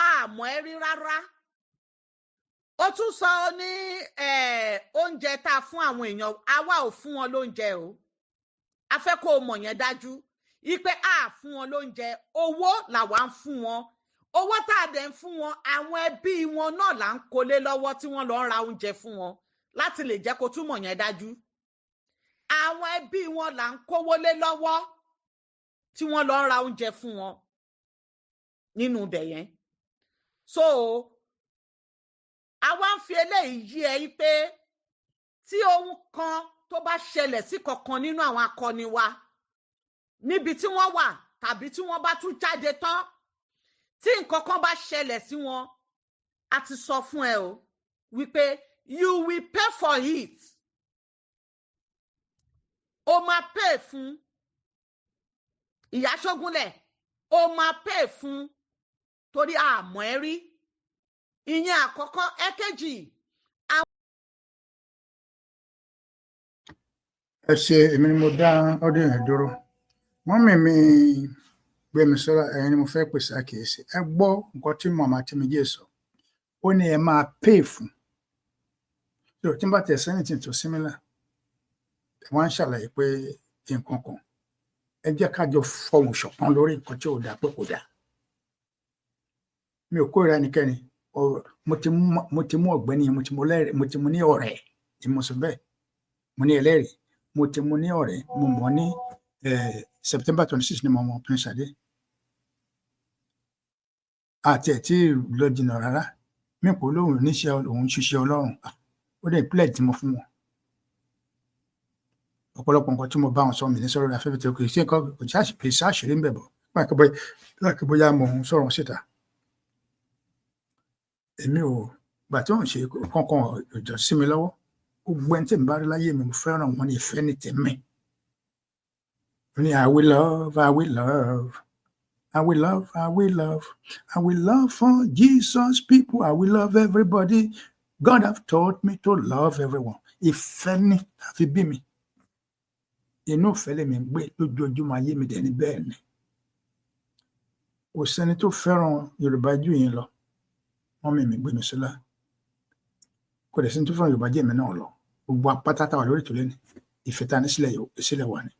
àmọ́ ẹ rí rárá ó tún sọ ní oúnjẹ tá a fún àwọn èèyàn àwa ò fún wọn lóúnjẹ o a fẹ́ kó o mọ̀ yẹn dájú ipe a fún wọn lóúnjẹ owó làwa ń fún wọn owó tá a dẹ̀ ń fún wọn àwọn ẹbí wọn náà là ń kólé lọ́wọ́ tí wọ́n lọ ń ra oúnjẹ fún wọn láti lè jẹ́ kó túmọ̀ yẹn dájú àwọn ẹbí wọn là ń kówó lé lọ́wọ́ tí wọ́n lọ ń ra oúnjẹ fún wọn nínú ibẹ̀ yẹn so àwa ń fi eléyìí yí ẹ pé tí ohun kan tó bá ṣẹlẹ̀ sí kankan nínú àwọn akọni wa níbi tí wọ́n wà tàbí tí wọ́n bá tún jáde tán tí nǹkan kan bá ṣẹlẹ̀ sí wọn a ti sọ fún ẹ o wípé you will pay for it o máa pay fún ìyá Ṣógúnlẹ̀ o máa pay fún torí àmọ́ ẹ rí ìyẹn àkọ́kọ́ ẹ̀kejì.
ẹ ṣe èmi ni mo dá ọdún yẹn dúró mọ́mì mi Gbémisọ́lá ẹ̀yin ni mo fẹ́ pèsè àkíyèsí ẹ gbọ́ nǹkan tí màmá tí mi jẹ́ sọ ó ní ẹ máa pay fún tí n bá tẹ̀ sẹ́yìn tí n tó símílà wọ́n ń ṣàlàyé pé nǹkan kan ẹ jẹ́ ká jọ fọhùn ṣọ̀kan lórí nǹkan tí ò dáa pé kò dáa mi ò kórìíra ẹnikẹ́ni mo ti mú ọ̀gbẹ́ni mo ti mú ní ọ̀rẹ́ tí mo sọ bẹ́ẹ̀ mo ní ẹlẹ́rìí mo ti mú ní ọ̀rẹ́ mo mọ̀ ní September 26 ni mo mọ̀ Prince Adé àti ẹ̀ tí lọ jìnnà rárá mi kò lóhùn níṣẹ́ òun ṣiṣẹ́ Ọlọ́run ó dẹ̀ ìpìlẹ̀ tí mo fún wọn ọ̀pọ̀lọpọ̀ nǹkan tí mo bá wọn sọ mi ní sọ̀rọ̀ afẹ́fẹ́ tí kò sí nǹkan kò sáṣìírí ń bẹ̀ bọ̀ láti bóyá mo ń sọ̀rọ̀ síta èmi ò gbà tí wọ́n ṣe kankan ìjọ sí mi lọ́wọ́ gbogbo ẹni tí mi bá rí láyé mi mo fẹ́ràn wọn ní ìfẹ́ ní tèmi ní I will love I will love I will love I will love I will love for Jesus people I will love everybody God have taught me to love everyone ìfẹ́ ní àfi bí mi inú ìfẹ́ lèmi ń gbé lójoojúmọ́ ayé mi dẹ̀ ní bẹ́ẹ̀ ni kò sẹ́ni tó fẹ́ràn Yorùbá jù yín lọ wọ́n mi gbé mi sílá kò dẹ̀ sẹ́ni tó fẹ́ràn Yorùbá jù èmi náà lọ gbogbo apáta táwa lórí ìtòlẹ́ ni ìfẹ́ ta ní sílẹ̀ wà ní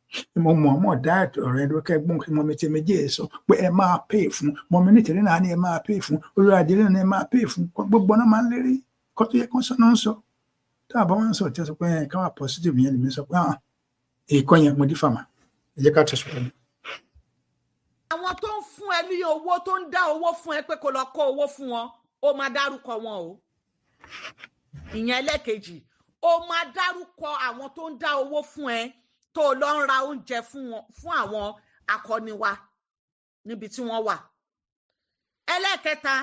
mo mọ̀ dá ọ̀rọ̀ ẹni kẹ́ gbọ́n kí mọ́mi tí méjì sọ pé ẹ máa pè fún mọ́mi nítorí náà ni ẹ máa pè fún olórí adìrẹ náà ni ẹ máa pè fún gbogbo náà máa ń lérí kọ́ tó yẹ kó sọ náà ń sọ tá a bá wọn sọ tí a sọ pé ẹ káwà positive yẹn lèmi sọ pé èèkọ́ yẹn mo dí fàmà ẹ jẹ́ ká tẹ̀síwájú.
àwọn tó ń fún ẹ ní owó tó ń dá owó fún ẹ pé kó lọ kó owó fún wọn ó máa dárúkọ wọn o ìyẹn ẹlẹ́kejì ó máa dárúkọ àwọn tó ń dá owó fún ẹ tó lọ ń ra oúnjẹ fún àwọn akọni wa níbi tí wọ́n wà ẹlẹ́kẹta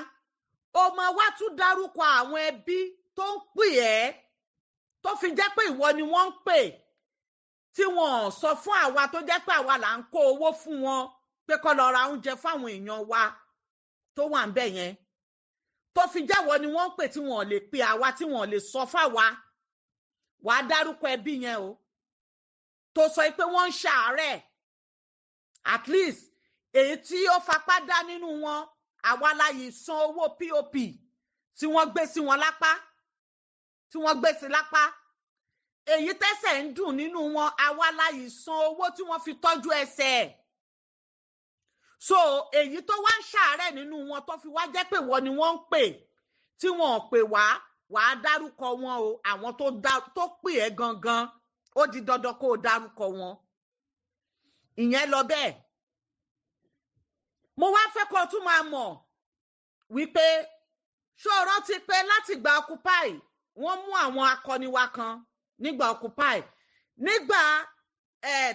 ó máa wá tún dárúkọ àwọn ẹbí tó ń pè ẹ́ tó fi jẹ́ pé ìwọ ni wọ́n ń pè tí wọ́n sọ fún àwa tó jẹ́ pé àwa là ń kó owó fún wọn pé kó lọ ra oúnjẹ fáwọn èèyàn wa tó wà ń bẹ̀ yẹn tó fi jẹ́wọ́ ni wọ́n ń pè tí wọ́n lè pe àwa tí wọ́n lè sọ fáwa wàá dárúkọ ẹbí yẹn o tó sọ pé wọ́n ń ṣàárẹ̀ at least èyí tí ó fapá dá nínú wọn àwa láyè san owó pop tí wọ́n gbé sí wọn lápá tí wọ́n gbé sí lápá èyí tẹ́sẹ̀ ń dùn nínú wọn àwa láyè san owó tí wọ́n fi tọ́jú ẹsẹ̀ so èyí tó wá ń ṣàárẹ̀ nínú wọn tó fi wá jẹ́ pé wọ́n ni wọ́n ń pè tí wọ́n pè wàá dárúkọ wọn o àwọn tó pè ẹ́ gangan ó di dandan kó o dárúkọ wọn ìyẹn lọ bẹ́ẹ̀ mo wá fẹ́ kó o tún máa mọ̀ wípé ṣó o rántí pé láti gba Occupy wọ́n mú àwọn akọni wa kan nígbà Occupy nígbà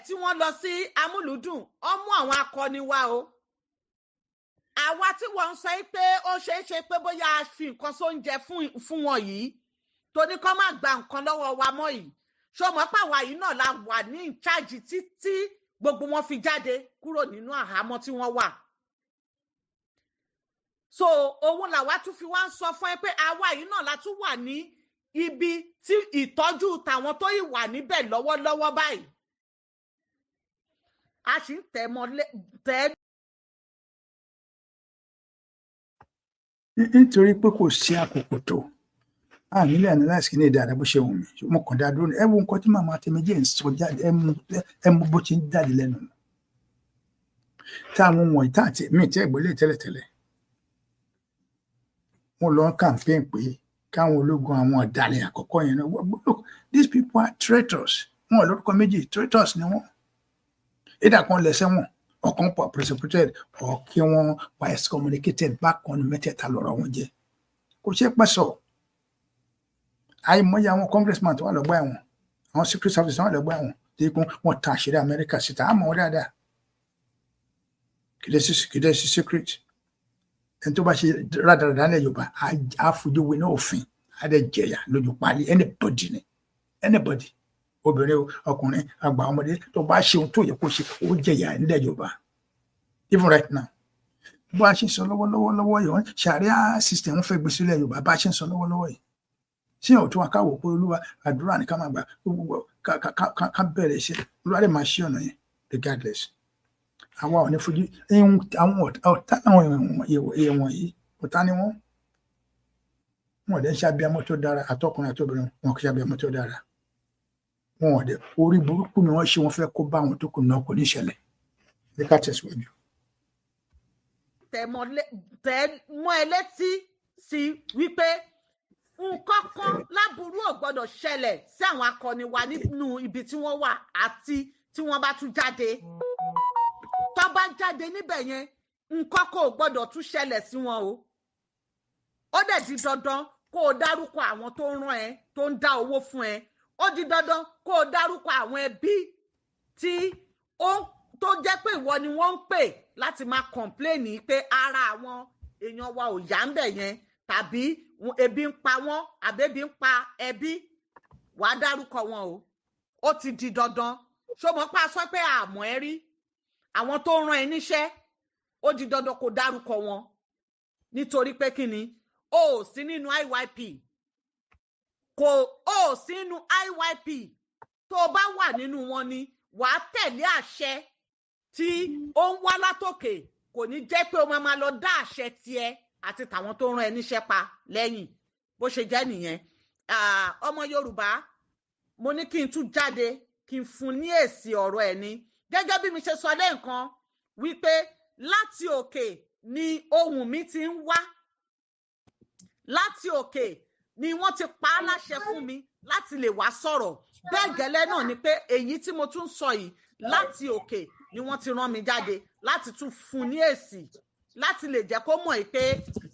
tí wọ́n lọ sí amúlùúdùn ó mú àwọn akọni wa o àwa tí wọ́n ń sọ pé ó ṣeé ṣe pé bóyá a fi nǹkan sóúnjẹ fún wọn yìí tó ní kó má gba nǹkan lọ́wọ́ wa mọ́ yìí ṣó mọ̀ pé àwa yìí náà la wà ní ìcháàjì títí gbogbo wọn fi jáde kúrò nínú àhámọ́ tí wọ́n wà so òun làwa tún fi wá ń sọ fún ẹ pé àwa yìí náà la tún wà ní ibi tí ìtọ́jú tàwọn tó yìí wà níbẹ̀ lọ́wọ́lọ́wọ́ báyìí a sì ń tẹ̀
nítorí pé kò sí àkókò tó nílẹ̀ analyse kìíní dáadáa bó ṣe wù mí mo kàn dá dúró ẹ wo nǹkan tí màmá tèmíjì ń sọ jáde ẹ mú bó ti ń jáde lẹ́nu táwọn wọ̀nyí tá àti mí tí ẹ̀gbọ́n lè tẹ́lẹ̀tẹ́lẹ̀ wọ́n lọ campaign pé káwọn ológun àwọn ọ̀daràn àkọ́kọ́ yẹn náà look these people are traitors wọn lórúkọ méjì traitors ni wọ́n ìdá kan lẹ́sẹ̀ wọn ọ̀kan pọ̀ precipitated ọ̀ kí wọ́n wà excommunicated bákan mẹ́tẹ̀ẹ̀ta lọ́rọ̀ wọn jẹ́ kò ṣe pẹ́ sọ àìmọye àwọn congressman tó wà lọ́gbà ẹ̀wọ̀n àwọn secret service wà lọ́gbà ẹ̀wọ̀n tí wọ́n ta àṣírí Amẹ́ríkà síta àmọ́ wọn dáadáa kìdẹ́ sí secret ẹni tó bá ṣe rádaràdà ní Yorùbá á fojú wé náà òfin á dẹ̀ jẹ̀yà lójú pálí anybody obìnrin ọkùnrin àgbà ọmọdé tó bá ṣe ohun tó yẹ kó ṣe ó jẹ̀yà nílẹ̀ Yorùbá even right now bó a ṣe ń sọ lọ́wọ́lọ́wọ́ yìí wọ́n Sharia system ń fẹ́ gbé sílẹ̀ Yorùbá bá a ṣe ń sọ lọ́wọ́lọ́wọ́ yìí ṣé ọ̀tún wa káwọ̀ pé Olúwa àdúrà ní ká máa gbà ká bẹ̀rẹ̀ iṣẹ́ Olúwa lè máa ṣí ọ̀nà yẹn regardless àwa ò ní fojú àwọn ọ̀tá àwọn èèwọ̀n yìí ọ̀tá ni wọ́n ò dẹ̀ ń ṣàbíamọ́ tó dára àtọkùnrin àtobìnrin wọn kì í ṣàbíamọ́ tó dára wọn ò dẹ̀ orí burúkú ni wọ́n ṣe wọ́n fẹ́ kó bá àwọn tó kù náà kò ní ṣẹlẹ̀ ní ká tẹ̀síwájú.
tẹ̀ mọ́ ẹ létí sí wípé nǹkan kan láburú ò gbọ́dọ̀ ṣẹlẹ̀ sí àwọn akọni wa nínú ibi tí wọ́n wà àti tí wọ́n bá tún jáde tó bá jáde níbẹ̀ yẹn nǹkan kan ò gbọ́dọ̀ tún ṣẹlẹ̀ sí wọn o ó dẹ̀ di dandan kó o dárúkọ àwọn tó ń rán ẹ tó ń dá owó fún ẹ ó di dandan kó o dárúkọ àwọn ẹbí tí tó jẹ́ pé ìwọ ni wọ́n ń pè láti máa kọ̀ǹpléènì pé ara àwọn èèyàn wa ò yá ń bẹ̀ yẹn tàbí ebi ń pa wọ́n àbẹ́bí ń pa ẹbí wàá dárúkọ wọn o ó ti di dandan ṣó mọ̀ pé a sọ pé àmọ́ ẹ rí àwọn tó rán ẹ níṣẹ́ ó di dandan kó dárúkọ wọn nítorí pé kí ni o ò sí nínú IYP o ò sí nínú IYP tó o bá wà nínú wọn ni wàá tẹ̀lé àṣẹ tí ó ń wá látòkè, kò ní jẹ́ pé o máa lọ dá àṣẹ tiẹ̀ àti tàwọn tó rán ẹ níṣẹ́ pa lẹ́yìn. Bó ṣe jẹ́ nìyẹn. Ọmọ Yorùbá, mo ní kí n tún jáde kí n fún ní èsì ọ̀rọ̀ ẹ̀ ní gẹ́gẹ́ bí mi ṣe sọ lẹ́ẹ̀kan wípé láti òkè ni ohùn mi ti ń wá, láti òkè ni wọ́n ti pa á láṣẹ fún mi láti lè wá sọ̀rọ̀. Bẹ́ẹ̀ gẹ́lẹ́ náà ni pé èyí tí mo tún sọ yìí láti òkè ni wọ́n ti rán mi jáde láti tún fún ní èsì, láti lè jẹ́ kó mọ̀ pé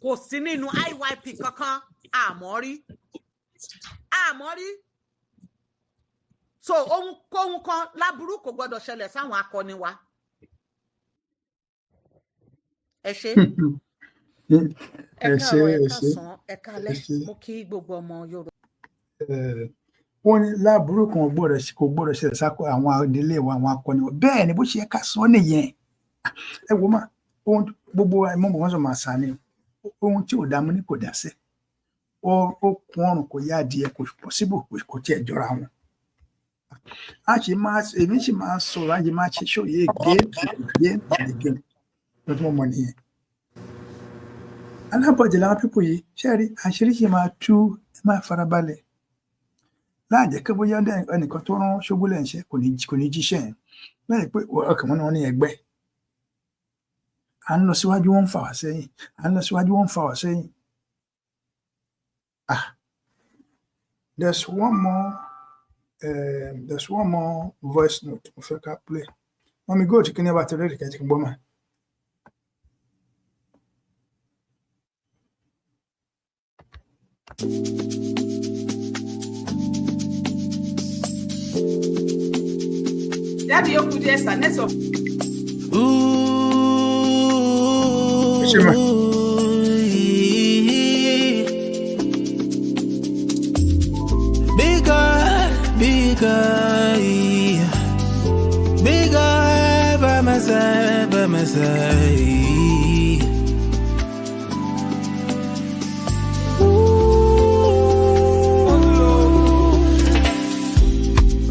kò sí nínú IYP kankan, àmọ́ rí. So ohunkóhun kan láburú kò gbọdọ̀ ṣẹlẹ̀ sáwọn akọni wa. Ẹ ṣé. Ẹ káàárọ̀, ẹ káàsán, ẹ káalẹ́, mo kí gbogbo ọmọ Yorùbá.
Wọ́n ní láburú kan kò gbọdọ̀ ṣẹlẹ̀ sáko àwọn ìdílé wa, àwọn akọni wa. Bẹ́ẹ̀ ni bó ṣe yẹ ká sọ nìyẹn. Ẹ wo mà, ohun gbogbo ẹ̀mọ́ wọn sọ máa sá ni ohun tí ò dá mú ní kò dá sí. Ó kún ọrùn kò yá adìẹ, kò possible, kò tiẹ̀ jọra wọn. Èmi sì máa sọ̀rọ̀, àyè máa ṣe ṣòye again. Lọ́dún mọ́ nìyẹn. Alábọ̀dé làwọn pípò yìí, ṣé rí àṣírí ṣe máa tú, ẹ máa farabalẹ̀. Láàjẹ́ kí bóyá ẹnìkan tó rán Ṣógúnlẹ̀ ń ṣe kò ní jíṣẹ́ yẹn. Lẹ́yìn pé ọkàn wọn ni wọ́n ní ẹgbẹ́. À ń lọ síwájú, wọ́n ń fà wá sẹ́yìn. There's one more voice note mo fẹ́ ká play. Mọ́mí góòtù kí ni ẹ bá ti rẹ́rìí kẹ́jì gbọ́ mà.
Daddy, you could just a net of.
Bigger by my side.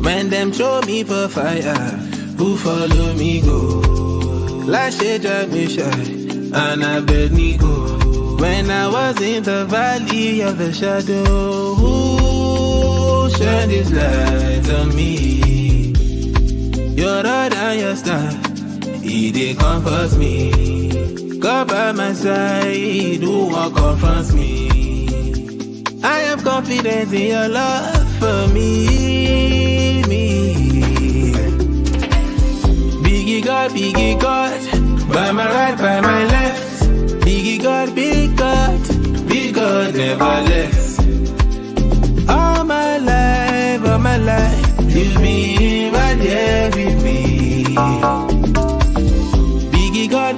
When them throw me for fire, who follow me go? Last year drive me shy, and I bet me go. When I was in the valley of the shadow, who shine this light on me? Your rod and your staff, they comfort me. God by my side, who won't confront me? I am confident in your love for me. Biggie God, by my right, by my left. Biggie God, big God, never left. All my life, you've been right there with me. Biggie God,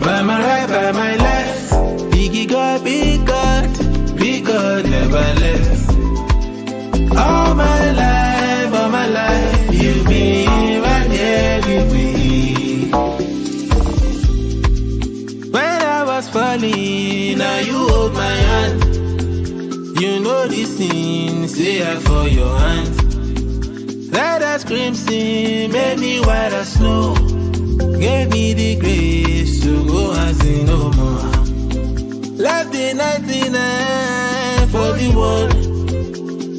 by my right, by my left. Biggie God, big God, never left. All my life, you've been right there with me. When I was falling, now you hold my hand. You know these things, say I for your hand. Let us crimson, made me white as snow. Gave me the grace to go and sin no more. Left the 99 for the one.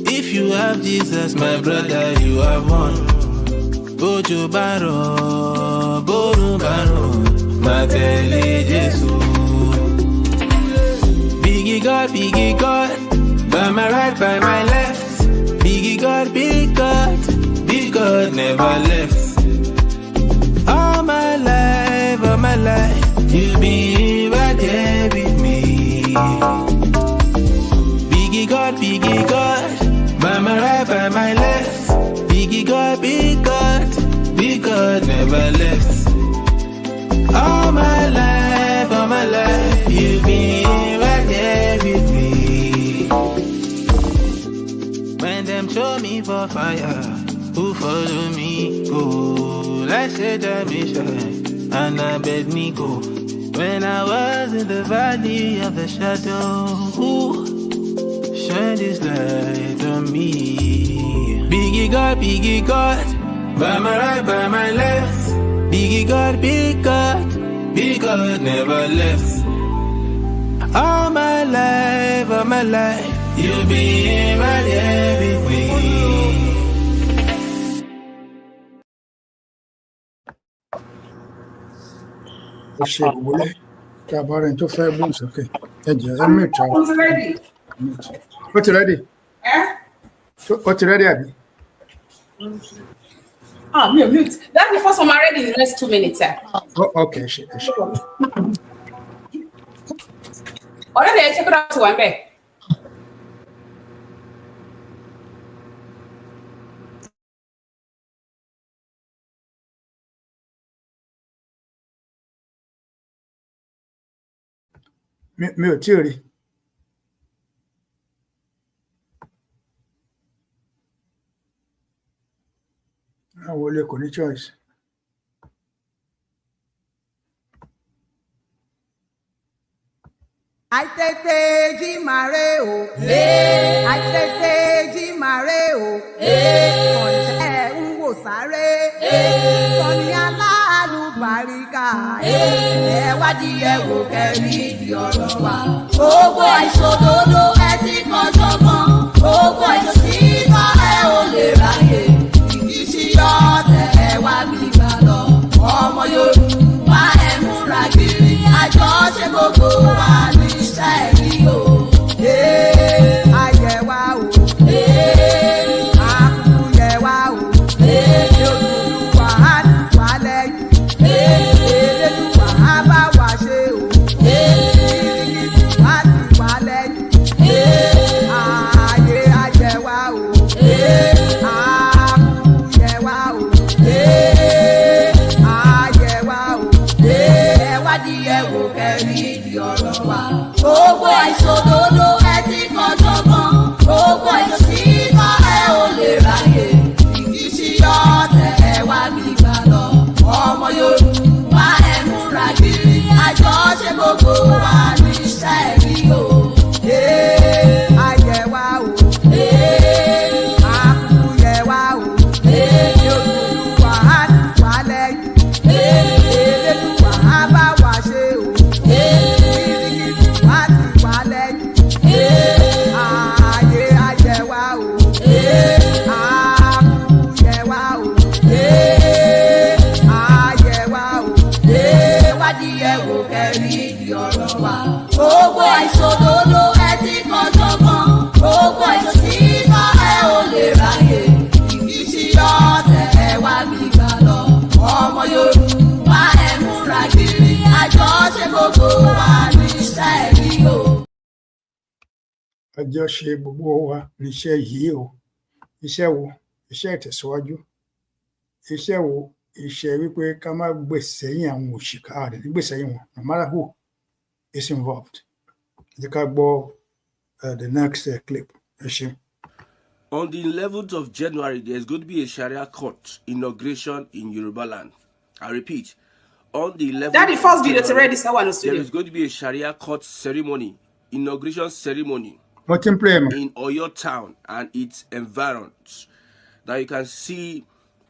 If you have Jesus, my brother, you have won. Bojo baro, boru baro, matele Jesu. Biggie God, by my right, by my left. Biggie God, big God, never left. All my life, you've been right there with me. Biggie God, by my right, by my left. Biggie God, big God, never left. All my life, you've been right there with me. When them throw me for fire, who follow me go? Like said I me shine, and I bet me go. When I was in the valley of the shadow, who shine this light on me? Biggie God, By my right, by my left. Biggie God, big God, big God never left. All my life, you be in my everything.
ó ṣe ìwọlé tí a bá rẹ̀ tó fẹ́ gbóhùn sókè ẹ jẹ́ ẹ mìtì ara
Who's ready?
ó ti rẹ́dì
Eh?
ó ti rẹ́dì àbí.
Ah, mute. That's the first one I'm ready in the next 2 minutes.
Ok, ẹ ṣe.
Already, check it out to one back.
Mi ò tí ì rí. Àwọn olè kò ní choice.
Àìtètè jí màrè o. Àìtètè jí màrè o. Ọ̀lẹ́ ń wò sáré. Kọ́ni alálùbáríkà. Ẹ wádìí ẹ wò kẹ́rí ìdí ọ̀rọ̀ wa. Gbogbo àìṣòdodo ẹ ti kọjọ́ kan. Gbogbo àìṣòtítọ́ ẹ ò lè ráyè. Ìṣíyọ́ tẹ̀ ẹ wá gbígbà lọ. Ọmọ Yorùbá ẹ múra gírí. Àjọṣe gbogbo wa ní iṣẹ́ rí o. Ayẹ̀wá o. Àkúyẹ̀wá o. Olùwà á wà lẹ́yìn. Elédùwà á bá wa ṣe o. Ìrìnsì á ti wà lẹ́yìn. Ayé ayẹ̀wá o. Àkúyẹ̀wá o. Ayẹ̀wá o. Ẹ̀wádìí ẹ wò kẹ́rí ìdí ọ̀rọ̀ wa. Gbogbo àìṣòdodo ẹ ti kọjọ́ kan. Gbogbo àìṣòtítọ́ ẹ ò lè ráyè. Ìṣíyọ́ tẹ̀ ẹ wá gbígbà lọ. Ọmọ Yorùbá ẹ múra gírí. Àjọṣe gbogbo wa ní iṣẹ́ rí o. Ayẹ̀wá o. Àkúyẹ̀wá o. Olùwà á wà lẹ́yìn. Elédùwà á bá wa ṣe o. Ìrìnsì á ti wà lẹ́yìn. Ayé ayẹ̀wá o. Àkúyẹ̀wá o. Ayẹ̀wá o. Wádìí ẹ wò kẹ́rí ìdí ọ̀rọ̀ wa. Gbogbo àìṣòdodo ẹ ti kọjọ́ kan. Gbogbo àìṣòtítọ́ ẹ ò lè ráyè. Ìṣíyọ́ tẹ̀ ẹ wá gbígbà lọ. Ọmọ Yorùbá ẹ múra gírí. Àjọṣe gbogbo wa ní iṣẹ́ rí o.
Àjọṣe gbogbo wa níṣẹ́ yìí o. Iṣẹ́ wo? Iṣẹ́ ìtẹ̀síwájú. Iṣẹ́ wo? Iṣẹ́ wípé ká má gbèsẹ́yìn àwọn òṣìkà rẹ̀ ní gbèsẹ́yìn wọn, no matter who is involved. Ẹ ká gbọ́ the next clip. Ẹ ṣé.
On the 11th of January, there's going to be a Sharia court inauguration in Yoruba land. I repeat, on the 11th
That the first video to
January,
ready someone
there is going to be a Sharia court ceremony, inauguration ceremony
in
Oyo town and its environs. Now you can see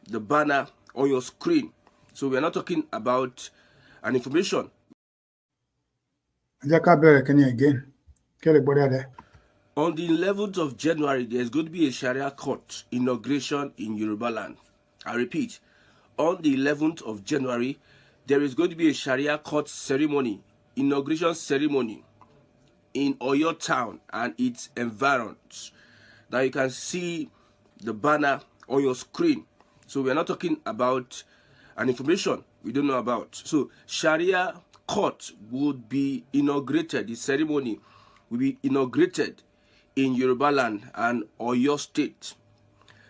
the banner on your screen. So we are not talking about an information.
Ẹ jẹ́ ká bẹ̀rẹ̀ kíní again. Kí ẹ lè gbọ́ dáadáa.
On the 11th of January, there's going to be a Sharia court inauguration in Yoruba land. I repeat, on the 11th of January, there is going to be a Sharia court ceremony, inauguration ceremony in Oyo town and its environs. Now you can see the banner on your screen. So we are not talking about an information we don't know about. So Sharia court would be inaugurated, the ceremony will be inaugurated in Yoruba land and Oyo state.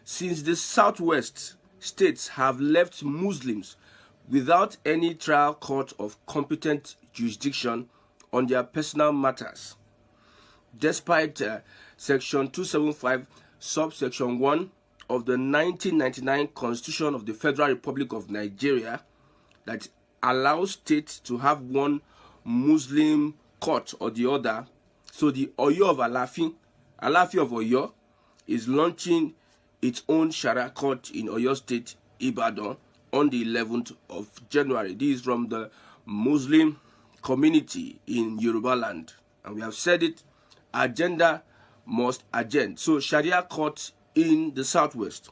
Since the southwest states have left Muslims without any trial court of competent jurisdiction on their personal matters, despite Section 275, subsection 1 of the 1999 Constitution of the Federal Republic of Nigeria that allows states to have one Muslim court or the other. So the Oyo of Alaafin of Oyo is launching its own Sharia court in Oyo State Ibadan on the 11th of January. This is from the Muslim community in Yoruba land. And we have said it, agenda must agenda. So Sharia court in the southwest,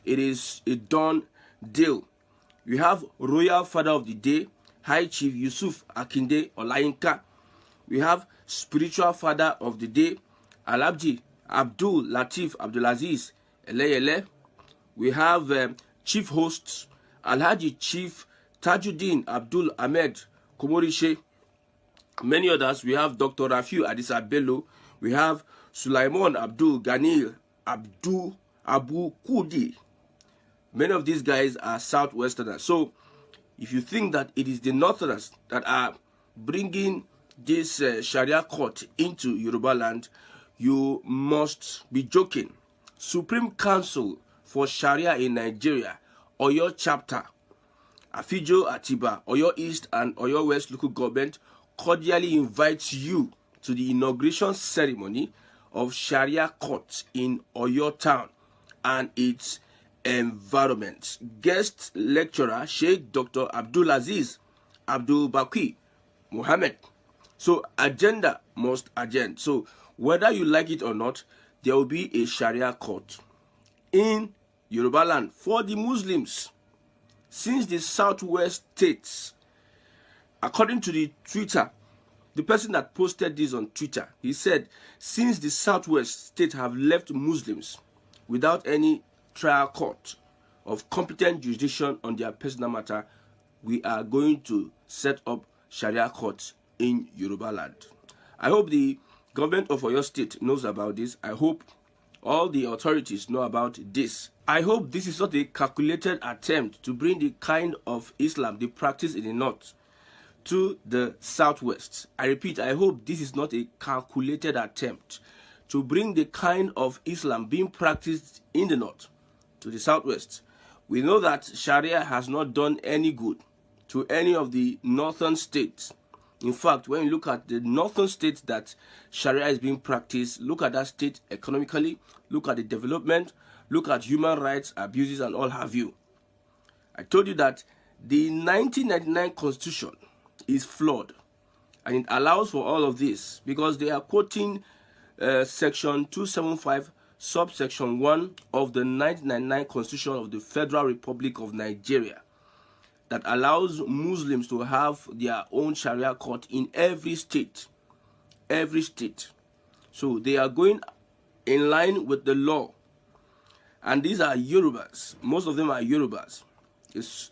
it is a done deal. We have Royal Father of the Day, High Chief Yusuf Akinde Olayinka. We have Spiritual Father of the Day, Alhaji Abdul Latif Abdulaziz Eleyele. We have Chief Hosts, Alhaji Chief Tajuddin Abdul Ahmed Komorishe. Many others. We have Dr. Rafiu Adisa Bello. We have Sulaiman Abdul Ganil Abdul Abu Kudi. Many of these guys are Southwesterners. So if you think that it is the Northerners that are bringing this Sharia court into Yoruba land, you must be joking. Supreme Council for Sharia in Nigeria, Oyo chapter, Afijo Atiba, Oyo East and Oyo West local government cordially invites you to the inauguration ceremony of Sharia court in Oyo town and its environment. Guest lecturer Sheikh Dr. Abdul Aziz Abdul Baqi Muhammad. So agenda must agenda. So whether you like it or not, there will be a Sharia court in Yoruba land for the Muslims. Since the southwest states, according to the Twitter, the person that posted this on Twitter, he said, since the southwest states have left Muslims without any trial court of competent jurisdiction on their personal matter, we are going to set up Sharia courts in Yoruba land. I hope the government of Oyo State knows about this. I hope all the authorities know about this. I hope this is not a calculated attempt to bring the kind of Islam they practice in the north to the southwest. I repeat, I hope this is not a calculated attempt to bring the kind of Islam being practiced in the north to the southwest. We know that Sharia has not done any good to any of the northern states. In fact, when you look at the northern states that Sharia is being practiced, look at that state economically, look at the development, look at human rights abuses and all have you. I told you that the 1999 constitution is flawed and it allows for all of this because they are quoting section 275 subsection 1 of the 1999 constitution of the Federal Republic of Nigeria that allows Muslims to have their own Sharia court in every state. Every state. So they are going in line with the law. And these are Yorubas. Most of them are Yorubas. It's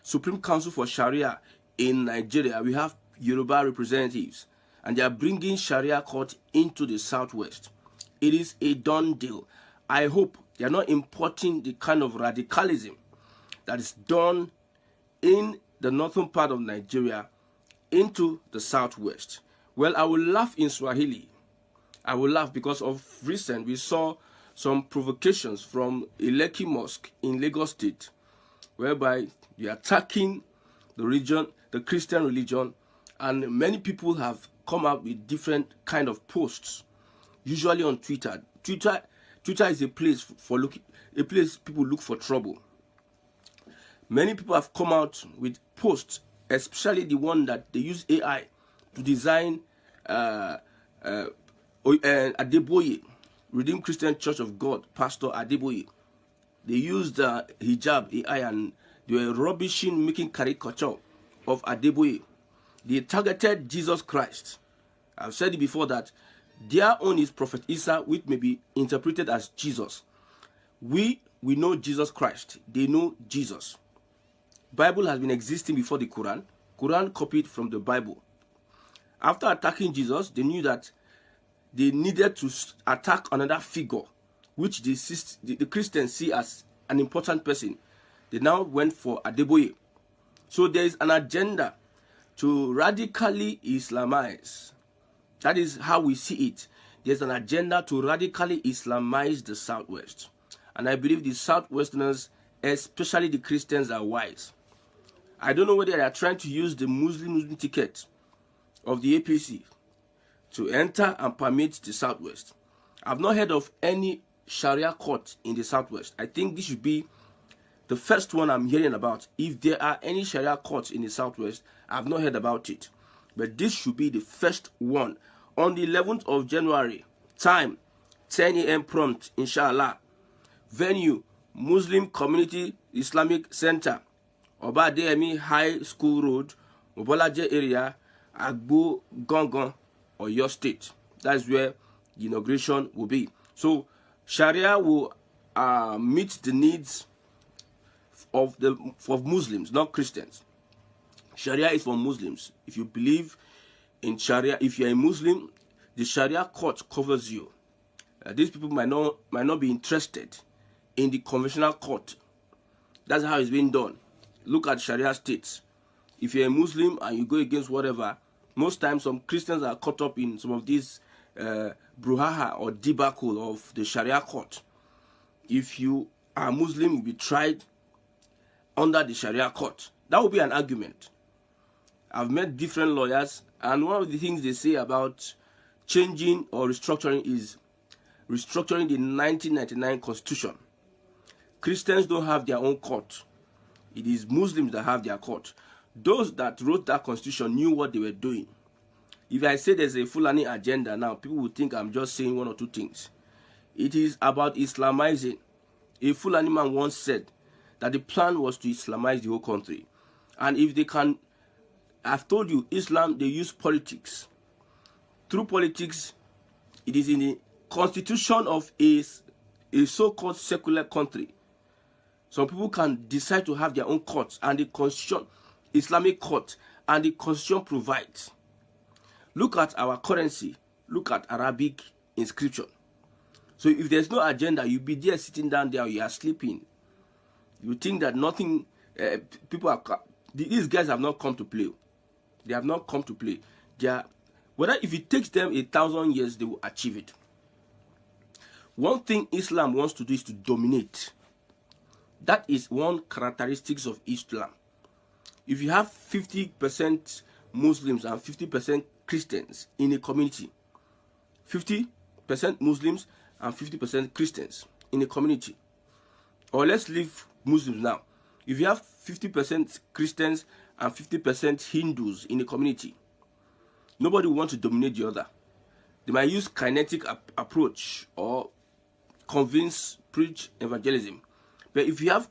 Supreme Council for Sharia in Nigeria. We have Yoruba representatives. And they are bringing Sharia court into the southwest. It is a done deal. I hope they are not importing the kind of radicalism that is done in the northern part of Nigeria into the southwest. Well, I will laugh in Swahili. I will laugh because of recent we saw some provocations from a Lekki mosque in Lagos State, whereby they are attacking the religion, the Christian religion, and many people have come up with different kind of posts, usually on Twitter. Twitter is a place for a place people look for trouble. Many people have come out with posts, especially the one that they use AI to design Adeboye, Redeemed Christian Church of God, Pastor Adeboye. They used hijab, AI, and they were rubbishing, making caricature of Adeboye. They targeted Jesus Christ. I've said it before that their own is Prophet Isa, which may be interpreted as Jesus. We know Jesus Christ. They know Jesus. Bible has been existing before the Quran. Quran copied from the Bible. After attacking Jesus, they knew that they needed to attack another figure, which the Christians see as an important person. They now went for Adeboye. So there is an agenda to radically Islamize. That is how we see it. There's an agenda to radically Islamize the Southwest. And I believe the Southwesterners, especially the Christians, are wise. I don't know whether they are trying to use the Muslim ticket of the APC to enter and permit the Southwest. I've not heard of any Sharia court in the Southwest. I think this should be The first one I'm hearing about. If there are any Sharia courts in the Southwest, I've not heard about it. But this should be the first one. On the 11th of January, time 10 a.m. prompt, inshallah. Venue, Muslim Community Islamic Center, Obademi High School Road, Obolaje area, Agbo Gongon, or your state. That's where the inauguration will be. So Sharia will meet the needs of Muslims, not Christians. Sharia is for Muslims. If you believe in Sharia, if you're a Muslim, the Sharia court covers you. These people might not be interested in the conventional court. That's how it's being done. Look at Sharia states. If you're a Muslim and you go against whatever, most times some Christians are caught up in some of these brouhaha or debacle of the Sharia court. If you are Muslim, you'll be tried under the Sharia court. That will be an argument. I've met different lawyers, and one of the things they say about changing or restructuring is restructuring the 1999 Constitution. Christians don't have their own court. It is Muslims that have their court. Those that wrote that Constitution knew what they were doing. If I say there's a Fulani agenda now, people will think I'm just saying one or two things. It is about Islamizing. A Fulani man once said that the plan was to Islamize the whole country. And if they can, I've told you, Islam, they use politics. Through politics, it is in the constitution of a so-called secular country. Some people can decide to have their own courts, and the constitution, Islamic court, and the constitution provides. Look at our currency. Look at Arabic inscription. So if there's no agenda, you'll be there sitting down there, you are sleeping. You think that nothing, these guys have not come to play. They have not come to play. Whether if it takes them 1,000 years, they will achieve it. One thing Islam wants to do is to dominate. That is one characteristic of Islam. If you have 50% Muslims and 50% Christians in a community, 50% Muslims and 50% Christians in a community, or let's leave Muslims now. If you have 50% Christians and 50% Hindus in a community, nobody wants to dominate the other. They might use kinetic approach or convince, preach evangelism. But if you have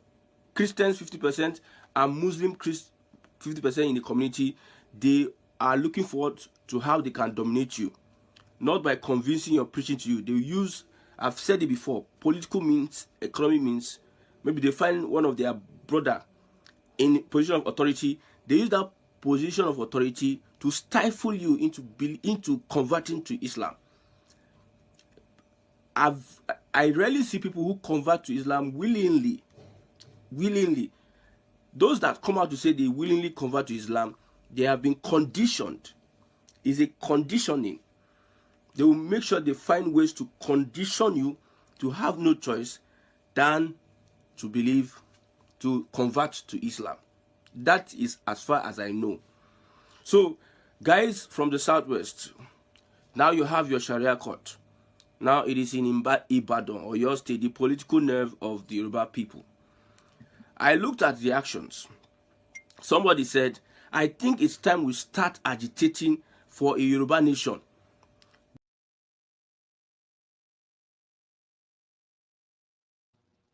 Christians 50% and Muslim 50% in the community, they are looking forward to how they can dominate you. Not by convincing or preaching to you. They use, I've said it before, political means, economic means. Maybe they find one of their brother in position of authority. They use that position of authority to stifle you into converting to Islam. I rarely see people who convert to Islam willingly. Those that come out to say they willingly convert to Islam, they have been conditioned. It's a conditioning. They will make sure they find ways to condition you to have no choice than to believe, to convert to Islam. That is as far as I know. So, guys from the Southwest, now you have your Sharia court. Now it is in Ibadan, or your state, the political nerve of the Yoruba people. I looked at the actions. Somebody said, I think it's time we start agitating for a Yoruba nation.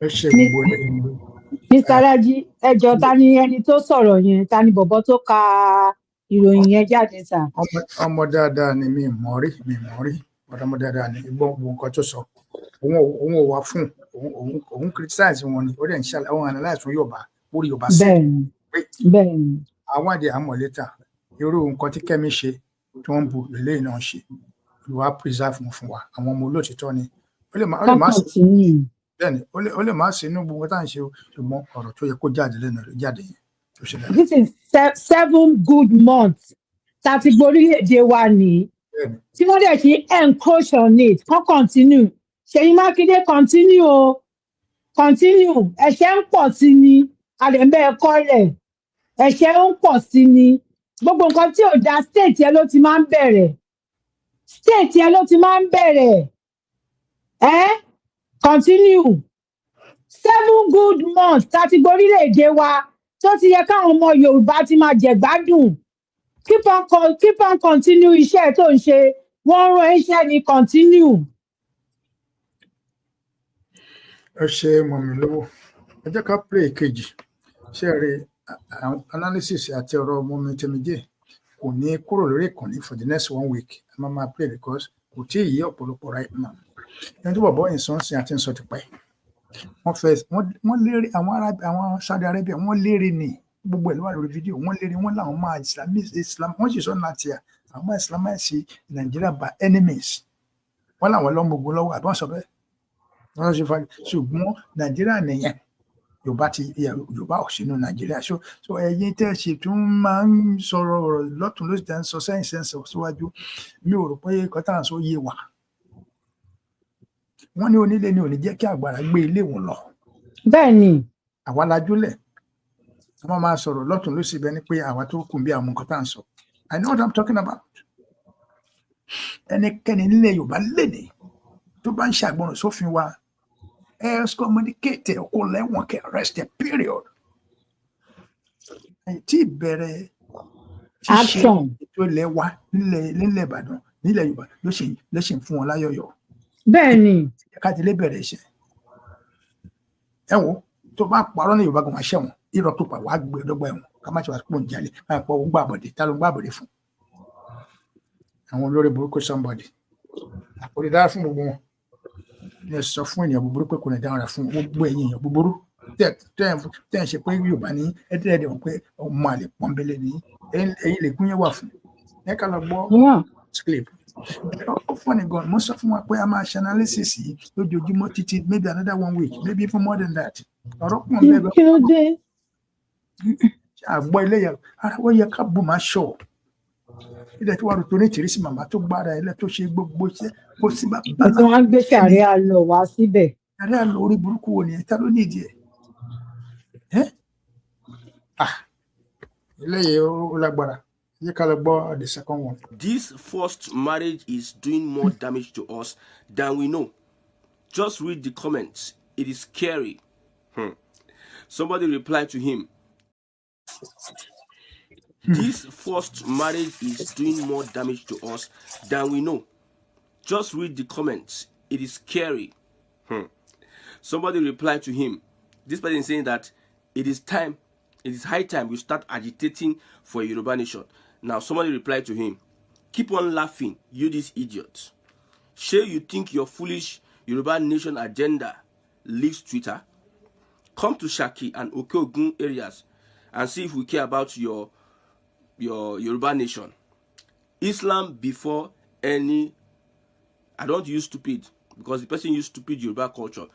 Mr. Raji, ẹjọ́ ta ni ẹni tó sọ̀rọ̀ yẹn, ta ni bọ̀bọ̀ tó ka ìròyìn yẹn jáde sà?
Ọmọ dáadáa ni mi mọ̀ rí, ọmọ dáadáa ni gbọ́ gbogbo nǹkan tó sọ. Òun ò wá fún òun criticize wọn ni, ó dẹ̀ ń ṣàlàyé àwọn analyze fún Yorùbá, orí Yorùbá sí. Bẹ́ẹ̀ni. Àwọn àdé àmọ̀ létà, irú nǹkan tí Kẹ́mi ṣe tí wọ́n ń bu ilé náà ṣe, Olúwa preserve wọn fún wa, àwọn ọmọ olóòtítọ́ ni. Ó lè má sí. Bẹ́ẹ̀ni, ó lè má sí inú gbogbo tá à ń ṣe, ṣùgbọ́n ọ̀rọ̀ tó yẹ kó jáde lẹ́nu rẹ̀ jáde yẹn.
This is 7 good months tá ti gborílẹ̀-èdè wa ní. Tí wọ́n dẹ̀ ti encroach on it, kán continue. Ṣèyí Mákindé continue. Ẹ̀ṣẹ̀ ń pọ̀ sí ni, àdẹ̀mbẹ́ ẹ̀kọ́ rẹ̀. Ẹ̀ṣẹ̀ ń pọ̀ sí ni. Gbogbo nǹkan tí ò da state yẹn ló ti máa ń bẹ̀rẹ̀. Continue. 7 good months tá a ti gborílẹ̀-èdè wa tó ti yẹ káwọn ọmọ Yorùbá ti máa jẹ̀gbádùn. Keep on continue iṣẹ́ tó ń ṣe. Wọ́n rán iṣẹ́ ni continue.
Ẹ ṣe mọ̀mí lówó. Ẹ jẹ́ ká play kejì. Ṣé ẹ rí analysis àti ọ̀rọ̀ mọ̀mí Tèmíjé kò ní kúrò lórí ìkànnì for the next 1 week. Ẹ máa play because kò tí ì yí ọ̀pọ̀lọpọ̀ right now. Ẹni tó bọ̀ bọ́ ìsọ̀nsìn àti ìsọ̀ ti pẹ́. Wọ́n lérí àwọn Saudi Arabia wọ́n lérí ni gbogbo ẹ̀ ló wà lórí fídíò wọ́n lérí wọ́n làwọn máa Islam wọ́n sì sọ láti àwọn máa Islamize Nigeria by enemies wọ́n làwọn lọ́mọ ogun lọ́wọ́ àbí wọ́n sọ bẹ́ẹ̀ wọ́n ṣe fa ṣùgbọ́n Nàìjíríà nìyẹn Yorùbá ò sínú Nàìjíríà so ẹ̀yin tẹ́ ṣe tún máa ń sọ̀rọ̀ ọ̀rọ̀ lọ́tún ló ti ń sọ sẹ́yìn síwájú mi ò rò pé kọ́tà ń sọ yé wa wọ́n ní onílé ni ò ní jẹ́ kí àgbàrá gbé ilé wọn lọ.
Bẹ́ẹ̀ ni.
Àwa lajúlẹ̀ wọ́n máa sọ̀rọ̀ lọ́tún ló sì bẹ́ẹ̀ ni pé àwa tó kùn bí àwọn nǹkan tá à ń sọ. I know what I'm talking about. Ẹnikẹ́ni nílẹ̀ Yorùbá léde tó bá ń ṣàgbọràn sófin wa excommunicate kó lẹ́wọ̀n kẹ́ arrest period. Tí ìbẹ̀rẹ̀
action
ètò ilẹ̀ wa nílẹ̀ Ìbàdàn nílẹ̀ Yorùbá ló ṣe ń fún wọn láyọ̀yọ̀.
Bẹ́ẹ̀ ni.
Káàdì lè bẹ̀rẹ̀ iṣẹ́. Ẹ wo tó bá parọ́ ní Yorùbá gan máa ṣẹ̀wọ̀n irọ́ tó pa wàá gbé ọdọ́gba ẹ̀wọ̀n ká má ṣe wá pọ̀ ń jalè ká pọ̀ ó gbàbọ̀dé tá ló ń gbàbọ̀dé fún. Àwọn olórí burúkú somebody. Àkòrí dára fún gbogbo wọn. Ní ẹ sọ fún ènìyàn búburú pé kò ní dára fún gbogbo ẹ̀yin èèyàn búburú. Tẹ́ ẹ̀ ṣe pé Yorùbá ní ẹ̀dẹ́ẹ̀dẹ̀ wọn pé ọmọ àlè pọ́nbélé ní ẹ̀yin lè gún yẹn wà fún. Ẹ ká lọ gbọ́ clip. Funny God, most of them are my analysis. Maybe another 1 week, maybe even more than that. Boy, layer, what you can't boom my show. That one to need to listen, Mamma, to buy a little shake book, possible.
But one bit Sharia law was it.
Sharia law, Buruku, Talo need ye. Eh? Layer, Labara. The second one.
This forced marriage is doing more damage to us than we know. Just read the comments. It is scary. Somebody replied to him. This forced marriage is doing more damage to us than we know. Just read the comments. It is scary. Somebody replied to him. This person is saying that it is high time we start agitating for a Yoruba nation. Now, somebody replied to him, keep on laughing, you this idiot. Sure, you think your foolish Yoruba nation agenda leaves Twitter? Come to Shaki and Okeogun areas and see if we care about your Yoruba nation. Islam before any, I don't use stupid because the person used stupid Yoruba culture.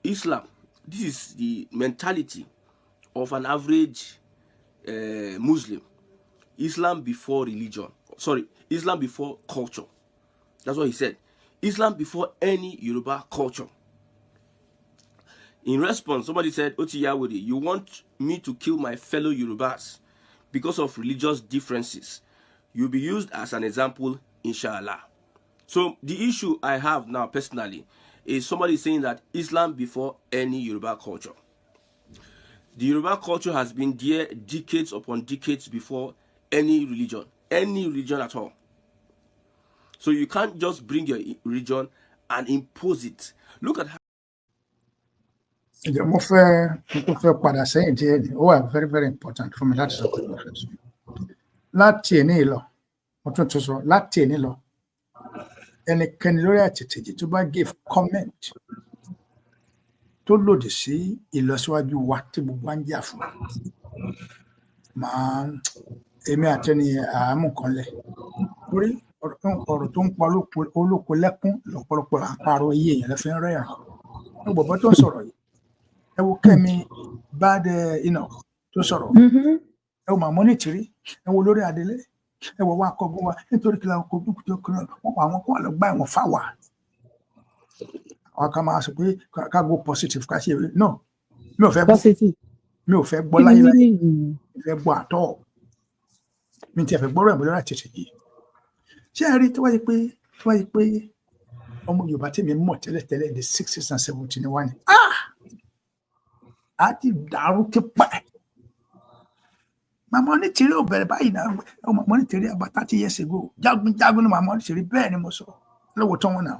Islam, this is the mentality of an average Muslim. Islam before religion. Sorry, Islam before culture. That's what he said. Islam before any Yoruba culture. In response, somebody said, Oti Yawode, you want me to kill my fellow Yorubas because of religious differences. You'll be used as an example, inshallah. So the issue I have now personally is somebody saying that Islam before any Yoruba culture. The Yoruba culture has been there decades upon decades before any religion at all. So you can't just bring your religion and impose it. Look at how.
Very, very important for me. That's ẹnikẹ́ni lórí àtẹ̀tẹ̀jì tó bá give comment tó lòdì sí ìlọsíwájú wa tí gbogbo wa ń jà fún máa èmi àtẹni àámú kan lẹ̀ torí ọ̀rọ̀ tó ń pa olóko lẹ́kún lọ́pọ̀lọpọ̀ àparò iye èèyàn lẹ́fẹ́ ń rẹ́rìn ní bọ̀bọ̀ tó ń sọ̀rọ̀ yìí ẹ wo Kẹ́mi bad tó sọ̀rọ̀ ẹ wo màmú nítìrí ẹ wo lórí Adélé ẹ wọ wá kọgbọn wa nítorí kí la kojú tó kúrò wọn pa àwọn kó wà lọ gbá ẹ̀wọ̀n fáwà àwọn kan máa sọ pé ká go positive ká ṣe no mi ò fẹ́ gbọ́ láyé mi fẹ́ gbọ́ àtọ̀ mi ti fẹ́ gbọ́rọ̀ ìbúlẹ̀ láti ṣe yìí ṣé ẹ rí tó wáyé pé ọmọ Yorùbá tí mi mọ̀ tẹ́lẹ̀tẹ́lẹ̀ ní 60s and 70s ni wá ní á ti dàrú tipẹ́. Màmá Onítìrí ò bẹ̀rẹ̀ báyìí náà, Màmá Onítìrí about 30 years ago. Jagunjagun ni Màmá Onítìrí, bẹ́ẹ̀ ni mo sọ. Lọ́wọ́ tán wọn náà.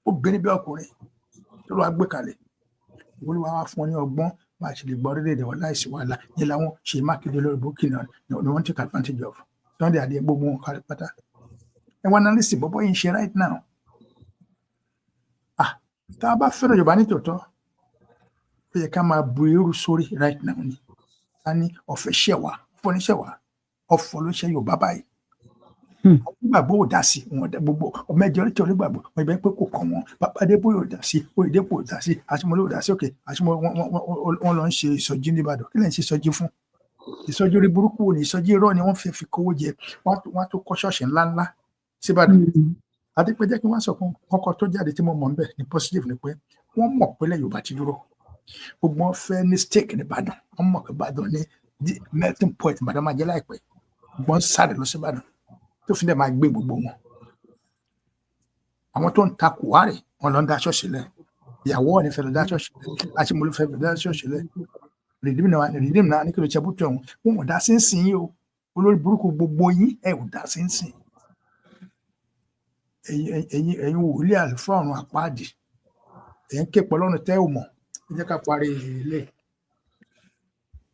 Obìnrin bí ọkùnrin tó lọ́wọ́ gbé kalẹ̀. Olúwa wá fún ọ ní ọgbọ́n bá a ṣe lè gbọ́ orílẹ̀-èdè wọn láìsí wàhálà. Yẹn làwọn Ṣèyí Mákindé lórí Burkina ni wọ́n take advantage of. Sunday Adé gbogbo wọn kárí pátá. Ẹ wá náà listen bọ́bọ́ yìí ń ṣe right now. Tá a bá fẹ́ràn Yorùbá ní tòótọ́, ó yẹ ká máa bu eérú sórí right now ni. A ní ọ̀fẹ́ ṣẹ̀wá, ọ̀fọ̀ ní ṣẹ̀wá, ọ̀fọ̀ ló ṣe Yorùbá báyìí. Onígbàgbọ́ ò dá sí wọn gbogbo majority onígbàgbọ́ wọn ibẹ̀ pé kò kàn wọn. Bàbá Adébóyè ò dá sí, Oyèdépò ò dá sí, Àṣìmọ́lé ò dá sí, òkè Àṣìmọ́ wọn lọ ń ṣe ìsọjí nìbàdàn. Kí lẹ̀ ń ṣe ìsọjí fún? Ìsọjí orí burúkú wo ni ìsọjí irọ́ ni wọ́n fẹ́ fi kówó jẹ. Wọ́n á tó kọ́ ṣọ́ọ̀ṣì ńláńlá síbàdàn. Adépẹ́ jẹ́ kí wọ́n sọ fún kọ́kọ́ tó jáde tí mo mọ̀ ń bẹ̀ ní positive ni pé wọ́n mọ̀ pé ilẹ̀ Yorùbá ti dúró. Gbogbo wọn fẹ́ ní stake ní Ìbàdàn. Wọ́n mọ̀ pé Ìbàdàn ní melting point Ìbàdàn máa jẹ́ láìpẹ́. Gbogbo wọn sáré lọ sí Ìbàdàn tó fi dẹ̀ máa gbé gbogbo wọn. Àwọn tó ń ta Kùwárì wọn lọ ń dá ṣọ́ọ̀ṣì lẹ̀. Ìyàwó ọ̀ ní fẹ́ lọ dá ṣọ́ọ̀ṣì lẹ̀. Àṣìmọ́lé fẹ́ lọ dá ṣọ́ọ̀ṣì lẹ̀. Rìdíìmù náà ní kí ló ṣe bútọ̀ ọ̀hún. Wọn ò dá sí ń sìn yín o. Olórí burúkú gbogbo yín ẹ̀ ò dá sí ń sìn. Ẹ̀yin wòlíì àlùfáà ọ̀run àpáàdì. Ẹ̀yin ké pọ̀ lọ́run tẹ́ ò mọ̀. Ẹ jẹ́ ká parí ilé.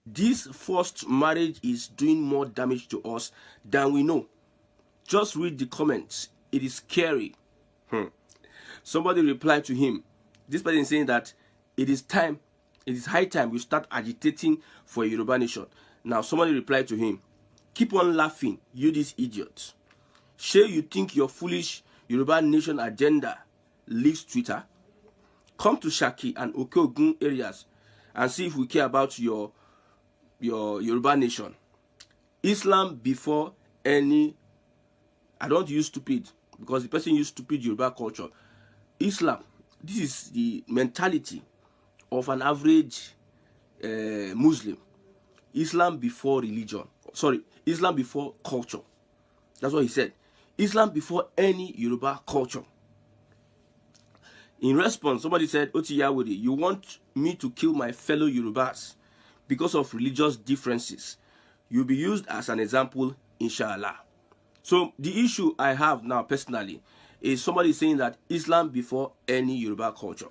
This forced marriage is doing more damage to us than we know. Just read the comments. It is scary. Somebody replied to him. This person is saying that it is high time we start agitating for a Yoruba nation. Now somebody replied to him, keep on laughing, you this idiot. Sure you think your foolish Yoruba nation agenda leaves Twitter? Come to Shaki and Okeogun areas and see if we care about your Yoruba nation. Islam before any, I don't use stupid because the person used stupid Yoruba culture. Islam, this is the mentality of an average Muslim. Islam before religion. Sorry, Islam before culture. That's what he said. Islam before any Yoruba culture. In response, somebody said, Oti Yawudi, you want me to kill my fellow Yorubas because of religious differences? You'll be used as an example, inshallah. So the issue I have now personally is somebody saying that Islam before any Yoruba culture.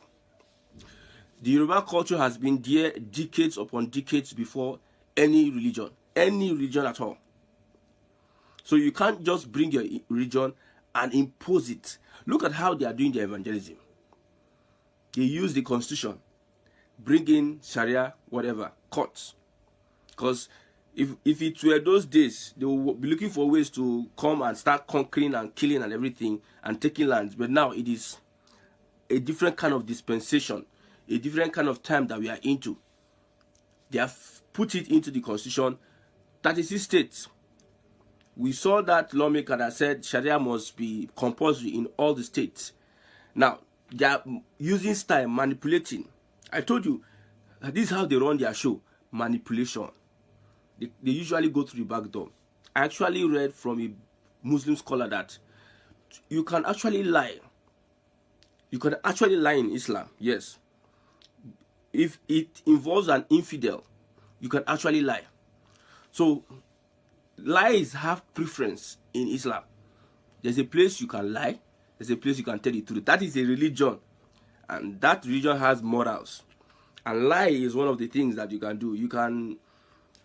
The Yoruba culture has been there decades upon decades before any religion at all. So you can't just bring your religion and impose it. Look at how they are doing their evangelism. They use the constitution, bring in Sharia, whatever, courts. Because if it were those days, they will be looking for ways to come and start conquering and killing and everything and taking lands. But now it is a different kind of dispensation, a different kind of time that we are into. They have put it into the constitution, 36 states. We saw that lawmaker that said Sharia must be compulsory in all the states. Now, they are using style, manipulating. I told you, this is how they run their show, manipulation. They usually go through the back door. I actually read from a Muslim scholar that you can actually lie. You can actually lie in Islam, yes. If it involves an infidel, you can actually lie. So, lies have preference in Islam. There's a place you can lie. There's a place you can tell the truth. That is a religion. And that religion has morals. And lie is one of the things that you can do. You can,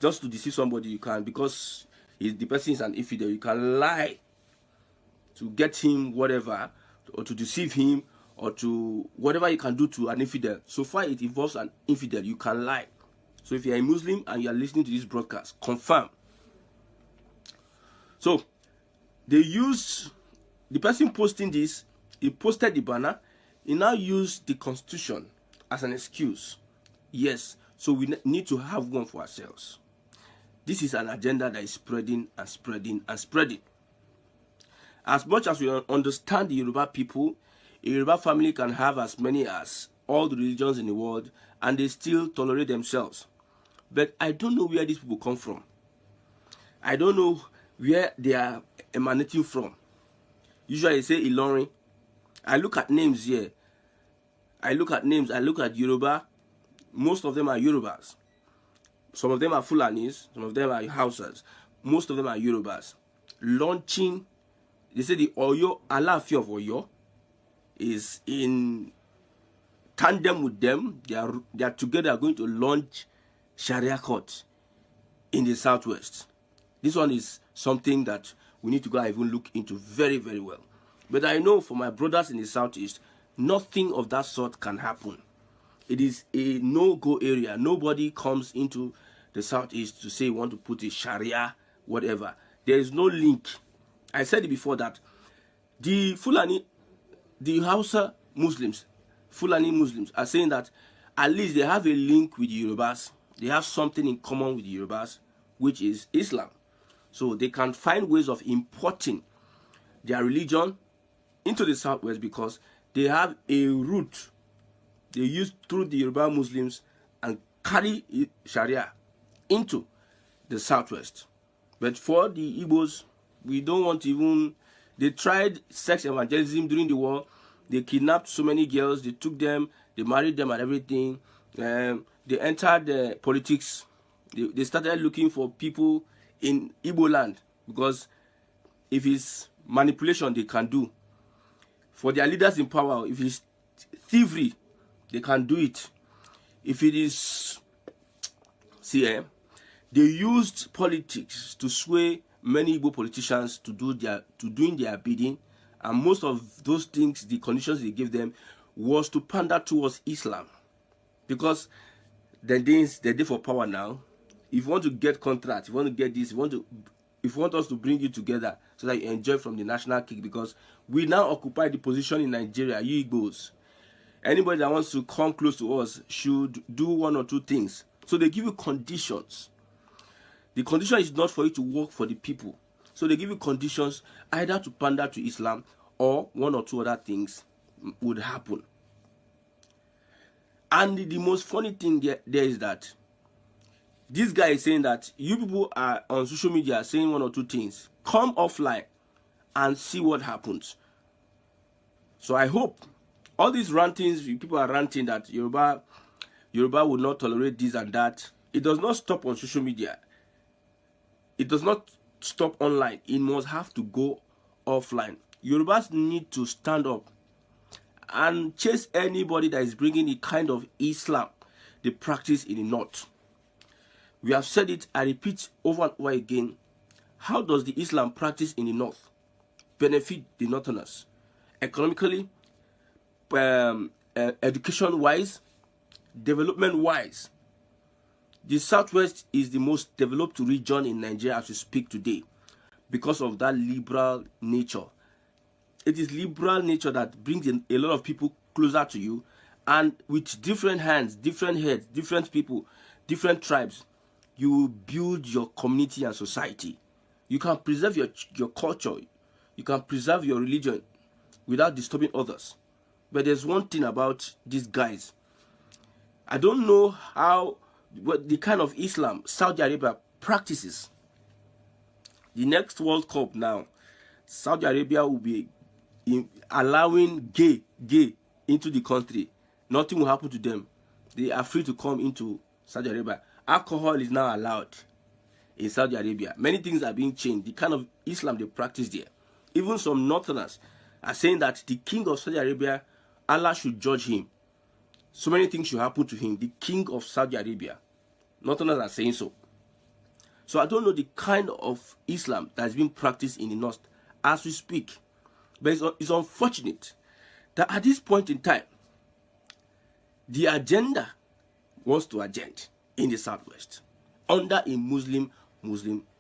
just to deceive somebody, you can, because the person is an infidel, you can lie to get him whatever, or to deceive him, or to whatever you can do to an infidel. So far it involves an infidel, you can lie. So if you're a Muslim and you're listening to this broadcast, confirm. So they used, the person posting this, he posted the banner, he now used the constitution as an excuse. Yes, so we need to have one for ourselves. This is an agenda that is spreading and spreading and spreading. As much as we understand the Yoruba people, a Yoruba family can have as many as all the religions in the world and they still tolerate themselves. But I don't know where these people come from. I don't know where they are emanating from. Usually they say Ilorin. I look at names here. I look at names. I look at Yoruba. most of them are Yorubas. Some of them are Fulanis, some of them are Hausas. Most of them are Yorubas. Launching, they say the Oyo, Alaafin of Oyo is in tandem with them. They are together going to launch Sharia court in the southwest. This one is something that we need to go and even look into very, very well. But I know for my brothers in the southeast, nothing of that sort can happen. It is a no-go area. Nobody comes into the southeast to say want to put a Sharia, whatever. There is no link. I said it before that the Fulani, the Hausa Muslims, Fulani Muslims are saying that at least they have a link with the Yorubas. They have something in common with the Yorubas, which is Islam. So they can find ways of importing their religion into the southwest because they have a route they use through the Yoruba Muslims and carry Sharia into the southwest. But for the Igbos, we don't want to even... They tried sex evangelism during the war. They kidnapped so many girls. They took them. They married them and everything. They entered politics. They started looking for people in Igbo land because if it's manipulation, they can do. For their leaders in power, if it's thievery, they can do it. If it is... See, they used politics to sway many Igbo politicians to doing their bidding, and most of those things, the conditions they gave them, was to pander towards Islam, because the day for power now. If you want to get contracts, if you want to get this, if you want us to bring you together so that you enjoy from the national cake, because we now occupy the position in Nigeria, you Igbos. Anybody that wants to come close to us should do one or two things. So they give you conditions. The condition is not for you to work for the people. So they give you conditions either to pander to Islam or one or two other things would happen. And the most funny thing there is that this guy is saying that you people are on social media saying one or two things. Come offline and see what happens. So I hope all these rantings, people are ranting that Yoruba will not tolerate this and that. It does not stop on social media. It does not stop online. It must have to go offline. Yorubas need to stand up and chase anybody that is bringing the kind of Islam they practice in the north. We have said it, I repeat over and over again. How does the Islam practice in the north benefit the northerners? Economically, education-wise, development-wise. The southwest is the most developed region in Nigeria as we speak today because of that liberal nature. It is liberal nature that brings in a lot of people closer to you, and with different hands, different heads, different people, different tribes, you build your community and society. You can preserve your culture. You can preserve your religion without disturbing others. But there's one thing about these guys. I don't know what the kind of Islam Saudi Arabia practices. The next World Cup now, Saudi Arabia will be allowing gay into the country. Nothing will happen to them. They are free to come into Saudi Arabia. Alcohol is now allowed in Saudi Arabia. Many things are being changed. The kind of Islam they practice there. Even some northerners are saying that the king of Saudi Arabia, Allah should judge him. So many things should happen to him. The king of Saudi Arabia. Northerners are saying so. So I don't know the kind of Islam that is being practiced in the north as we speak. But it's unfortunate that at this point in time, the agenda wants to agenda in the southwest under a Muslim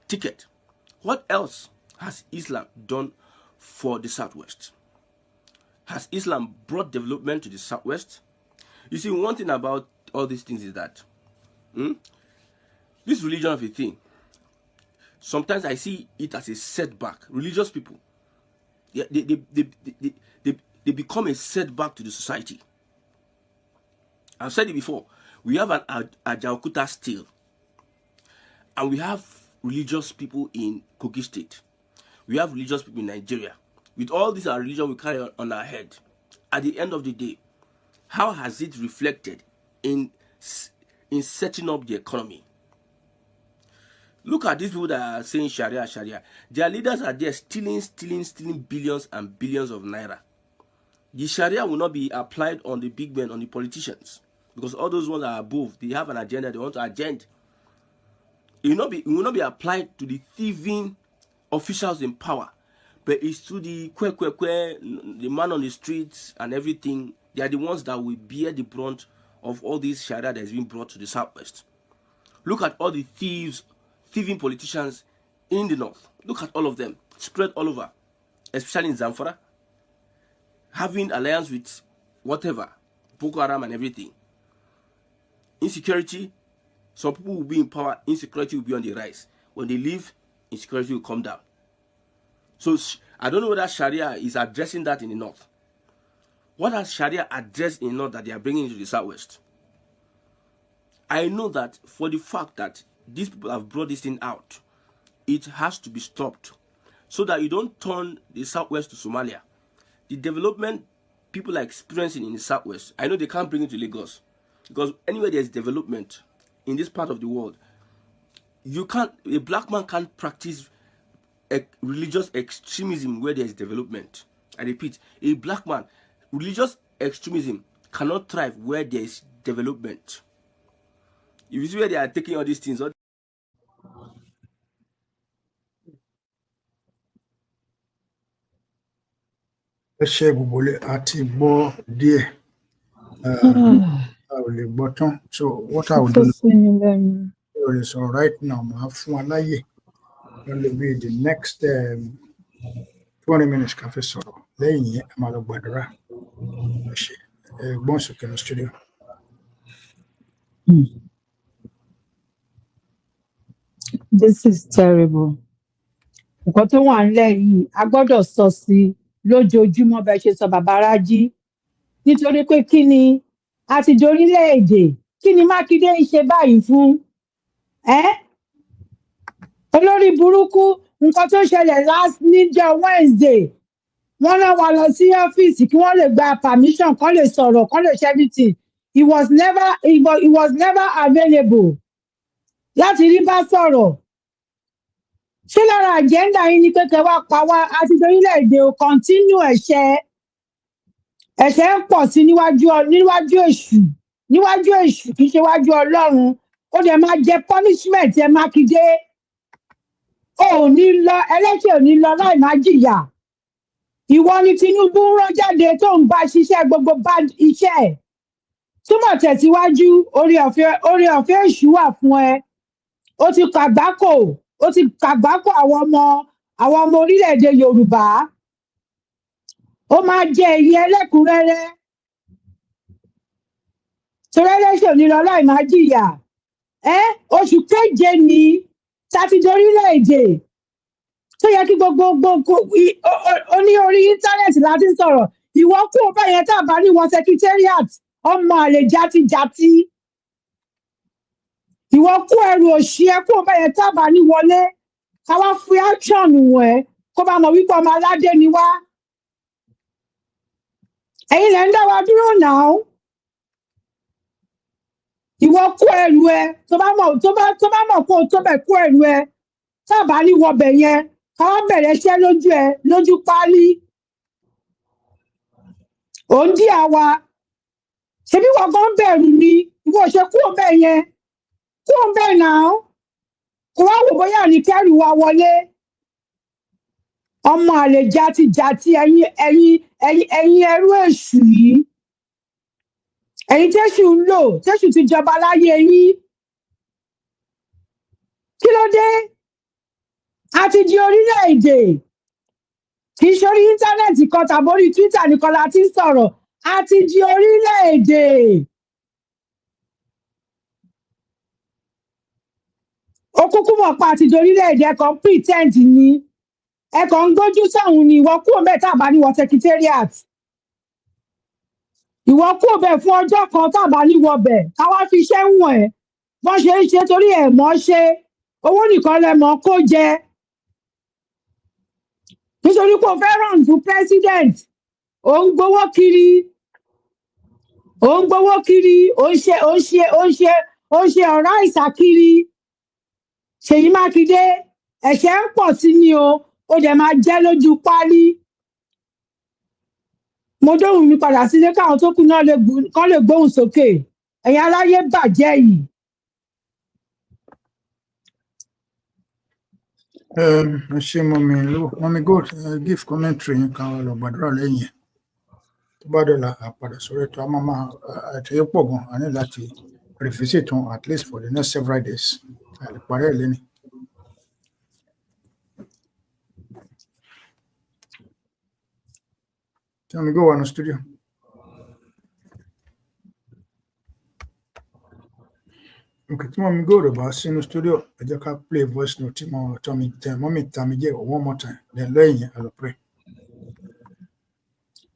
ticket. What else has Islam done for the southwest? Has Islam brought development to the southwest? You see, one thing about all these things is that this religion of a thing, sometimes I see it as a setback. Religious people, they become a setback to the society. I've said it before. We have an Ajaokuta still, and we have religious people in Kogi State. We have religious people in Nigeria. With all these our religion we carry on our head, at the end of the day, how has it reflected in in setting up the economy. Look at these people that are saying Sharia, Sharia. Their leaders are there stealing billions and billions of naira. The Sharia will not be applied on the big men, on the politicians, because all those ones are above. They have an agenda. They want to agenda. It will not be applied to the thieving officials in power, but it's to the the man on the streets and everything. They are the ones that will bear the brunt of all this Sharia that is being brought to the southwest. Look at all the thieving politicians in the north. Look at all of them spread all over, especially in Zamfara, having alliance with whatever, Boko Haram and everything. Insecurity, some people will be in power, insecurity will be on the rise. When they leave, insecurity will come down. So I don't know whether Sharia is addressing that in the north. What has Sharia addressed in the north that they are bringing into the southwest? I know that for the fact that these people have brought this thing out, it has to be stopped so that you don't turn the southwest to Somalia. The development people are experiencing in the southwest, I know they can't bring it to Lagos, because anywhere there's development in this part of the world, a black man can't practice religious extremism where there's development. I repeat, a black man, religious extremism cannot thrive where there is development. If you see where they are taking all these things,
ṣe gbogbo àti gbọ́ díẹ̀ a ò lè gbọ́ tán, so what I will do is right now màá fún wa láyè ló be the next 20 minutes ká fi sọ̀rọ̀, lẹ́yìn yẹn a máa lọ gbàdúrà. Ṣe gbọ́n sókè ní studio.
This is terrible. Nǹkan tó wà nílẹ̀ yìí a gbọ́dọ̀ sọ sí lójoojúmọ́ bẹ́ẹ̀ ṣe sọ bàbá Rájí, nítorí pé kí ni a ti dorílẹ̀-èdè, kí ni Mákindé ń ṣe báyìí fún olórí burúkú. Nǹkan tó ṣẹlẹ̀ níjọ́ Wednesday, wọ́n náà wá lọ sí ọ́fíìsì kí wọ́n lè gba permission, kán lè sọ̀rọ̀, kán lè ṣe everything. He was never available láti rí bá sọ̀rọ̀. Ṣé lára agenda yín ni pé kẹ́ wá pa wá? Àti orílẹ̀-èdè ò continue ẹ̀ṣẹ̀ ń pọ̀ sí níwájú èṣù kì í ṣe wájú Ọlọ́run. Ó dẹ̀ máa jẹ punishment ẹ Mákindé. Ò ní lọ, ẹlẹ́ṣẹ̀ ò ní lọ láì má jìyà. Ìwọ ni Tinubu ń rán jáde tó ń bá ṣiṣẹ́ gbogbo bad iṣẹ́ ẹ̀. Túbọ̀ tẹ̀síwájú, oore ọ̀fẹ́ èṣù wà fún ẹ. Ó ti kàgbákò àwọn ọmọ orílẹ̀-èdè Yorùbá. Ó máa jẹ èyí ẹlẹ́kùnrẹ́rẹ́. Torí ẹlẹ́ṣẹ̀ ò ní lọ láì má jìyà. Oṣù keje ni tàti dorílẹ̀-èdè. Tó yẹ kí gbogbo oní orí íńtánẹ́ẹ̀tì láti sọ̀rọ̀. Ìwọ kú ọba yẹn tá a bá ní wọn secretariat, ọmọ àlè játijàti. Ìwọ kú ẹrù òṣì ẹ kú ọba yẹn tá a bá ní wọlé. Ká wá fi action wọ̀ ẹ́ kó bá mọ̀ wípé ọmọ aládé ni wá. Ẹ̀yin lẹ ń dá wa dúró náà. Ìwọ kú ẹrù ẹ tó bá mọ̀ kó o tó bẹ̀ kú ẹrù ẹ tá a bá ní wọbẹ̀ yẹn ká wá bẹ̀rẹ̀ iṣẹ́ lójú páálí. Ò ń dí àwa. Ṣebí wọ́n gan bẹ̀rù ni ìwọ ṣe kú ọbẹ̀ yẹn. Kú ọbẹ̀ náà. Kò wá wò bóyá ní kẹ́rù wa wọlé. Ọmọ àlè játijàti ẹ̀yin ẹrú èṣù yìí. Ẹ̀yin tẹ́ṣù ń lò, tẹ́ṣù ti jọba láyé yín. Kí ló dé? A ti di orílẹ̀-èdè. Kì í ṣe orí íńtánẹ́ẹ̀tì kan tàbí orí Twitter nìkan la ti ń sọ̀rọ̀. A ti di orílẹ̀-èdè. Ó kúkú mọ̀ pa àti di orílẹ̀-èdè ẹ̀kan pretend ni. Ẹ̀kan ń gbójú sáwọn ni ìwọ kúrò bẹ́ẹ̀ tá a bá ní wọ secretariat. Ìwọ kúrò bẹ́ẹ̀ fún ọjọ́ kan tá a bá ní wọ bẹ̀ ká wá fi iṣẹ́ wọ̀n ẹ́. Wọ́n ṣe ń ṣe torí ẹ̀ mọ́ ṣe. Owó nìkan lẹ mọ̀ kó jẹ. Nítorí pé o fẹ́ run fún president. Ò ń gbowó kiri. Ó ń gbowó kiri, ó ń ṣe ọ̀rá ìsà kiri. Ṣèyí Mákindé, ẹ̀ṣẹ̀ ń pọ̀ sí ni o, ó dẹ̀ máa jẹ́ lójú páálí. Mo dóhùn mi padà sílé káwọn tó kù náà kán lè gbóhùn sókè. Ẹ̀yin aráyé bàjẹ́ yìí.
Ṣé mọ́mí gold give commentary yín kan lọ gbàdúrà lẹ́yìn ẹ̀. Tó bá dọ̀la àpàdà sórí ètò àmàmà àtẹ̀yẹ pọ̀ gan, a ní láti revisit wọn at least for the next several days. Àlèparí ẹ̀ lẹ́ni. Tell me, go on the studio. Okay, tí mọ́mí gold bá sínú studio, ẹ jẹ́ ká play voice note tí mọ́mí tàmí jẹ́ one more time, then lẹ́yìn ẹ̀ lọ pray.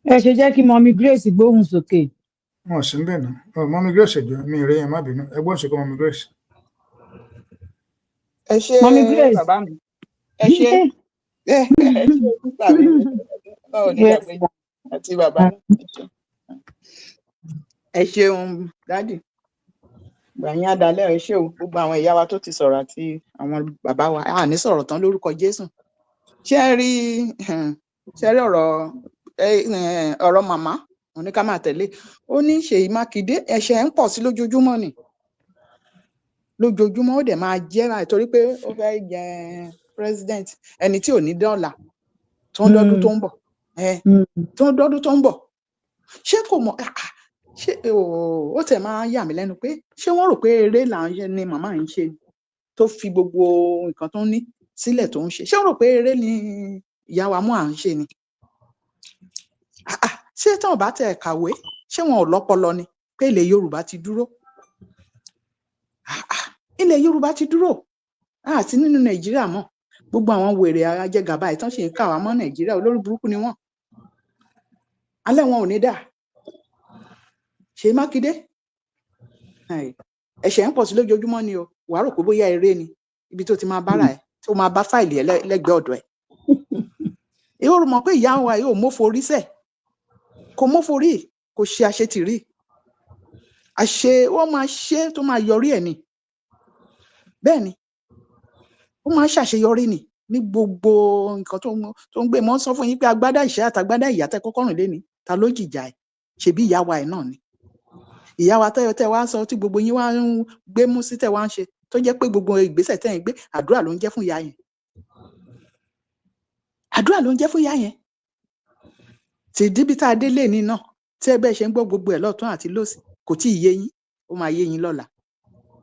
Ẹ ṣe jẹ́ kí mọ́mí Grace gbóhùn sókè.
Wọ́n sì ń bẹ̀ náà. Mọ́mí Grace ẹ̀jọ̀ mi rí ẹ̀ má bínú. Ẹ gbọ́n sókè mọ́mí Grace.
Ẹ ṣé bàbá mi. Ẹ ṣé. Ẹ ṣé sísà mi. Báwo ni ìyàgbé àti bàbá mi? Ẹ ṣeun dádì. Gbàyìn adalẹ́ ẹ ṣé o. Gbogbo àwọn ìyá wa tó ti sọ̀rọ̀ àti àwọn bàbá wa. A ní sọ̀rọ̀ tán lórúkọ Jésù. Ṣé ẹ rí ọ̀rọ̀ màmá òní ká máa tẹ̀lé? Ó ní Ṣèyí Mákindé ẹ̀ṣẹ̀ ń pọ̀ sí lójoojúmọ́ ni. Lójoojúmọ́ ó dẹ̀ máa jẹ́ báyìí torí pé ó fẹ́ jẹ president ẹni tí ò ní dọ́là tó ń dọ́dún tó ń bọ̀ tó ń dọ́dún tó ń bọ̀. Ṣé kò mọ̀ ṣé ó tẹ̀ máa yà mí lẹ́nu pé ṣé wọ́n rò pé eré ni màmá yìí ń ṣe tó fi gbogbo nǹkan tó ń ní sílẹ̀ tó ń ṣe? Ṣé wọ́n rò pé eré ni ìyá wa mú à ń ṣe ni? Ṣé tí wọn bá tẹ̀ kàwé ṣé wọn ò lọ́pọlọ ni pé ilẹ̀ Yorùbá ti dúró? Ilẹ̀ Yorùbá ti dúró àti nínú Nàìjíríà mọ́. Gbogbo àwọn wèrè ajẹgàba ìtàn ṣe ń kà wá mọ́ Nàìjíríà, olórí burúkú ni wọ́n. Alẹ́ wọn ò ní dà. Ṣèyí Mákindé ẹ̀ṣẹ̀ ń pọ̀ sí lójoojúmọ́ ni o. Wàá rò pé bóyá eré ni ibi tó ti máa bára ẹ̀ tó máa bá fáìlì ẹ̀ lẹ́gbẹ̀ẹ́ ọ̀dọ̀ ẹ̀. Èyí ò mọ̀ pé ìyá wa yóò móforí sẹ̀, kò móforí, kò ṣe àṣetìrí. Wọ́n máa ṣe tó máa yọrí ẹ̀ ni. Bẹ́ẹ̀ ni ó máa ṣàṣeyọrí ni ní gbogbo nǹkan tó ń gbé. Mo sọ fún yín pé agbádá ìṣẹ́ àtàgbádá ìyà tẹ́ kọ́kọ́ rìn lé ní ta ló jìjà ẹ̀? Ṣebí ìyá wa ẹ̀ náà ni. Ìyá wa tẹ́ wá sọ tí gbogbo yín wá ń gbé mú sí tẹ́ wá ń ṣe tó jẹ́ pé gbogbo ìgbésẹ̀ tẹ́ ń gbé àdúrà ló ń jẹ́ fún ìyá yẹn. Àdúrà ló ń jẹ́ fún ìyá yẹn. Tí díbi tá a dé lé ní náà tí ẹ bẹ́ẹ̀ ṣe ń gbọ́ gbogbo ẹ̀ lọ́tún àti lósì kò tí ì yé yín, ó máa yé yín lọ́la.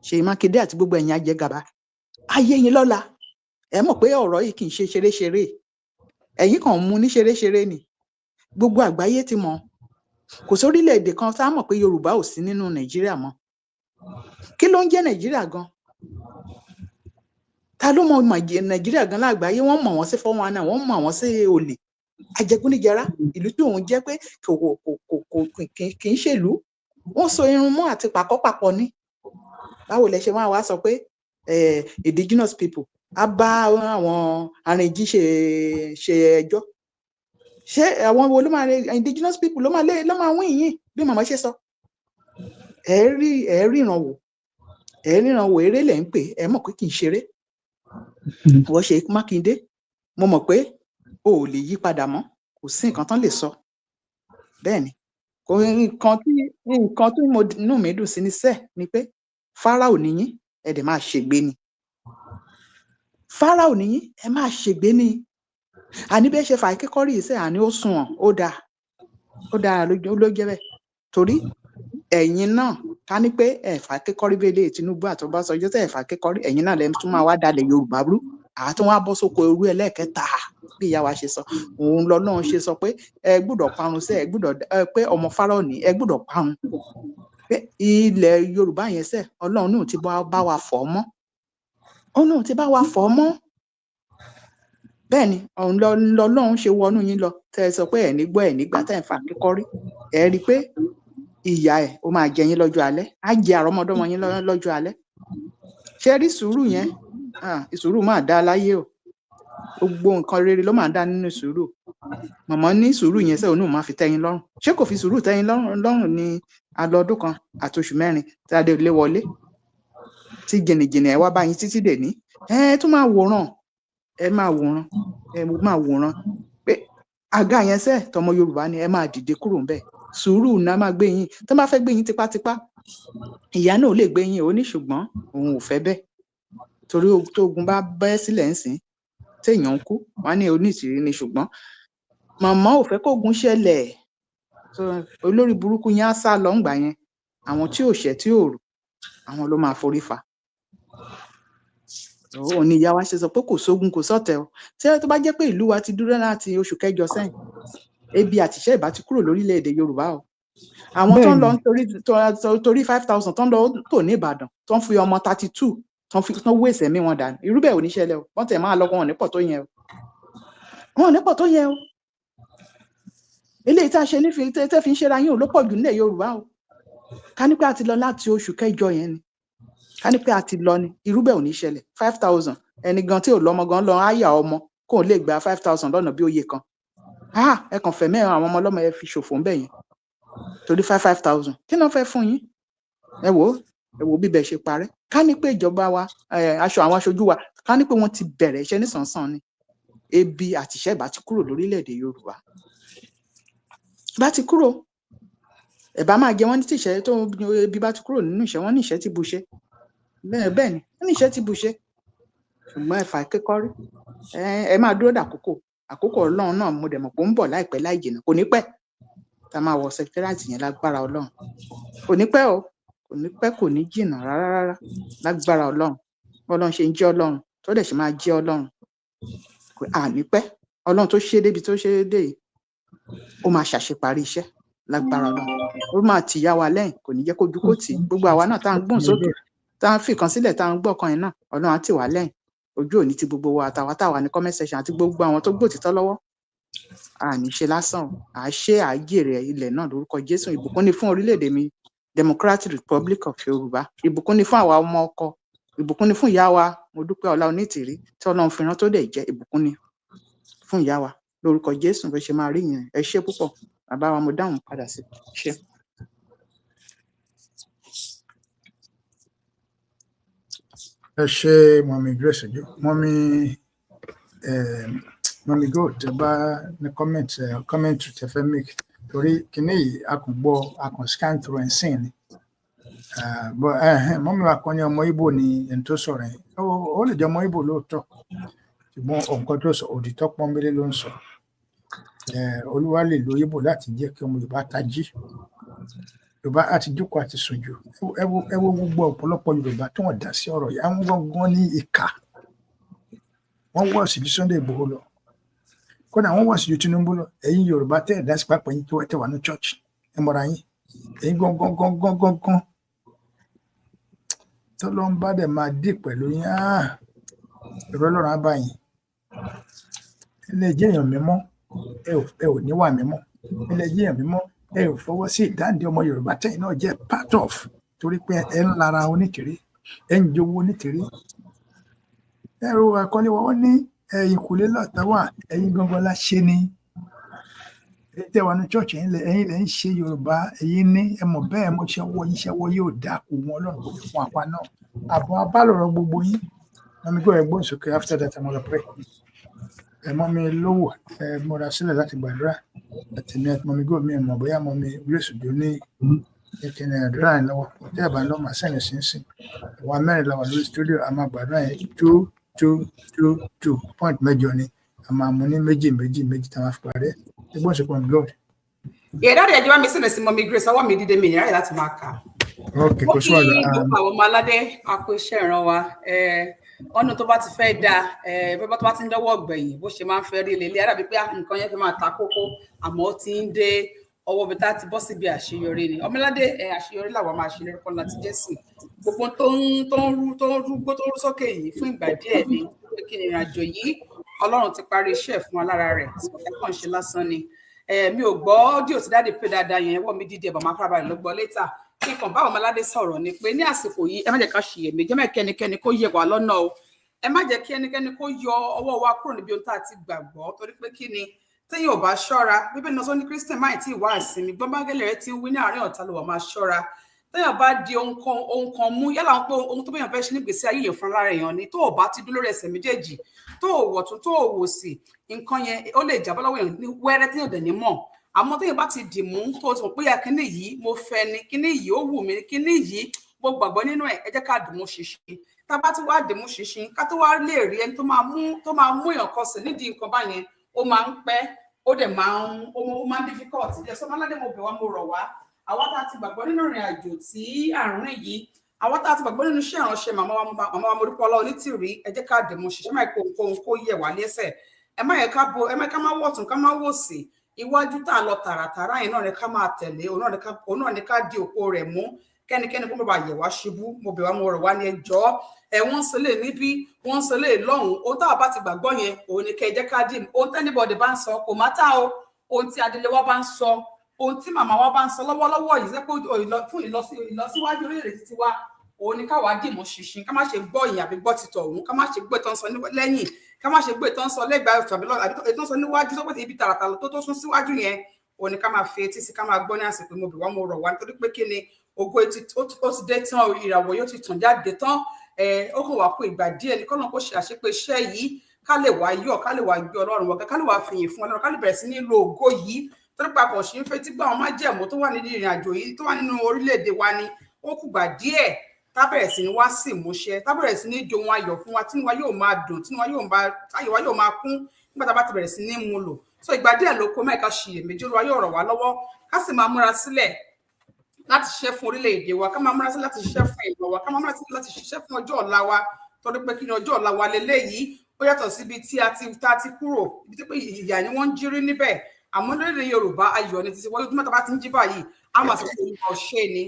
Ṣèyí Mákindé àti gbogbo ẹ̀yin ajẹgàba á yé yín lọ́la. Ẹ mọ̀ pé ọ̀rọ̀ yìí kì í ṣe ṣeréṣeré. Ẹ̀yin kàn mú ní ṣeréṣeré ni. Gbogbo àgbáyé ti mọ̀. Kò sórílẹ̀-èdè kan tá a mọ̀ pé Yorùbá ò sí nínú Nàìjíríà mọ́. Kí ló ń jẹ́ Nàìjíríà gan? Ta ló mọ̀ Nàìjíríà gan lágbàáyé? Wọ́n mọ̀ wọ́n sí 419, wọ́n mọ̀ wọ́n sí olè. Ajẹgúnníjẹrá, ìlú tí òun jẹ́ pé kì í ṣèlú. Wọ́n so irun mọ́ àti pàkọ́ papọ̀ ni. Báwo lẹ ṣe máa wá sọ pé indigenous people á bá àwọn arìnjí ṣe ẹjọ́? Ṣé àwọn wo ló máa indigenous people ló máa wín yín bí màmá ṣe sọ? Ẹ ríran wò eré lẹ̀ ń pè, ẹ mọ̀ pé kì í ṣeré. Wọ́n Ṣèyí Mákindé, mo mọ̀ pé o ò lè yí padà mọ́, kò sí nǹkan tán lè sọ. Bẹ́ẹ̀ ni nǹkan tí inú mi dùn sí ní sẹ́ẹ̀ ni pé Fáráò nìyín ẹ dẹ̀ máa ṣègbé ni. Fáráò nìyín ẹ máa ṣègbé ni. Àní bẹ́ẹ̀ ṣe fà kíkọ́rí iṣẹ́ àní ó sunwọ̀n ó dára ló jẹ́ bẹ́ẹ̀. Torí ẹ̀yin náà ká ní pé ẹ̀fà kíkọ́rí bẹ́ẹ̀ Tinubu àti Ọbásanjọ́ tẹ́ ẹ̀fà kíkọ́rí ẹ̀yin náà lẹ́nu tún máa wá dalẹ̀ Yorùbá rú. Àti wọn á bọ́ sóko irú ẹlẹ́ẹ̀kẹta bí ìyá wa ṣe sọ. Òun lọ́lọ́run ṣe sọ pé ẹ gbọ́dọ̀ parun sẹ́ ẹ gbọ́dọ̀ pé ọmọ Fáráò ní ẹ gbọ́dọ̀ parun. Pé ilẹ̀ Yorùbá yẹn sẹ́ Ọlọ́run náà ti bá wa fọ̀ mọ́. Ọlọ́run ti bá wa fọ̀ mọ́. Bẹ́ẹ̀ ni Ọlọ́run ṣe wọnú yín lọ tẹ́ ẹ sọ pé ẹ̀ ní gbọ́ ẹ̀ nígbà tẹ́ ẹ̀ fà kíkọ́rí. Ẹ rí i pé ìyà ẹ̀ ó máa jẹ yín lọ́jọ́ alẹ́, á jẹ àrọ́mọdọ́mọ yín lọ́jọ́ alẹ́. Ṣé rí sùúrù yẹn? Ìsùúrù máa dá láyé o. Gbogbo nǹkan rere ló máa dá nínú sùúrù. Màmá ní sùúrù yẹn sẹ́ òun náà máa fi tẹ́yìn lọ́rùn. Ṣé kò fi sùúrù tẹ́yìn lọ́rùn ni a lọ ọdún kan àti oṣù mẹ́rin tí adé lé wọlé tí jìnnìjìnnì ẹ wá báyìí títí dè ní tún máa wòran ẹ máa wòran pé àga yẹn sẹ́ tọmọ Yorùbá ni ẹ máa dìde kúrò ńbẹ̀ sùúrù náà máa gbé yín tó bá fẹ́ gbé yín tipátipá ìyá náà ò lè gbé yín ó ní ṣùgbọ́n òun ò fẹ́ bẹ́ẹ̀ torí tógun bá bẹ́ sílẹ̀ ń sìn téèyàn ń kú wọn ní onítìrí ni ṣùgbọ́n màmá ò fẹ́ kógun ṣẹlẹ̀ olórí burúkú yẹn á sá lọ ńgbà yẹn àwọn tí ò ṣẹ̀ tí ò rò àwọn ló máa forí fa òun ni ìyá wa ṣe sọ pé kò sógun kò sọ̀tẹ̀ o tí tó bá jẹ́ pé ìlú wa ti dúró láti oṣù kẹjọ sẹ́yìn ebi àtìṣẹ́ ìbá ti kúrò lórílẹ̀-èdè Yorùbá o àwọn tó ń lọ torí 5,000 tó ń lọ tò ní Ìbàdàn tó ń fi ọmọ 32 tó ń wé ìsẹ̀mí wọn dànù irú bẹ́ẹ̀ ò ní ṣẹlẹ̀ o wọ́n tẹ̀ máa lọ wọn ò ní pọ̀ tó yẹn o wọn ò ní pọ̀ tó yẹn o eléyìí tá a ṣe nífi tẹ́ fi ń ṣera yín ò ló pọ̀ jù nílẹ̀ Yorùbá o ká ní pé a ti lọ láti oṣù kẹjọ yẹn ni ká ní pé a ti lọ ni irú bẹ́ẹ̀ ò ní ṣẹlẹ̀ 5,000 ẹni gan tí ò lọ́mọ gan lọ áyà ọmọ kó lè gba 5,000 lọ́nà bí òye kan ẹ kàn fẹ́ mẹ́rin àwọn ọmọ ọlọ́mọ ẹ fi ṣòfò ń bẹ̀ yẹn torí 5,000 kí náà fẹ́ fún yín ẹ wò bíbẹ̀ ṣe parẹ́ ká ní pé ìjọba wa àwọn aṣojú wa ká ní pé wọ́n ti bẹ̀rẹ̀ iṣẹ́ nísànsàn ni ebi àtìṣẹ́ ìbá ti kúrò lórílẹ̀-èdè Yorùbá bá ti kúrò ẹ̀bá máa jẹ wọ́n ní tìṣẹ́ tó ebi bá ti kúrò nínú ìṣẹ́ wọ́n ní ìṣẹ́ ti buṣẹ́ bẹ́ẹ̀ ni wọ́n ní ìṣẹ́ ti buṣẹ́ ṣùgbọ́n ẹ̀fà kékọ́rí ẹ máa dúró dàkókò àkókò Ọlọ́run náà mo dẹ̀ mọ̀ pé ó ń bọ̀ láìpẹ́ láì jìnnà kò ní pẹ́ tá a máa wọ sẹkítẹ́rìàtì yẹn lágbára Ọlọ́run kò ní pẹ́ o kò ní pẹ́ kò ní jìnnà rárá lágbára Ọlọ́run Ọlọ́run ṣe ń jẹ́ Ọlọ́run tó dẹ̀ ṣe máa jẹ́ Ọlọ́run àní pẹ́ Ọlọ́run tó ṣe débi tó ṣe dé yìí ó máa ṣàṣeparí iṣẹ́ lágbára Ọlọ́run ó máa tìyá wa lẹ́yìn kò ní jẹ́ kójú kó tì gbogbo àwa náà tá à ń gbọ̀n sókè tá à ń fìkan sílẹ̀ tá à ń gbọ́kan yẹn náà Ọlọ́run á tì wá lẹ́yìn ojú òní ti gbogbo wa àtàwa táwa ní comment section àti gbogbo àwọn tó gbòtítọ́ lọ́wọ́ àní ṣe lásán àṣẹ àjèrè ilẹ̀ náà lórúkọ Jésù ìbùkún ni fún orílẹ̀-èdè mi Democratic Republic of Yorùbá ìbùkún ni fún àwa ọmọ ọkọ ìbùkún ni fún ìyá wa mo dúpẹ́ Ọlá Onítìrí tí Ọlọ́run fi rán tó dẹ̀ jẹ́ ìbùkún ni fún ìyá wa lórúkọ Jésù bó ṣe máa rí yẹn ẹ ṣé púpọ̀ bàbá wa mo dáhùn padà sí ṣe.
ẹ ṣé mọ̀mí Grace ojú mọ̀mí gold tẹ bá ní comment tẹ fẹ́ make torí kíní yìí a kàn gbọ́ a kàn scan through and sìn ni mọ̀mí wa kan ní ọmọ Ìgbò ni ẹni tó sọ̀rọ̀ yẹn ó lè jẹ́ ọmọ Ìgbò lóòótọ́ ṣùgbọ́n nǹkan tó sọ òdìtọ́ pọ́nbélé ló ń sọ Olúwa lè lo Ìgbò láti jẹ́ kí ọmọ Yorùbá tají Yorùbá àti jókòó àti sùn jù ẹ wo gbogbo ọ̀pọ̀lọpọ̀ Yorùbá tó wọ́n dá sí ọ̀rọ̀ yìí àwọn gangan ní ìkà wọ́n wọ̀ sí ju Sunday Igboho lọ kódà wọ́n wọ̀ sí ju Tinubu lọ ẹ̀yin Yorùbá tẹ́ ẹ̀ dá sí pápá yín tó ẹ̀ tẹ̀ wà ní church ẹ mọ̀ra yín ẹ̀yin gangan tó ló ń bá dẹ̀ máa dì pẹ̀lú yín ìrọ̀ Ọlọ́run á bá yín ilé jẹ́ èèyàn mímọ́ ẹ ò níwà mímọ́ ilé jẹ́ èèyàn mímọ́ ẹ ò fọwọ́ sí ìdáǹdè ọmọ Yorùbá tẹ́yìn náà jẹ́ part of torí pé ẹ ń lara Onítìrí ẹ ń jowó Onítìrí ẹrù àkọlé wọn ní Ehin'Kule lọ́tàwà ẹ̀yin gangan la ṣe ni tẹ́ wà ní church ẹ̀yin lẹ ń ṣe Yorùbá ẹ̀yin ní ẹ mọ̀ bẹ́ẹ̀ mo ṣẹ́wọ́ yóò dáa kù wọn Ọlọ́run kò ní fún apá náà àbọ̀ abálọ̀rọ̀ gbogbo yín mọ̀mí gbọ́ ẹ̀gbọ́n sókè after that I'm gonna pray mọ̀mí lówó múra sílẹ̀ láti gbàdúrà àtẹ̀mí mọ̀mí gbọ́ mi mọ̀ bóyá mọ̀mí Grace Ojo ní ìkíni àdúrà yẹn lọ́wọ́ tí àbá ń lọ́ màá sẹ́yìn sínsìn ìwà mẹ́rin làwà lórí studio a máa gbàdúrà yẹn 2 point mẹ́jọ ni a máa mú ní méjì tá a máa fi parí ẹgbọ́n ṣe pọ̀n God.
Ìyẹ̀dáde ẹjọ́ mi sílẹ̀ sí mọ̀mí Grace ọwọ́ mi dídé mi ìyára láti máa kà.
Okay, kò sí wàhálà.
Gbogbo àwọn ọmọ aládé akó iṣẹ́ ìran wa ọ̀nà tó bá ti fẹ́ da bẹ́ẹ̀ tó bá ti ń dọ́wọ́ ọ̀gbẹ̀yìn bó ṣe máa ń fẹ́ rí lélẹ̀ àdàbí pé nǹkan yẹn fẹ́ máa ta kókó àmọ́ ó ti ń dé ọwọ́ bí tá a ti bọ́ síbi àṣeyọrí ni ọmọládé àṣeyọrí làwọn máa ṣe lórúkọ láti Jésù gbogbo tó ń rú sókè yìí fún ìgbà díẹ̀ ni pé kí ni ìrìnàjò yìí Ọlọ́run ti parí iṣẹ́ fún wa lára rẹ̀ ẹ̀kọ́ ń ṣe lásán ni mi ò gbọ́ díò tí dáàdì pé dáadáa yẹn wọ́n mi dídí ẹ̀bà máa farabalẹ̀ ló gbọ́ létà kí kan báwọn ọmọládé sọ̀rọ̀ ni pé ní àsìkò yìí ẹ má jẹ́ ká ṣiyèméjì ẹ má jẹ́ kẹ́nikẹ́ni kó yẹ wá lọ́nà o ẹ má jẹ́ kí ẹnikẹ́ni kó yọ ọwọ́ wa kúrò níbi ohun tá a ti gbàgbọ́ torí pé kí ni téèyàn ò bá ṣọ́ra bíbélì náà sọ ní Christian máì tí ìwà ìsinmi gbọ́nbángẹ́lẹ̀ rẹ ti ń wí ní àárín ọ̀tá ló wà máa ṣọ́ra téèyàn bá di ohun kan mú yálà pé ohun tó bẹ́yàn fẹ́ ṣe nígbèésí ayé yẹn fúnra rẹ̀ èèyàn ni tó ò bá ti dúró lórí ẹsẹ̀ méjèèjì tó ò wọ̀ tún tó ò wò sí nǹkan yẹn ó lè jábọ́ lọ́wọ́ èèyàn ní wẹ́rẹ́ téèyàn dẹ̀ ní mọ̀ àmọ́ téèyàn bá ti dì mú tó ti mọ̀ pé kíní yìí mo fẹ́ ni kíní yìí ó wù mí kíní yìí mo gbàgbọ́ nínú ẹ̀ ẹ jẹ́ ká dìmú ṣinṣin tá a bá ti wá dìmú ṣinṣin ká tó wá lè rí ẹni tó máa mú èèyàn kọsẹ̀ nídìí nǹkan báyẹn ó máa ń pẹ́ ó dẹ̀ máa ń difficult ẹ̀ sọ́mọ́ aládé mo bẹ̀ wá mo rọ̀ wá àwa tá a ti gbàgbọ́ nínú ìrìn àjò tí àrùn yìí àwa tá a ti gbàgbọ́ nínú iṣẹ́ ìránṣẹ́ màmá wa Modúpẹ́ Onítìrí ẹ jẹ́ ká dìmú ṣinṣin máa kó kó yẹ wá lẹ́sẹ̀ ẹ má yẹ ká má wọ̀tún ká má wòsì iwájú tá a lọ tààràtàrà yẹn náà ni ká máa tẹ̀lé òun náà ni ká di òpó rẹ̀ mú kẹ́nikẹ́ni kó má bàa yẹ̀ wá ṣubú mo bẹ̀ wá mo rọ̀ wá ní ẹjọ́ wọ́n sọ lè níbí wọ́n sọ lè lọ́hùn ohun táwa bá ti gbàgbọ́ yẹn òun ni kẹ́ ẹ jẹ́ ká dì ohun tẹ́nibọ̀dì bá ń sọ kò má tá o ohun tí adélé wa bá ń sọ ohun tí màmá wa bá ń sọ lọ́wọ́lọ́wọ́ yìí sẹ́pọ̀ fún ìlọsíwájú orílẹ̀-èdè títí wa òun ni káwa dì mọ́ ṣinṣin ká má ṣe gbọ́ ìyìn àbí gbọ́ títọ̀ òun ká má ṣe gbọ́ ìtàn sọ lẹ́yìn ká má ṣe gbọ́ ìtàn sọ lẹ́gbàá tàbí ìtàn sọ níwájú sọ́pọ̀ ibi tààràtà tó sún síwájú yẹn òun ni ká máa fi etí sí ká máa gbọ́ ní àsìkò mo bẹ̀ wá mo rọ̀ wá nítorí pé kí ni ògo ó ti dé tán ìràwọ̀ yóò ti tàn jáde tán ó kàn wá kó ìgbà díẹ̀ ní kọ́nà kó ṣe àṣepé iṣẹ́ yìí ká lè wá yọ̀ ká lè wá gbé Ọlọ́run wọ̀gá ká lè wá fìyìn fún Ọlọ́run ká lè bẹ̀rẹ̀ sí ní lo ògo yìí torí pa kàn sí ń fetí gbọ́ àwọn májẹ̀mú tó wà nínú ìrìn àjò yìí tó wà nínú orílẹ̀-èdè wa ni ó kù gbà díẹ̀ tá bẹ̀rẹ̀ sí ní wá sí ìmúṣẹ tá bẹ̀rẹ̀ sí ní dohun ayọ̀ fún wa tínú wa yóò máa dùn tínú wa yóò máa kún nígbà tá bá ti bẹ̀rẹ̀ sí ní mú lò so ìgbà díẹ̀ ló kó mẹ́ẹ̀ká ṣiyèméjì Olúwa yóò rọ̀ wá lọ́wọ́ ká sì máa múra sílẹ̀ láti ṣiṣẹ́ fún orílẹ̀-èdè wa ká máa múra sílẹ̀ láti ṣiṣẹ́ fún ìlú wa ká máa múra sílẹ̀ láti ṣiṣẹ́ fún ọjọ́ ọ̀la wa torí pé kí ni ọjọ́ ọ̀la wa leléyìí ó yàtọ̀ síbi tí a ti kúrò ibi tí pé ìyà ni wọ́n ń jírí níbẹ̀ àmọ́ lórílẹ̀ Yorùbá ayọ̀ ni títí wọ́n ojúmọ́ tá bá ti ń jí báyìí a máa sọ pé ọ̀ṣẹ́ ni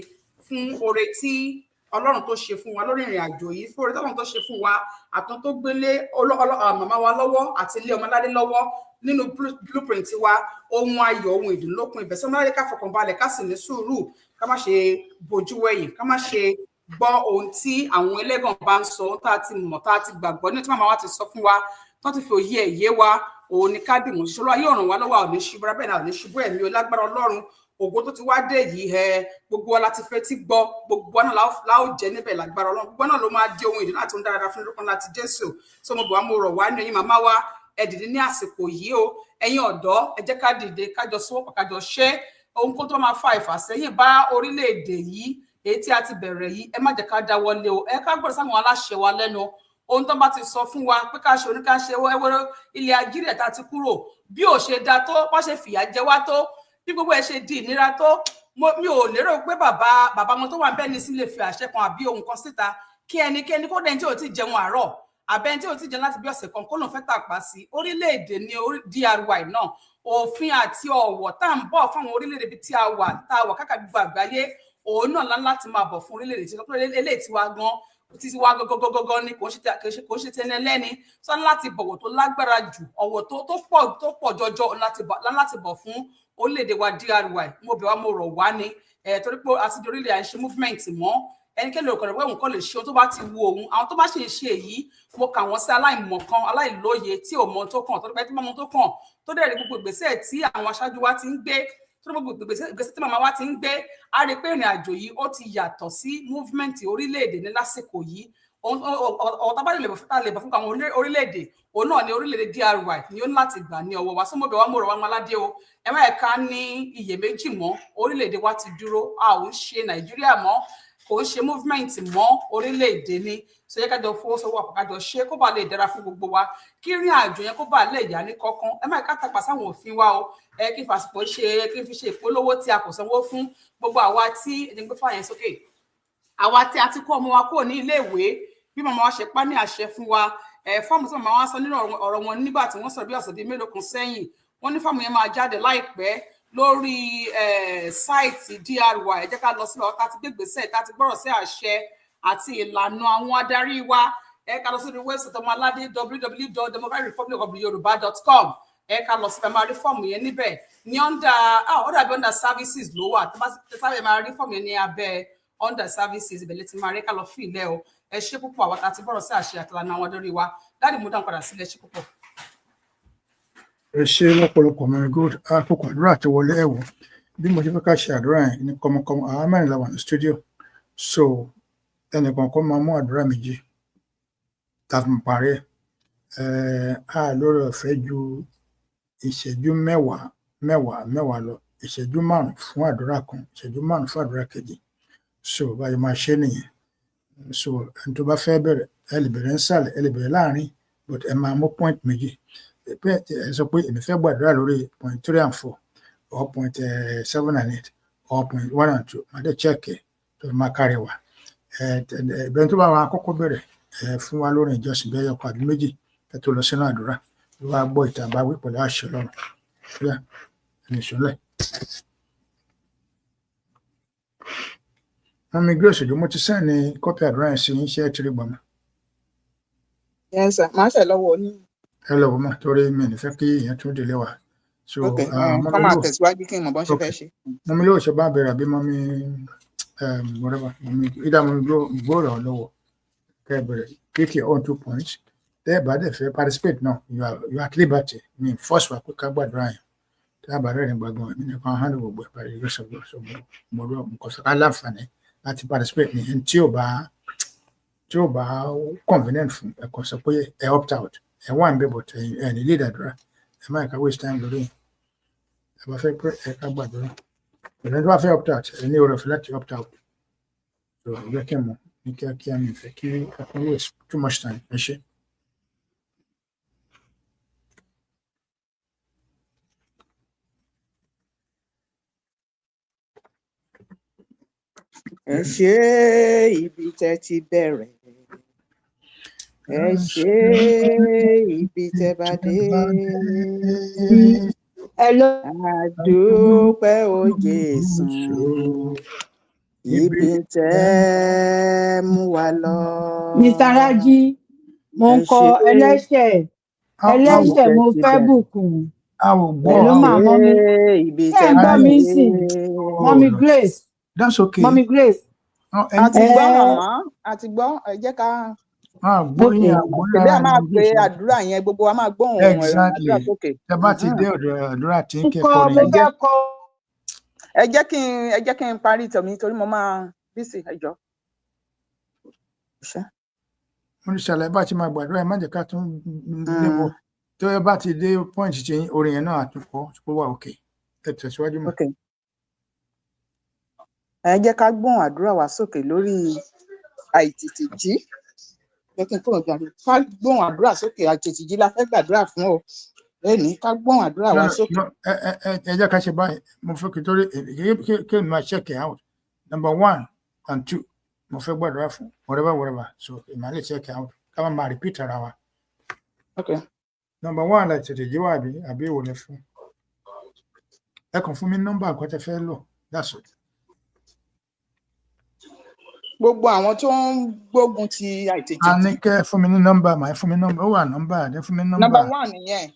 fún oore tí Ọlọ́run tó ṣe fún wa lórí ìrìn àjò yìí fún oore tí Ọlọ́run tó ṣe fún wa àtún tó gbélé màmá wa lọ́wọ́ àti ilé ọmọládé lọ́wọ́ nínú blueprint wa ohun ayọ̀ ohun ìdùnnúlókun ìbẹ̀sẹ̀ ọmọládé ká fọkàn balẹ̀ ká sì ní sùúrù ká má ṣe bojú wẹ̀yìn ká má ṣe gbọ́ ohun tí àwọn ẹlẹ́gàn bá ń sọ tá a ti mọ̀ tá a ti gbàgbọ́ ní tí màmá wa ti sọ fún wa tó ti fi òye ẹ̀yẹ wa òun ni ká dìmú ṣiṣẹ́ Olúwa yóò ràn wá lọ́wọ́ òní ṣubú rábẹ́ náà òní ṣubú ẹ̀mí olágbára Ọlọ́run ògo tó ti wá dé yìí gbogbo wa láti fẹ́ tí gbọ́ gbogbo náà láò jẹ́ níbẹ̀ lágbára Ọlọ́run gbogbo náà ló máa di ohun ìdùnnú àti ohun dáradára fún lórúkọ láti Jésù tó mo bọ̀ wá mo rọ̀ wá ní ẹ̀yin màmá wa ẹ dìde ní àsìkò yìí o ẹ̀yin ọ̀dọ́ ẹ jẹ́ ká dìde kájọ sọ́wọ́pọ̀ kájọ ṣe ohun kó tó máa fa ìfàsẹ́yìn bá orílẹ̀-èdè yìí èyí tí a ti bẹ̀rẹ̀ yìí ẹ má jẹ́ ká dáwọ́ lé o ẹ ká gbọ́dọ̀ sáwọn aláṣẹ wa lẹ́nu ohun tó bá ti sọ fún wa pé ká ṣe oníkáṣe ẹwẹ́rẹ́ ilẹ̀ Nàìjíríà tá a ti kúrò bí ò ṣe da tó bá ṣe fìyà jẹ wá tó bí gbogbo ẹ ṣe di ìnira tó mi ò lérò pé bàbá wọn tó wà bẹ́ẹ̀ ní sí lè fi àṣẹ kan àbí ohun kan síta kí ẹnikẹ́ni kó dẹ́ni tí ò ti jẹun àárọ̀ àbẹ́ni tí ò ti jẹun láti bí ọ̀sẹ̀ kan kó lòun fẹ́ tàpá sí orílẹ̀-èdè ní DRY náà òfin àti ọ̀wọ̀ tá à ń bọ̀ fún àwọn orílẹ̀-èdè bí tí a wà káàkiri gbogbo àgbáyé òun náà láti máa bọ̀ fún orílẹ̀-èdè tí eléyìí ti wá gan títí wá gọgọgọgọ ni kò ń ṣe tẹni ẹlẹ́ni sọ láti bọ̀wọ̀ tó lágbára jù ọ̀wọ̀ tó pọ̀ jọjọ láti bọ̀ fún orílẹ̀-èdè wa DRY mo bẹ̀ wá mo rọ̀ wá ní torí pé àti di orílẹ̀ à ń ṣe movement mọ́ ẹnikẹ́ni ò kọ̀rọ̀ pé òun kọ́ lè ṣe ohun tó bá ti wu òun àwọn tó bá ṣe ṣe èyí mo kà wọ́n sí aláìmọ̀kan aláìlóye tí ò mọ tó kàn torí pé tí wọ́n mọ tó kàn tó dẹ̀ rí gbogbo ìgbésẹ̀ tí àwọn aṣáájú wa ti ń gbé tó dẹ̀ gbogbo ìgbésẹ̀ tí màmá wa ti ń gbé a rí pé ìrìn àjò yìí ó ti yàtọ̀ sí movement orílẹ̀-èdè ní lásìkò yìí ọ̀tá bá lè bọ̀ fún àwọn orílẹ̀-èdè òun náà ni orílẹ̀-èdè DRY ni ó ní láti gbà ní ọwọ́ wa sọ́mọ́bẹ̀ wa mọ̀rọ̀ wa wọn aládé o ẹ má ẹ̀ka ní iyèméjì mọ́ orílẹ̀-èdè wa ti dúró a ò ń ṣe Nàìjíríà mọ́ kò ń ṣe movement mọ́ orílẹ̀-èdè ni so yẹ kájọ fọwọ́sowọ́pọ̀ kájọ ṣe kó bá lè dára fún gbogbo wa kí ìrìn àjò yẹn kó bá lè yá ní kọ̀ọ̀kan ẹ má ẹ̀ka tàpá sáwọn òfin wa o kí n fàṣìpò kí n fi ṣe ìpolówó tí a kò sanwó fún gbogbo àwa tí ẹni gbé fàyẹn sókè àwa tí a ti kó ọmọ wa kúrò ní iléèwé bí màmá wa ṣe pa ní àṣẹ fún wa fọ́ọ̀mù tí màmá wa sọ nínú ọ̀rọ̀ wọn nígbà tí wọ́n sọ bí ọ̀sẹ̀ bíi mélòó kan sẹ́yìn wọ́n ní fọ́ọ̀mù yẹn máa jáde láìpẹ́ lórí sáìtì DRY ẹ jẹ́ ká lọ síbẹ̀ ká ti gbégbèsè ká ti gbọ́rọ̀ sí àṣẹ àti ìlànà àwọn adarí wa ká lọ sórí wẹ́bsáìtì ọmọaládé www.democraticrepublicofyoruba.com ká lọ síbẹ̀ máa rí fọ́ọ̀mù yẹn níbẹ̀ ní ó dàbí under services ló wà tó bá sáré máa rí fọ́ọ̀mù yẹn ní abẹ́ under services ìbẹ̀lẹ̀ ti máa rí ká lọ fún ilẹ̀ o ẹ ṣé púpọ̀ àwọn àti bọ́rọ̀ sí àṣẹ àtìlànà àwọn adarí wa láti mú dáhùn padà sílẹ̀ ṣé púpọ̀.
ẹ ṣe lọ́pọ̀lọpọ̀ mẹ́rin good àkókò àdúrà tó wọlé ẹ̀wọ̀ bí mo ṣe fẹ́ ká ṣe àdúrà yẹn ní kọmọkọmọ àwọn mẹ́rin la wà ní studio so ẹnìkan kọ́ máa mú àdúrà méjì tàbí parí ẹ̀ á lórí ọ̀fẹ́ ju ìṣẹ́jú mẹ́wàá lọ ìṣẹ́jú 5 fún àdúrà kan ìṣẹ́jú 5 fún àdúrà kejì so báyìí máa ṣe nìyẹn so ẹni tó bá fẹ́ bẹ̀rẹ̀ ẹ lè bẹ̀rẹ̀ nsàlẹ̀ ẹ lè bẹ̀rẹ̀ láàrin but ẹ máa mú point méjì ẹ sọ pé èmi fẹ́ gbàdúrà lórí point 3 and 4 or point 7 and 8 or point 1 and 2 máa dẹ̀ check ẹ tó máa kárí wa ẹ̀bẹ̀ tó bá wà àkọ́kọ́ bẹ̀rẹ̀ fún wa lórí ìjọsìn bẹ́ẹ̀ yọkọ̀ àbí méjì ẹ tó lọ sínú àdúrà ló wá gbọ́ ìtàn bá wí pẹ̀lú àṣẹ Ọlọ́run fúyà ẹni ìṣúnlẹ̀. Mọ́mí Grace Òjó mo ti sẹ́ni kọ́pì àdúrà yẹn sí yín ṣe é tiri gbọ̀mọ́.
Yes sir, máa ṣe lọ́wọ́ ní.
Ẹ lọ́wọ́ mọ́ torí mi ní fẹ́ kí èèyàn tún délé wa.
Kọ́ máa tẹ̀síwájú kí n mọ̀ bọ́n ṣe fẹ́ ṣe.
Mọ́mí lóò ṣe bá bẹ̀rẹ̀ àbí mọ́mí whatever mọ́mí ìdá mọ́mí gbòòrò lọ́wọ́ kẹ́ bẹ̀rẹ̀ pick your own 2 points. Tẹ́ ẹ bá dẹ̀ fẹ́ participate náà you are at liberty mi first wa pé ká gbàdúrà yẹn. Tẹ́ ẹ bá rẹ̀ ní gbàgbọ́n mi nìkan hàn gbogbo ẹ̀ parí ìgbésọ̀ gbọ́dọ̀ nǹkan sọ̀rọ̀ aláǹfààní láti participate ní ẹni tí ò bá convenient fún ẹ̀kọ́ sọ pé ẹ opt out ẹ wà ń bẹ̀ but ẹ ní lead àdúrà ẹ má ẹ̀ka waste time lórí ẹ bá fẹ́ pé ẹ ká gbàdúrà ìrìn tó bá fẹ́ opt out ẹ ní oore ọ̀fẹ́ láti opt out so ẹ jẹ́ kí n mọ̀ ní kíákíá mi fẹ́ kí ẹ kọ́ waste too much time ẹ ṣe.
Ẹ ṣé ibi tẹ́ ti bẹ̀rẹ̀ ẹ ṣé ibi tẹ́ bá dé àdúpẹ́ o Jésù ibi tẹ́ mú wa lọ.
Mr. Raji mo ń kọ ẹlẹ́ṣẹ̀ mo fẹ́ bùkún pẹ̀lú màmá mi ṣé ń gbọ́ mi sí Mommy Grace.
That's okay.
Mommy Grace.
Àti gbọ́ màmá, àti gbọ́, ẹ jẹ́ ká. Tẹ̀lé a máa pe àdúrà yẹn gbogbo wa máa gbọ́ ohùn àdúrà sókè.
Ẹ bá ti dé ọ̀dọ̀ àdúrà tí ń kẹ́kọ̀ọ́ rẹ̀.
Ẹ jẹ́ kí n parí tèmi torí mo máa bísí ẹjọ́.
Mo ní ṣàlàyé bá ti máa gbàdúrà ẹ má jẹ́ ká tún lébọ̀. Tó ẹ bá ti dé pọ́ìntì tí orin yẹn náà àtúnkọ́ tó wà òkè. Ẹ tẹ̀síwájú mọ́.
Ẹ jẹ́ ká gbọ́n àdúrà wa sókè lórí àìtètè jí. Jẹ́ kí n kúrò jáde. Ká gbọ́n àdúrà sókè àìtètè jí la fẹ́ gbàdúrà fún o. Lẹ́ni ká gbọ́n àdúrà wa sókè.
Ẹ jẹ́ ká ṣe báyìí. Mo fẹ́ kí torí kí n máa check it out. Number 1 and 2 mo fẹ́ gbàdúrà fún whatever so ìmọ̀ lè check it out. Ká má máa repeat ara wa.
Okay.
Number 1 la tètè jí wá àbí ìwò lẹ fún. Ẹ kàn fún mi nọ́mbà nǹkan tẹ́ fẹ́ lò. That's it.
Gbogbo àwọn tó ń gbógun ti àìtètè.
A ní kẹ́ fún mi ní nọ́mbà màá fún mi nọ́mbà ó wà nọ́mbà àdé fún mi nọ́mbà.
Number 1 nìyẹn.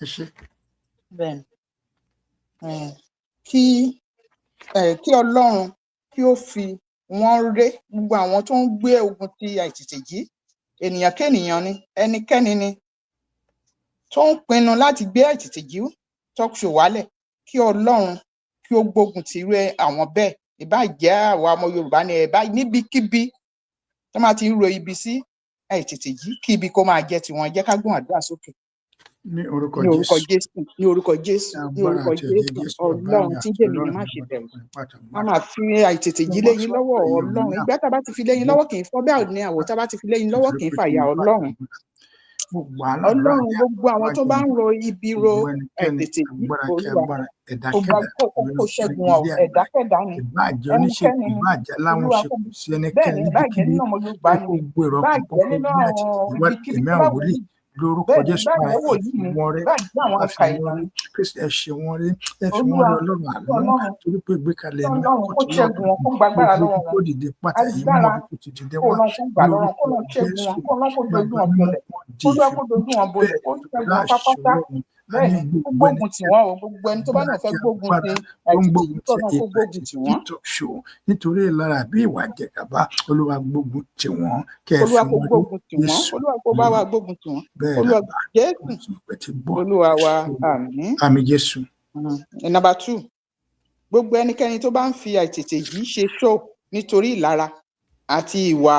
Ẹ ṣe.
Bẹ́ẹ̀ni kí Ọlọ́run kí ó fi wọ́n ré gbogbo àwọn tó ń gbé ogun ti àìtètè jí ènìyàn kéènìyàn ni ẹnikẹ́ni ni tó ń pinnu láti gbé àìtètè jí talk show wálẹ̀ kí Ọlọ́run kí ó gbógun ti irú àwọn bẹ́ẹ̀ ìbá jẹ́ àwa ọmọ Yorùbá ni ẹ̀bá níbikíbi tó máa ti ń ro ibi sí àìtètè jí kí ibi kó máa jẹ́ tiwọn jẹ́ ká gbọ́n àdúrà sókè.
Ní orúkọ
Jésù ní orúkọ Jésù Ọlọ́run tí jẹ́ mi ni má ṣe bẹ̀rù má máa fi àìtètè jí léyìn lọ́wọ́ Ọlọ́run ìgbà tá a bá ti fi léyìn lọ́wọ́ kì í fọ́ bẹ́ẹ̀ ni àwọ̀ tá a bá ti fi léyìn lọ́wọ́ kì í fàyà Ọlọ́run gbogbo àwọn tó bá ń ro ibi ro àìtètè jí Olúwa kó ṣẹ́gun ẹ̀dákẹ́dá ni ẹnikẹ́ni ni Olúwa kó bẹ́ẹ̀ ni báyìí nínú ọmọ Yorùbá ni báyìí nínú àwọn ibikíbi tó bá wù ní
lórúkọ Jésù ẹ fi wọn rẹ Kristi ẹ ṣe wọn rẹ ẹ fi wọn rẹ Ọlọ́run àná torí pé ìgbékalẹ̀ ní àkọtún kó dìde pátá yìí mọ kó ti dìde wá lórúkọ Jésù bàbá náà kó di bẹ́ẹ̀ láṣẹ Ọlọ́run
bẹ́ẹ̀ ni kó gbógun tì wọ́n o gbogbo ẹni tó bá náà fẹ́ gbógun ti àìtètè tó náà kó gbógun tì wọ́n.
nítorí ìlara bí ìwà ìjẹgàba Olúwa gbógun tì wọ́n kẹ́ ẹ
Olúwa
fi
kó
wọn
gbógun tì wọ́n Olúwa kó bá wa gbógun tì wọ́n
bẹ́ẹ̀
Olúwa
bàbá
Jésù Olúwa wa àmín.
àmín Jésù.
Number 2, gbogbo ẹnikẹ́ni tó bá ń fi àìtètè yìí ṣe show nítorí ìlara àti ìwà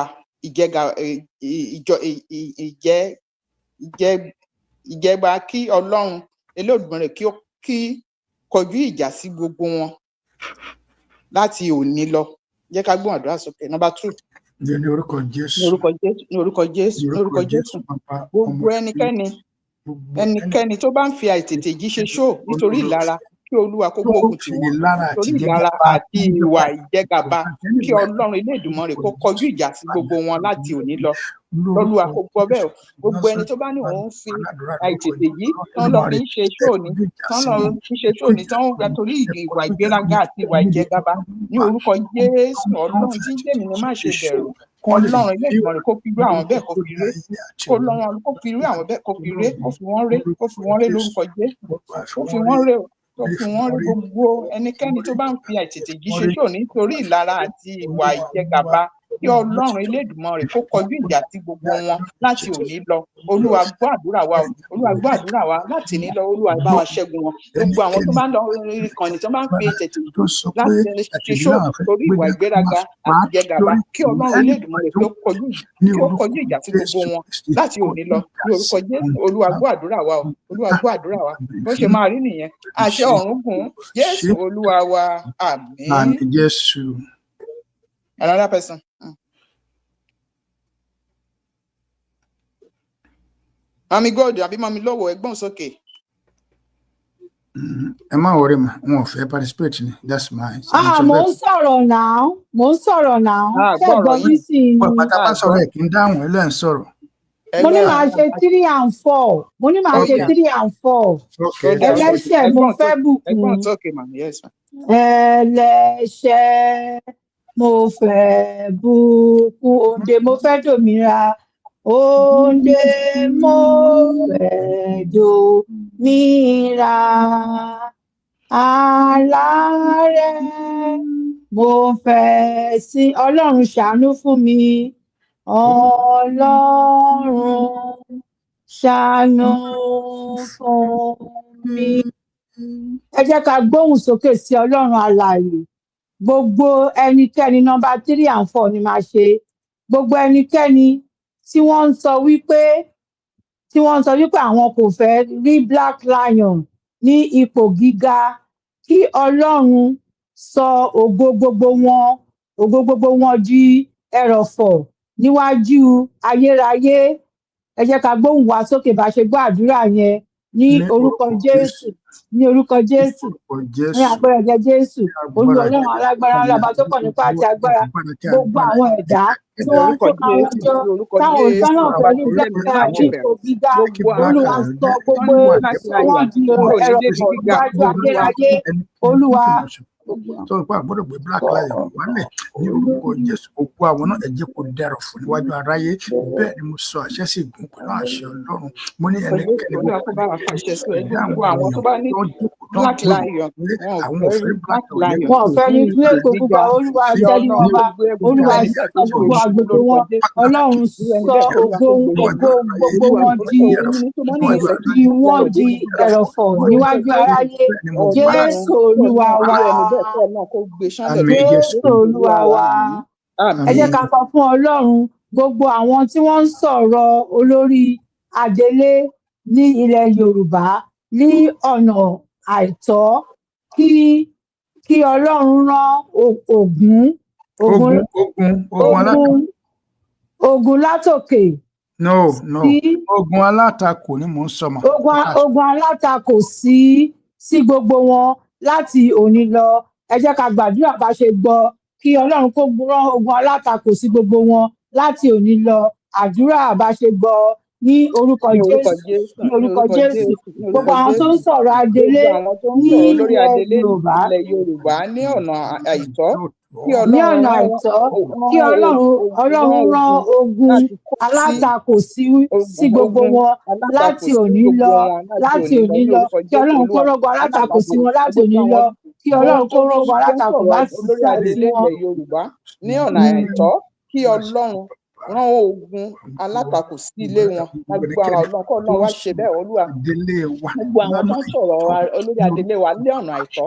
ìjẹgba kí Ọlọ́run Olódùmarè kí kọjú ìjà sí gbogbo wọn láti òní lọ. Jẹ́ ká gbóhùn àdúrà sókè. Number 2.
ní orúkọ Jésù.
Ní orúkọ Jésù, ní orúkọ Jésù, ní orúkọ Jésù. Gbogbo ẹnikẹ́ni tó bá ń fi àìtètè yìí ṣe show nítorí ìlara kí Olúwa kó gbógun tì wọ́n torí ìlara àti ìwà ìjẹgàba kí Ọlọ́run Elédùmarè kó kọjú ìjà sí gbogbo wọn láti òní lọ. Olúwa kó gbọ́ bẹ́ẹ̀ o gbogbo ẹni tó bá ní òun fi àìtètè yìí tán lọ fi ń ṣe show ní tán lọ fi ń ṣe show ní tán gba torí ìwà ìgbéraga àti ìwà ìjẹgàba ní orúkọ Jésù Ọlọ́run tí ń jẹ́mi ni má ṣe bẹ̀rù Ọlọ́run Elédùmarè kó fi irú àwọn bẹ́ẹ̀ kó fi ré kó fi irú àwọn bẹ́ẹ̀ kó fi ré kó fi wọ́n ré lórúkọ Jésù kó fi wọ́n ré o tó fi wọ́n rí gbogbo ẹnikẹ́ni tó bá ń fi àìtètè yìí ṣe show nítorí ìlara àti ìwà ìjẹgàba kí Ọlọ́run Elédùmarè kó kọjú ìjà sí gbogbo wọn láti òní lọ. Olúwa gbọ́ àdúrà wa o Olúwa gbọ́ àdúrà wa láti òní lọ Olúwa bá wa ṣẹ́gun wọn. Gbogbo àwọn tó bá ń lọ ìkànnì tó bá ń fi àìtètè láti ṣe show torí ìwà ìgbéraga àti ìjẹgàba kí Ọlọ́run Elédùmarè kó kọjú ìjà sí gbogbo wọn láti òní lọ. Ní orúkọ Jésù Olúwa gbọ́ àdúrà wa o Olúwa gbọ́ àdúrà wa bó ṣe máa rí nìyẹn àṣẹ ọ̀run gùn Jésù Olúwa wa àmín.
àmín Jésù.
Another person. Mami God àbí Mami Lọ́wọ́ ẹgbọ́n sókè.
ẹ má wọrí mà wọn ò fẹ́ participate ni that's my.
mo ń sọ̀rọ̀ náà ṣé gbọ́ mi sí i.
pàtàkì bá sọ̀rọ̀ ẹ̀ kí n dáhùn ẹ lẹ́yìn sọ̀rọ̀.
mo ní màá ṣe 3 and 4 mo ní màá ṣe 3 and 4 ẹlẹ́ṣẹ̀ mo fẹ́ bùkún ẹlẹ́ṣẹ̀ mo fẹ́ bùkún òǹdè mo fẹ́ dòmìnira òǹdè mo fẹ́ dòmìnira alárẹ̀ mo fẹ́ sí Ọlọ́run ṣàánú fún mi Ọlọ́run ṣàánú fún mi. Ẹ jẹ́ ká gbóhùn sókè sí Ọlọ́run alààyè. Gbogbo ẹnikẹ́ni number 3 and 4 ni máa ṣe. Gbogbo ẹnikẹ́ni tí wọ́n ń sọ wípé àwọn kò fẹ́ rí Black Lion ní ipò gíga kí Ọlọ́run sọ ògo gbogbo wọn di ẹrọ̀fọ̀ níwájú ayérayé. Ẹ jẹ́ ká gbóhùn wá sókè bá ṣe gbọ́ àdúrà yẹn ní orúkọ Jésù ní orúkọ Jésù ní agbára ẹ̀jẹ̀ Jésù Olúwa Ọlọ́run alágbára ńlá tó kàn nípa àti agbára gbogbo àwọn ẹ̀dá tí wọ́n ń kó àwọn jọ táwọn òṣìṣẹ́ náà fẹ́ ní gbẹ́gbẹ́ àti ipò gíga Olúwa sọ gbogbo wọn di ẹrọ̀fọ̀ níwájú ayérayé Olúwa.
tó ń pa àgbọ́dọ̀ gbé Black Lion wálẹ̀ ní orúkọ Jésù òkú àwọn náà ẹ jẹ́ kó dẹrọ̀ fún níwájú aráyé bẹ́ẹ̀ ni mo sọ àṣẹ sì gùn pẹ̀lú àṣẹ Ọlọ́run mo ní ẹnikẹ́ni
àwọn tó bá ní Black Lion wọn ò fẹ́ ní ilé gbogbo Olúwa jẹ́ni wọn bá Olúwa sọ gbogbo àgbègbè wọn Ọlọ́run sọ gbogbo wọn di ẹrọ̀fọ̀ níwájú aráyé Jésù Olúwa wa. Jésù Olúwa wa. Ẹ jẹ́ ká sọ fún Ọlọ́run gbogbo àwọn tí wọ́n ń sọ̀rọ̀ olórí adelé ní ilẹ̀ Yorùbá ní ọ̀nà àìtọ́ kí Ọlọ́run rán ogun látòkè.
No, ogun alátakò ni mò ń sọ mà.
Ogun alátakò sí gbogbo wọn láti òní lọ. Ẹ jẹ́ ká gbàdúrà bá ṣe gbọ́ kí Ọlọ́run kó rán ogun alátakò sí gbogbo wọn láti òní lọ. Àdúrà bá ṣe gbọ́ ní orúkọ Jésù ní orúkọ Jésù gbogbo àwọn tó ń sọ̀rọ̀ adelé ní ilẹ̀ Yorùbá
ní ọ̀nà àìtọ́ kí
ní
Ọlọ́run
ọ̀nà
rán
àìtọ́ kí
rán
Ọlọ́run rán ogun
láti kó sí
alátakò sí gbogbo
ogun
wọn
alátakò
láti
sí
òní
gbogbo
lọ
wọn
láti òní
ní
lọ
orúkọ
kí
Jésù
Ọlọ́run kó
Olúwa.
rọ́gbọ́ alátakò sí wọn láti òní
Gbogbo
lọ
àwọn
kí Ọlọ́run kó rọ́gbọ́
tó ń
alátakò
sọ̀rọ̀
láti
olórí
sí
adélé
wọn.
ilẹ̀ Yorùbá ní ọ̀nà àìtọ́ kí Ọlọ́run rán ogun alátakò sí ilé wọn lágbára Ọlọ́run kọ́ Ọlọ́run wá ṣe bẹ́ẹ̀ Olúwa. Gbogbo àwọn tó ń sọ̀rọ̀ olórí adélé wa lé ọ̀nà àìtọ́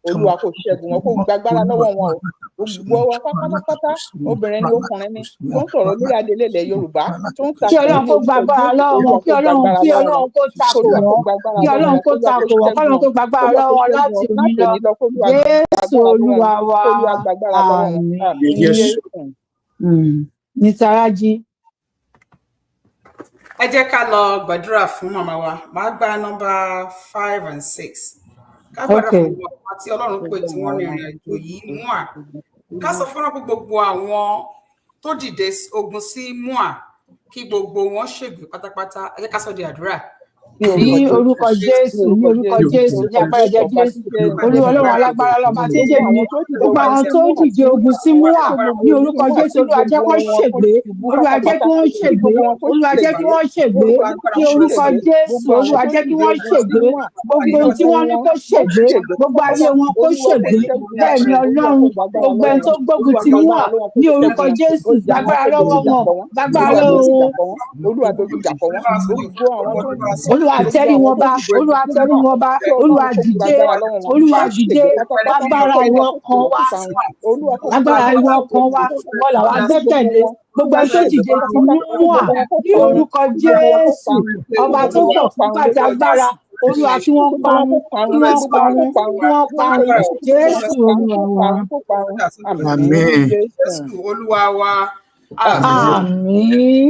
Olúwa kó ṣẹ́gun wọn kó gbàgbára lọ́wọ́ wọn o. Gbogbo wa pátápátá obìnrin ni ọkùnrin ni tó ń sọ̀rọ̀ olórí adélé ilẹ̀ Yorùbá tó ń
kí
takò
Ọlọ́run
ní
kó
orúkọ
gbàgbára
Jésù
lọ́wọ́ wọn
Olúwa kó gbàgbára
kí
lọ́wọ́ wọn
Ọlọ́run kó takò
Olúwa kó
wọn
gbàgbára
kí
lọ́wọ́
Ọlọ́run
wọn
kó
Olúwa kó
takò wọn
ṣẹ́gun
kọ́lọ́run
wọn
kó gbàgbára
Olúwa kó
lọ́wọ́ wọn
ṣẹ́gun
láti
wọn
òní
láti
lọ
òní lọ Olúwa
Jésù
gbàgbára lọ́wọ́
Olúwa
wọn
wa
Olúwa gbàgbára lọ́wọ́ wọn
àmín.
Jésù.
Ní Saraji.
Ẹ jẹ́ ká lọ gbàdúrà fún màmá wa màá gba nọ́mbà 5 and 6 ká gbàdúrà fún màmá tí Ọlọ́run pè tí wọ́n ní ìrìn àjò yìí mua ká sọ fún gbogbo àwọn tó dìde ogun sí mua kí gbogbo wọn ṣègbè pátápátá ẹ jẹ́ ká sọ di àdúrà.
Ní orúkọ Jésù ní orúkọ Jésù ní agbára jẹ Jésù Olúwa Ọlọ́run alágbára lọba tí ń jèbi gbogbo àwọn tó dìde ogun sí mua ní orúkọ Jésù Olúwa jẹ́ kó ṣègbé Olúwa jẹ́ kí wọ́n ṣègbé Olúwa jẹ́ kí wọ́n ṣègbé ní orúkọ Jésù Olúwa jẹ́ kí wọ́n ṣègbé gbogbo tí wọ́n ní kó ṣègbé gbogbo ayé wọn kó ṣègbé bẹ́ẹ̀ ni Ọlọ́run gbogbo ẹni tó gbógun ti mua ní orúkọ Jésù gbàgbára lọ́wọ́ wọn gbàgbára lọ́wọ́ wọn.
Olúwa dojú ìjà kọ wọn gbogbo àwọn tó
Olúwa tẹ́rí wọn bá Olúwa tẹ́rí wọn bá Olúwa dìde Olúwa dìde agbára ìwọ kan wá agbára ìwọ kan wá wọn làwọn agbẹ́kẹ̀lé gbogbo ẹni tó dìde ti mua ní orúkọ Jésù ọba tó pọ̀ fún pàtẹ agbára Olúwa kí wọ́n parun kí wọ́n parun kí wọ́n parun Jésù Olúwa wa.
Àmín. Jésù Olúwa wa.
Àmín.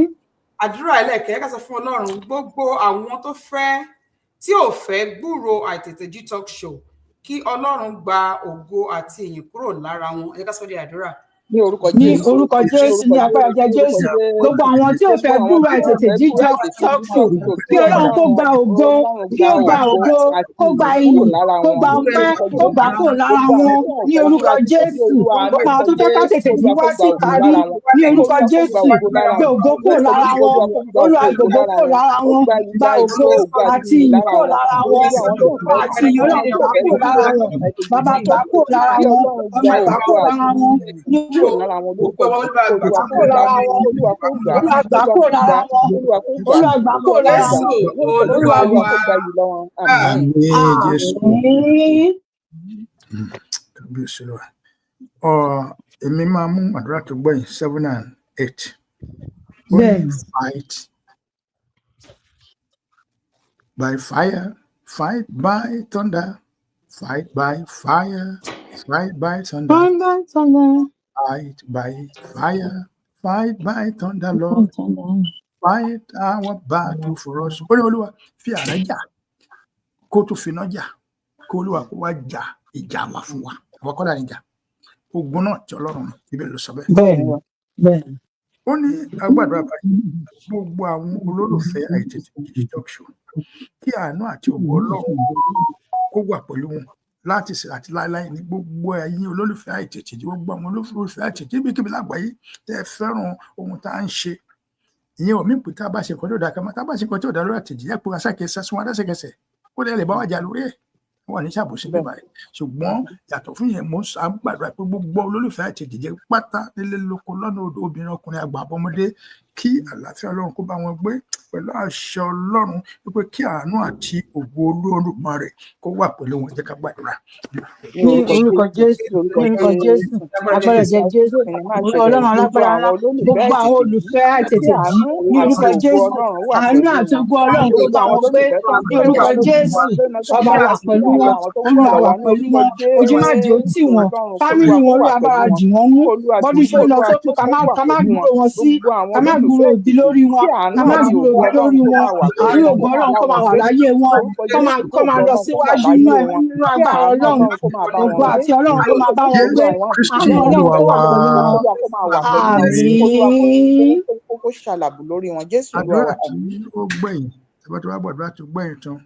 Àdúrà ẹlẹ́kẹ̀ẹ́ ká sọ fún Ọlọ́run gbogbo àwọn tó fẹ́ tí ò fẹ́ gbúrò àìtètèjí talk show kí Ọlọ́run gba ògo àti ìyìn kúrò lára wọn ẹ jẹ́ ká sọ di àdúrà.
Ní orúkọ Jésù
ní agbára jẹ Jésù gbogbo àwọn tí ò fẹ́ gbúrò àìtètèjí talk show kí Ọlọ́run kó gba ògo kí ó gba ògo kó gba ìyìn kó gba ọpẹ́ kó gbà kúrò lára wọn ní orúkọ Jésù gbogbo àwọn tó fẹ́ ká tètè jí wá sí ìparí ní orúkọ Jésù gbé ògo kúrò lára wọn Olúwa gbogbo kúrò lára wọn gba ògo àti ìyìn kúrò lára wọn àti ìyìn Ọlọ́run gbà kúrò lára wọn bàbá gbà kúrò lára wọn ọmọ gbà kúrò lára wọn ní
lára wọn lórúkọ
Olúwa kúrò lára wọn Olúwa gbà kúrò lára wọn Olúwa gbà kúrò lára wọn Olúwa gbà kúrò lára wọn.
Àmín Jésù. Èmi máa mú àdúrà tó gbẹ̀yìn 7 and 8. Fight by fire, fight by thunder, fight by fire, fight by thunder. Fight by fire, fight by thunder, Lord. Fight our battle for us. Olúwa fi àrá jà kó tó fi iná jà kó Olúwa kó wá jà ìjà wa fún wa. Àwọn kọ́lá ni jà. Ogun náà tí Ọlọ́run ibẹ̀ ló sọ bẹ́ẹ̀.
Bẹ́ẹ̀ni.
Ó ní agbàdúrà báyìí gbogbo àwọn olólùfẹ́ àìtètèjí talk show kí àánú àti ògo Ọlọ́run kó wà pẹ̀lú wọn láti ṣe àti láéláé ní gbogbo ẹ̀yin olólùfẹ́ àìtètèjí gbogbo àwọn olólùfẹ́ àìtètèjí níbikíbi lágbàáyé tẹ́ ẹ fẹ́ràn ohun tá à ń ṣe ìyẹn ò mí pé tá a bá ṣe nǹkan tó dáa tá a bá ṣe nǹkan tó dáa lórí àtẹ̀jí ẹ̀ pé aṣákẹ́sẹ́ sún adẹ́sẹ̀kẹsẹ̀ ó dẹ̀ lè bá wà jà lórí ẹ̀ wọ́n ní ṣàbòsí bẹ́ẹ̀ báyìí ṣùgbọ́n yàtọ̀ fún yẹn mo gbàdúrà pé gbogbo olólùfẹ́ àtẹ̀jí pátá nílé lóko lọ́nà obìnrin ọkùnrin àgbà àbọ̀mọdé kí àlàáfíà Ọlọ́run kó bá wọn gbé pẹ̀lú àṣẹ Ọlọ́run wípé kí àánú àti ògo Olódùmarè kó wà pẹ̀lú wọn jẹ́ ká gbàdúrà.
Ní orúkọ Jésù agbára jẹ Jésù Ọlọ́run alágbára ńlá gbogbo àwọn olùfẹ́ àtètèjí ní orúkọ Jésù àánú àti ògo Ọlọ́run kó bá wọn gbé ní orúkọ Jésù ọba wà pẹ̀lú wọn Olúwa wà pẹ̀lú wọn ojú má di ó tì wọn fámìlì wọn Olúwa bára dì wọ́n mú bọ́dún ṣe lọ sókè ká má gbúrò wọn sí ká má gbúrò òbí lórí wọn ká má gbúrò òbí lórí wọn àánú ògo Ọlọ́run kó máa wà láyé wọn kó máa lọ síwájú nínú agbára Ọlọ́run ògo àti Ọlọ́run kó máa bá wọn gbé àánú Ọlọ́run kó wà pẹ̀lú wọn àmín.
Kó ṣàlàbù lórí wọn Jésù
àdúrà tí ó gbẹ̀yìn tẹ́bá tó bá bọ̀ àdúrà tó gbẹ̀yìn tán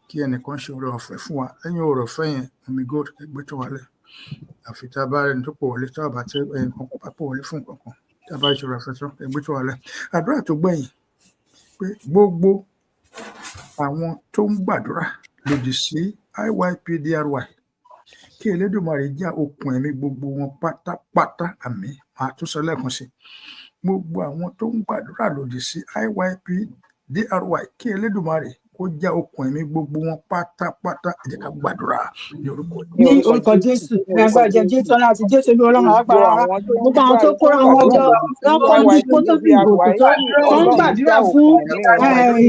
kí ẹnìkan ṣe oore ọ̀fẹ́ fún wa lẹ́yìn oore ọ̀fẹ́ yẹn omi gold ẹgbẹ́ tó wálẹ̀ àfi tá a bá rẹni tó pò wọlé tá a bá tẹ nǹkan kan pò wọlé fún nǹkan kan tá a bá ìṣòro àfẹsọ ẹgbẹ́ tó wà lẹ àdúrà tó gbẹ̀yìn pé gbogbo àwọn tó ń gbàdúrà lòdì sí IYPDRY kí Elédùmarè já okùn ẹ̀mí gbogbo wọn pátápátá àmín. Màá tún sọ lẹ́ẹ̀kan sí gbogbo àwọn tó ń gbàdúrà lòdì sí IYPDRY kí Elédùmarè kó já okùn ẹ̀mí gbogbo wọn pátápátá. Ẹ jẹ́ ká gbàdúrà ní orúkọ
Jésù ní agbára jẹ Jésù ọlá àti Jésù olú Ọlọ́run agbára wa gbogbo àwọn tó kóra wọn jọ lọ́kàn ní kótó fi ìbòkú tó ń gbàdúrà fún DRY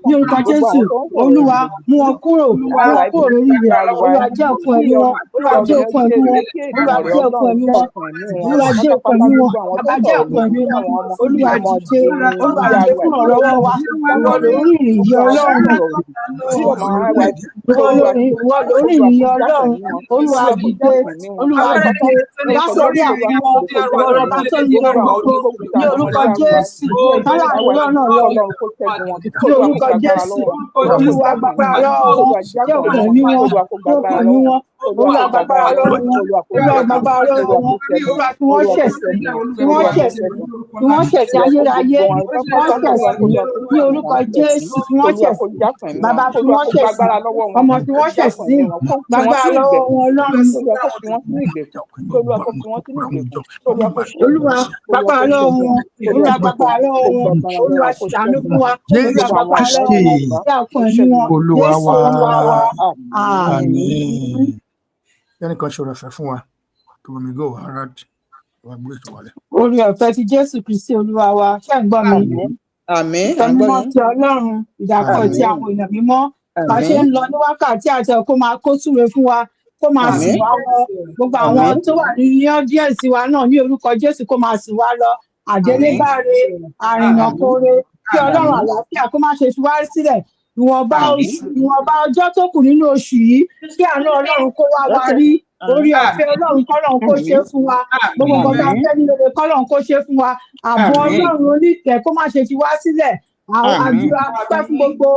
ní orúkọ Jésù Olúwa mú wọn kúrò lórí rẹ̀ Olúwa jẹ́ okùn ẹ̀mí wọn Olúwa jẹ́ okùn ẹ̀mí wọn Olúwa jẹ́ okùn ẹ̀mí wọn Olúwa jẹ́ okùn ẹ̀mí wọn bàbá jẹ́ okùn ẹ̀mí wọn Olúwa dìde fún ọ̀rọ̀ wa lórí ìrìn Ọlọ́run lórí ìrìn Ọlọ́run Olúwa dìde wá sórí àwọn ọ̀rọ̀ bá tó ní gbogbo ní orúkọ Jésù kára àwọn náà lọ ní orúkọ Jésù Olúwa gbàgbára lọ́wọ́ wọn jẹ́ òkè ní wọn Olúwa gbàgbára lọ́wọ́ wọn Olúwa gbàgbára lọ́wọ́ wọn Olúwa tí wọ́n ṣẹ̀sí ayérayé wọ́n ṣẹ̀sí ní orúkọ Jésù tí wọ́n ṣẹ̀sí bàbá tí wọ́n ṣẹ̀sí ọmọ tí wọ́n ṣẹ̀sí gbàgbára lọ́wọ́ wọn Ọlọ́run Olúwa gbàgbára lọ́wọ́ wọn Olúwa gbàgbára lọ́wọ́ wọn Olúwa ṣàánú fún wa Olúwa gbàgbára lọ́wọ́ wọn jẹ́ ọkàn ní wọn Jésù Olúwa wa àmín.
Ẹnìkan ṣòro ẹ̀fẹ̀ fún wa tó bọ̀ mí gò ara wa gbé ètò wọlé.
Orí ọ̀fẹ́ ti Jésù Kristi Olúwa wa ṣé ń gbọ́ mi?
Àmín.
Ìtọ́mímọ́ ti Ọlọ́run ìdàpọ̀ ti àwọn èèyàn mímọ́ bá ṣe ń lọ ní wákàtí àti kó máa kó súre fún wa kó máa sìn wá lọ gbogbo àwọn tó wà ní ọ́díẹ̀nsì wa náà ní orúkọ Jésù kó máa sìn wá lọ àdélébáre àrìnàkóre kí Ọlọ́run àlàáfíà kó má ṣe fi wá sílẹ̀ ìwọ̀nba ọjọ́ tó kù nínú oṣù yìí kí àánú Ọlọ́run kó wá wa rí orí ọ̀fẹ́ Ọlọ́run kọ́lọ́run kó ṣe fún wa gbogbo nǹkan tá a fẹ́ ní rere kọ́lọ́run kó ṣe fún wa ààbò Ọlọ́run oníkẹ́ kó má ṣe fi wá sílẹ̀ àdúrà pẹ́ fún gbogbo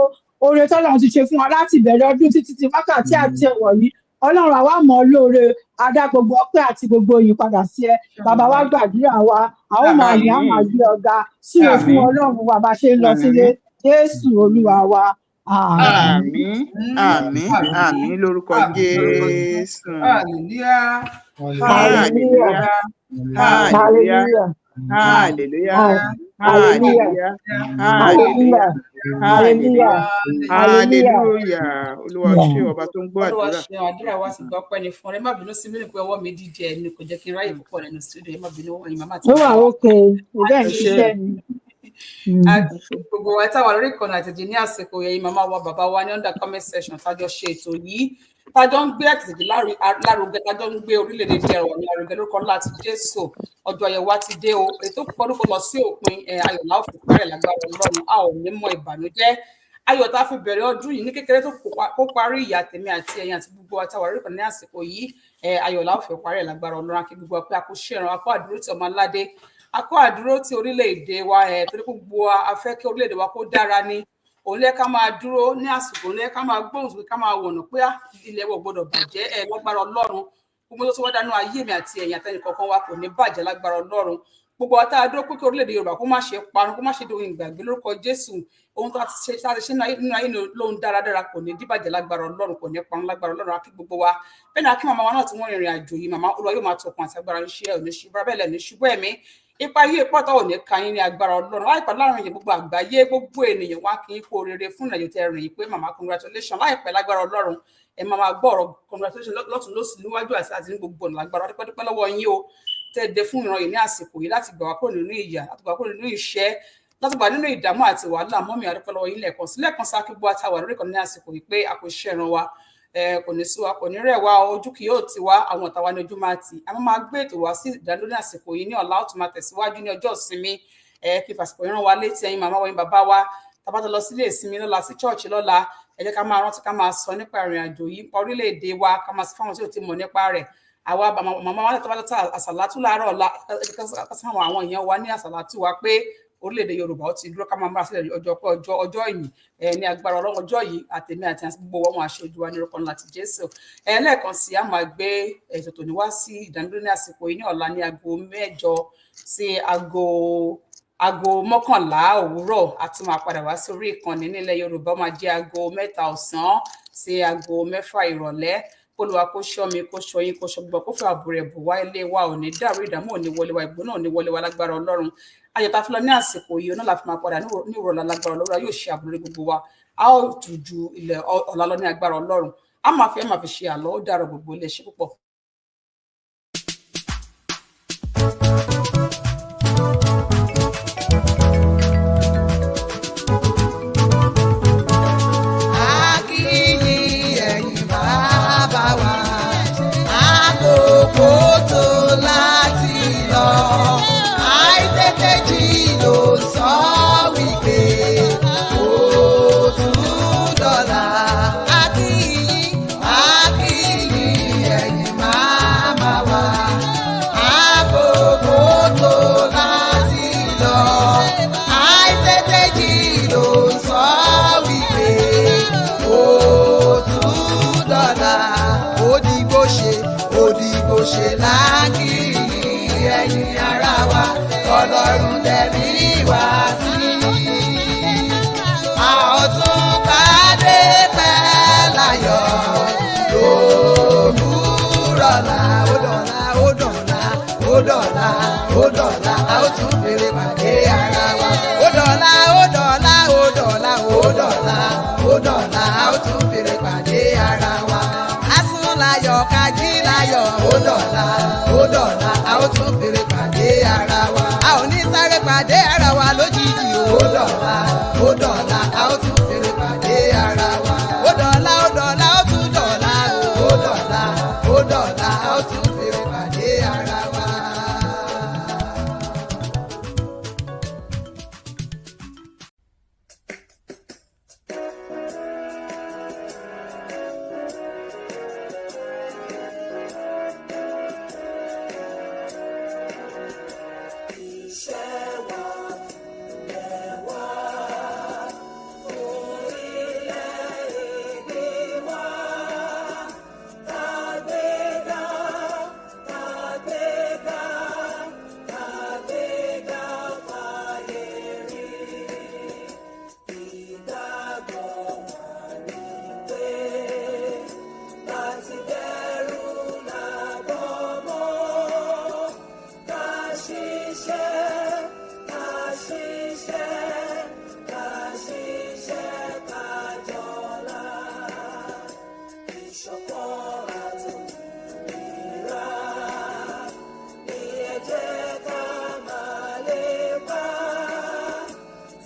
oore tọ́lọ́run ti ṣe fún wa láti ìbẹ̀rẹ̀ ọdún títí ti wákàtí àti ẹ̀wọ̀nyí Ọlọ́run àwa mọ̀ ọ́ lóore adá gbogbo ọpẹ́ àti gbogbo yìí padà sí ẹ bàbá wa gbàdúrà wa a ó máa yìn á máa gbé ọ̀gá síre fún Ọlọ́run wa bá ṣe ń lọ sílé Jésù Olúwa wa.
Àmín àmín àmín lórúkọ Jésù.
Hallelujah.
Hallelujah. Hallelujah. Hallelujah. Hallelujah. Hallelujah. Hallelujah. Hallelujah. Olúwa ṣe ọba tó ń gbọ́ àdúrà.
Olúwa ṣe àdúrà wa sì gbọ́ pẹ́ ni fún ọ. Ẹ má bínú sí mi pé ọwọ́ mi díje ẹni kò jẹ́ kí n ráyè púpọ̀ nínú studio. Ẹ má bínú ẹ̀yin màmá àti
ó wà ókè ìbẹ́ ń ṣiṣẹ́ ni.
Gbogbo wa táwa lórí ìkànnì àtẹ̀jẹ́ ní àsìkò ẹ̀yin màmá wa bàbá wa ní under comment section tájọ ṣe ètò yìí tájọ ń gbé àtẹ̀jẹ́ lárugẹ tájọ ń gbé orílẹ̀-èdè jẹrọ ní lárugẹ lórúkọ láti Jésù ọjọ́ ayẹwo wa ti dé o ètò pọ̀lúpọ̀ lọ sí òpin ayọ̀lá òfin parẹ́ lágbára Ọlọ́run a ò ní mọ ìbànújẹ́ ayọ̀ tá a fi bẹ̀rẹ̀ ọdún yìí ní kékeré tó kó parí ìyá tèmi àti ẹ̀yin àti gbogbo wa táwa lórí ìkànnì ní àsìkò yìí ayọ̀lá òfin parẹ́ lágbára Ọlọ́run akí gbogbo pé a kò ṣèrànwọ́ akó àdúró tí ọmọ aládé akó àdúró tí orílẹ̀-èdè wa torí gbogbo afẹ́ kí orílẹ̀-èdè wa kó dára ní òun lẹ́ ká máa dúró ní àsìkò òun lẹ́ ká máa gbóhùn sókè ká máa wọ̀nà pé ilẹ̀ wa gbọ́dọ̀ bàjẹ́ lágbára Ọlọ́run gbogbo tó ti wá dánú ayé mi àti ẹ̀yin àtẹnì kọ̀ọ̀kan wa kò ní bàjẹ́ lágbára Ọlọ́run gbogbo wa tá a dúró pé kí orílẹ̀-èdè Yorùbá kó má ṣe parun kó má ṣe dohun ìgbàgbé lórúkọ Jésù ohun tó ti ṣe nínú ayé lóhun dáradára kò ní díbàjẹ́ lágbára Ọlọ́run kò ní parun lágbára Ọlọ́run akí gbogbo wa bẹ́ẹ̀ ni akí màmá wa náà tí wọ́n rìnrìn àjò yìí màmá Olúwa yóò máa tọkùn àti agbára ń ṣe ẹ̀ ò ní ṣubú bẹ́ẹ̀ ní ṣubú ẹ̀mí ipa yìí pọ̀tọ́ ò ní ka yín ní agbára Ọlọ́run láìpẹ́ láàrin èèyàn gbogbo àgbáyé gbogbo ènìyàn wá kí n kó rere fún ìrìnàjò tẹ rìn pé màmá congratulation láìpẹ́ lágbára Ọlọ́run ẹ máa gbọ́ ọ̀rọ̀ congratulation lọ́tún lósì níwájú àti ní gbogbo ọ̀nà lágbára dúpẹ́ lọ́wọ́ yín o tẹ́ dé fún ìran yìí ní àsìkò yìí láti gbà wá kúrò nínú ìyà láti gbà kúrò nínú ìṣẹ́ láti gbà nínú ìdààmú àti wàhálà mọ́mí àdúpẹ́ lọ́wọ́ yín lẹ́ẹ̀kan sákì bó àtàwà lórí kan ní àsìkò yìí pé a kò ṣe ìran wa kò ní sú wa kò ní rẹ̀ wá ojú kì yóò ti wá àwọn ọ̀tá wa ní ojú máa tì a máa gbé ètò wá sí ìdádúró ní àsìkò yìí ní ọ̀la ó tún máa tẹ̀síwájú ní ọjọ́ ìsinmi kí fàsìkò ìran wa létí ẹ̀yin màmá wa yín bàbá wa tàbátà lọ sílé ìsinmi lọ́la sí chọ́ọ̀chì lọ́la ẹ jẹ́ ká máa rántí ká máa sọ nípa ìrìn àjò yìí nípa orílẹ̀-èdè wa ká máa sọ fáwọn tí ò ti mọ̀ nípa rẹ̀ àwa màmá wa tàbátà àsàlátù láàárọ̀ ọ̀la ká sọ àwọn èèyàn wa ní àsàlátù wa pé orílẹ̀-èdè Yorùbá ó ti dúró ká máa múra sílẹ̀ ọjọ́ ìyìn ní agbára Ọlọ́run ọjọ́ yìí àtẹ̀mí àti gbogbo wọn aṣojú wa ní orúkọ ńlá ti Jésù lẹ́ẹ̀kan sí a máa gbé ètò tòní wá sí ìdánilójú ní àsìkò yìí ní ọ̀la ní aago 8 sí aago 11 òwúrọ̀ a tún máa padà wá sórí ìkànnì nílẹ̀ Yorùbá máa jẹ́ aago 3 ọ̀sán sí aago 6 ìrọ̀lẹ́ Olúwa kó ṣọ́ mi kó ṣọ́ yín kó ṣọ́ gbogbo kó fẹ́ ààbò rẹ̀ bò wá ilé wa ò ní dàrú ìdààmú ò ní wọlé wa ìgbóná ò ní wọlé wa lágbára Ọlọ́run ayọ̀tá fúnlọ ní àsìkò yìí náà la fi máa padà ní ìrọ̀lẹ́ lágbára Ọlọ́run yóò ṣe ààbò lórí gbogbo wa a ó tù ju ilẹ̀ ọ̀la lọ ní agbára Ọlọ́run a máa fi ṣe àlọ́ ó dàrọ̀ gbogbo ilé ṣe púpọ̀.
ṣe láàkiri ẹ̀yin ará wa Ọlọ́run tẹ̀mí wá sí. A ó tún pàdé pẹ́ láyọ̀ lówùúrọ̀ ọ̀la ó dọ̀la ó dọ̀la ó dọ̀la ó dọ̀la a ó tún fèrè pàdé ara wa ó dọ̀la ó dọ̀la ó dọ̀la ó dọ̀la ó dọ̀la a ó tún fèrè pàdé ara wa. Láyọ̀ kájí láyọ̀ ó dọ̀la a ó tún fèrè pàdé ara wa a ò ní sáré pàdé ara wa lójijì ó dọ̀la a ó tún fèrè pàdé ara wa ó dọ̀la ó tún dọ̀la ó dọ̀la a ó tún fèrè pàdé ara wa.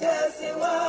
Tẹ̀síwájú.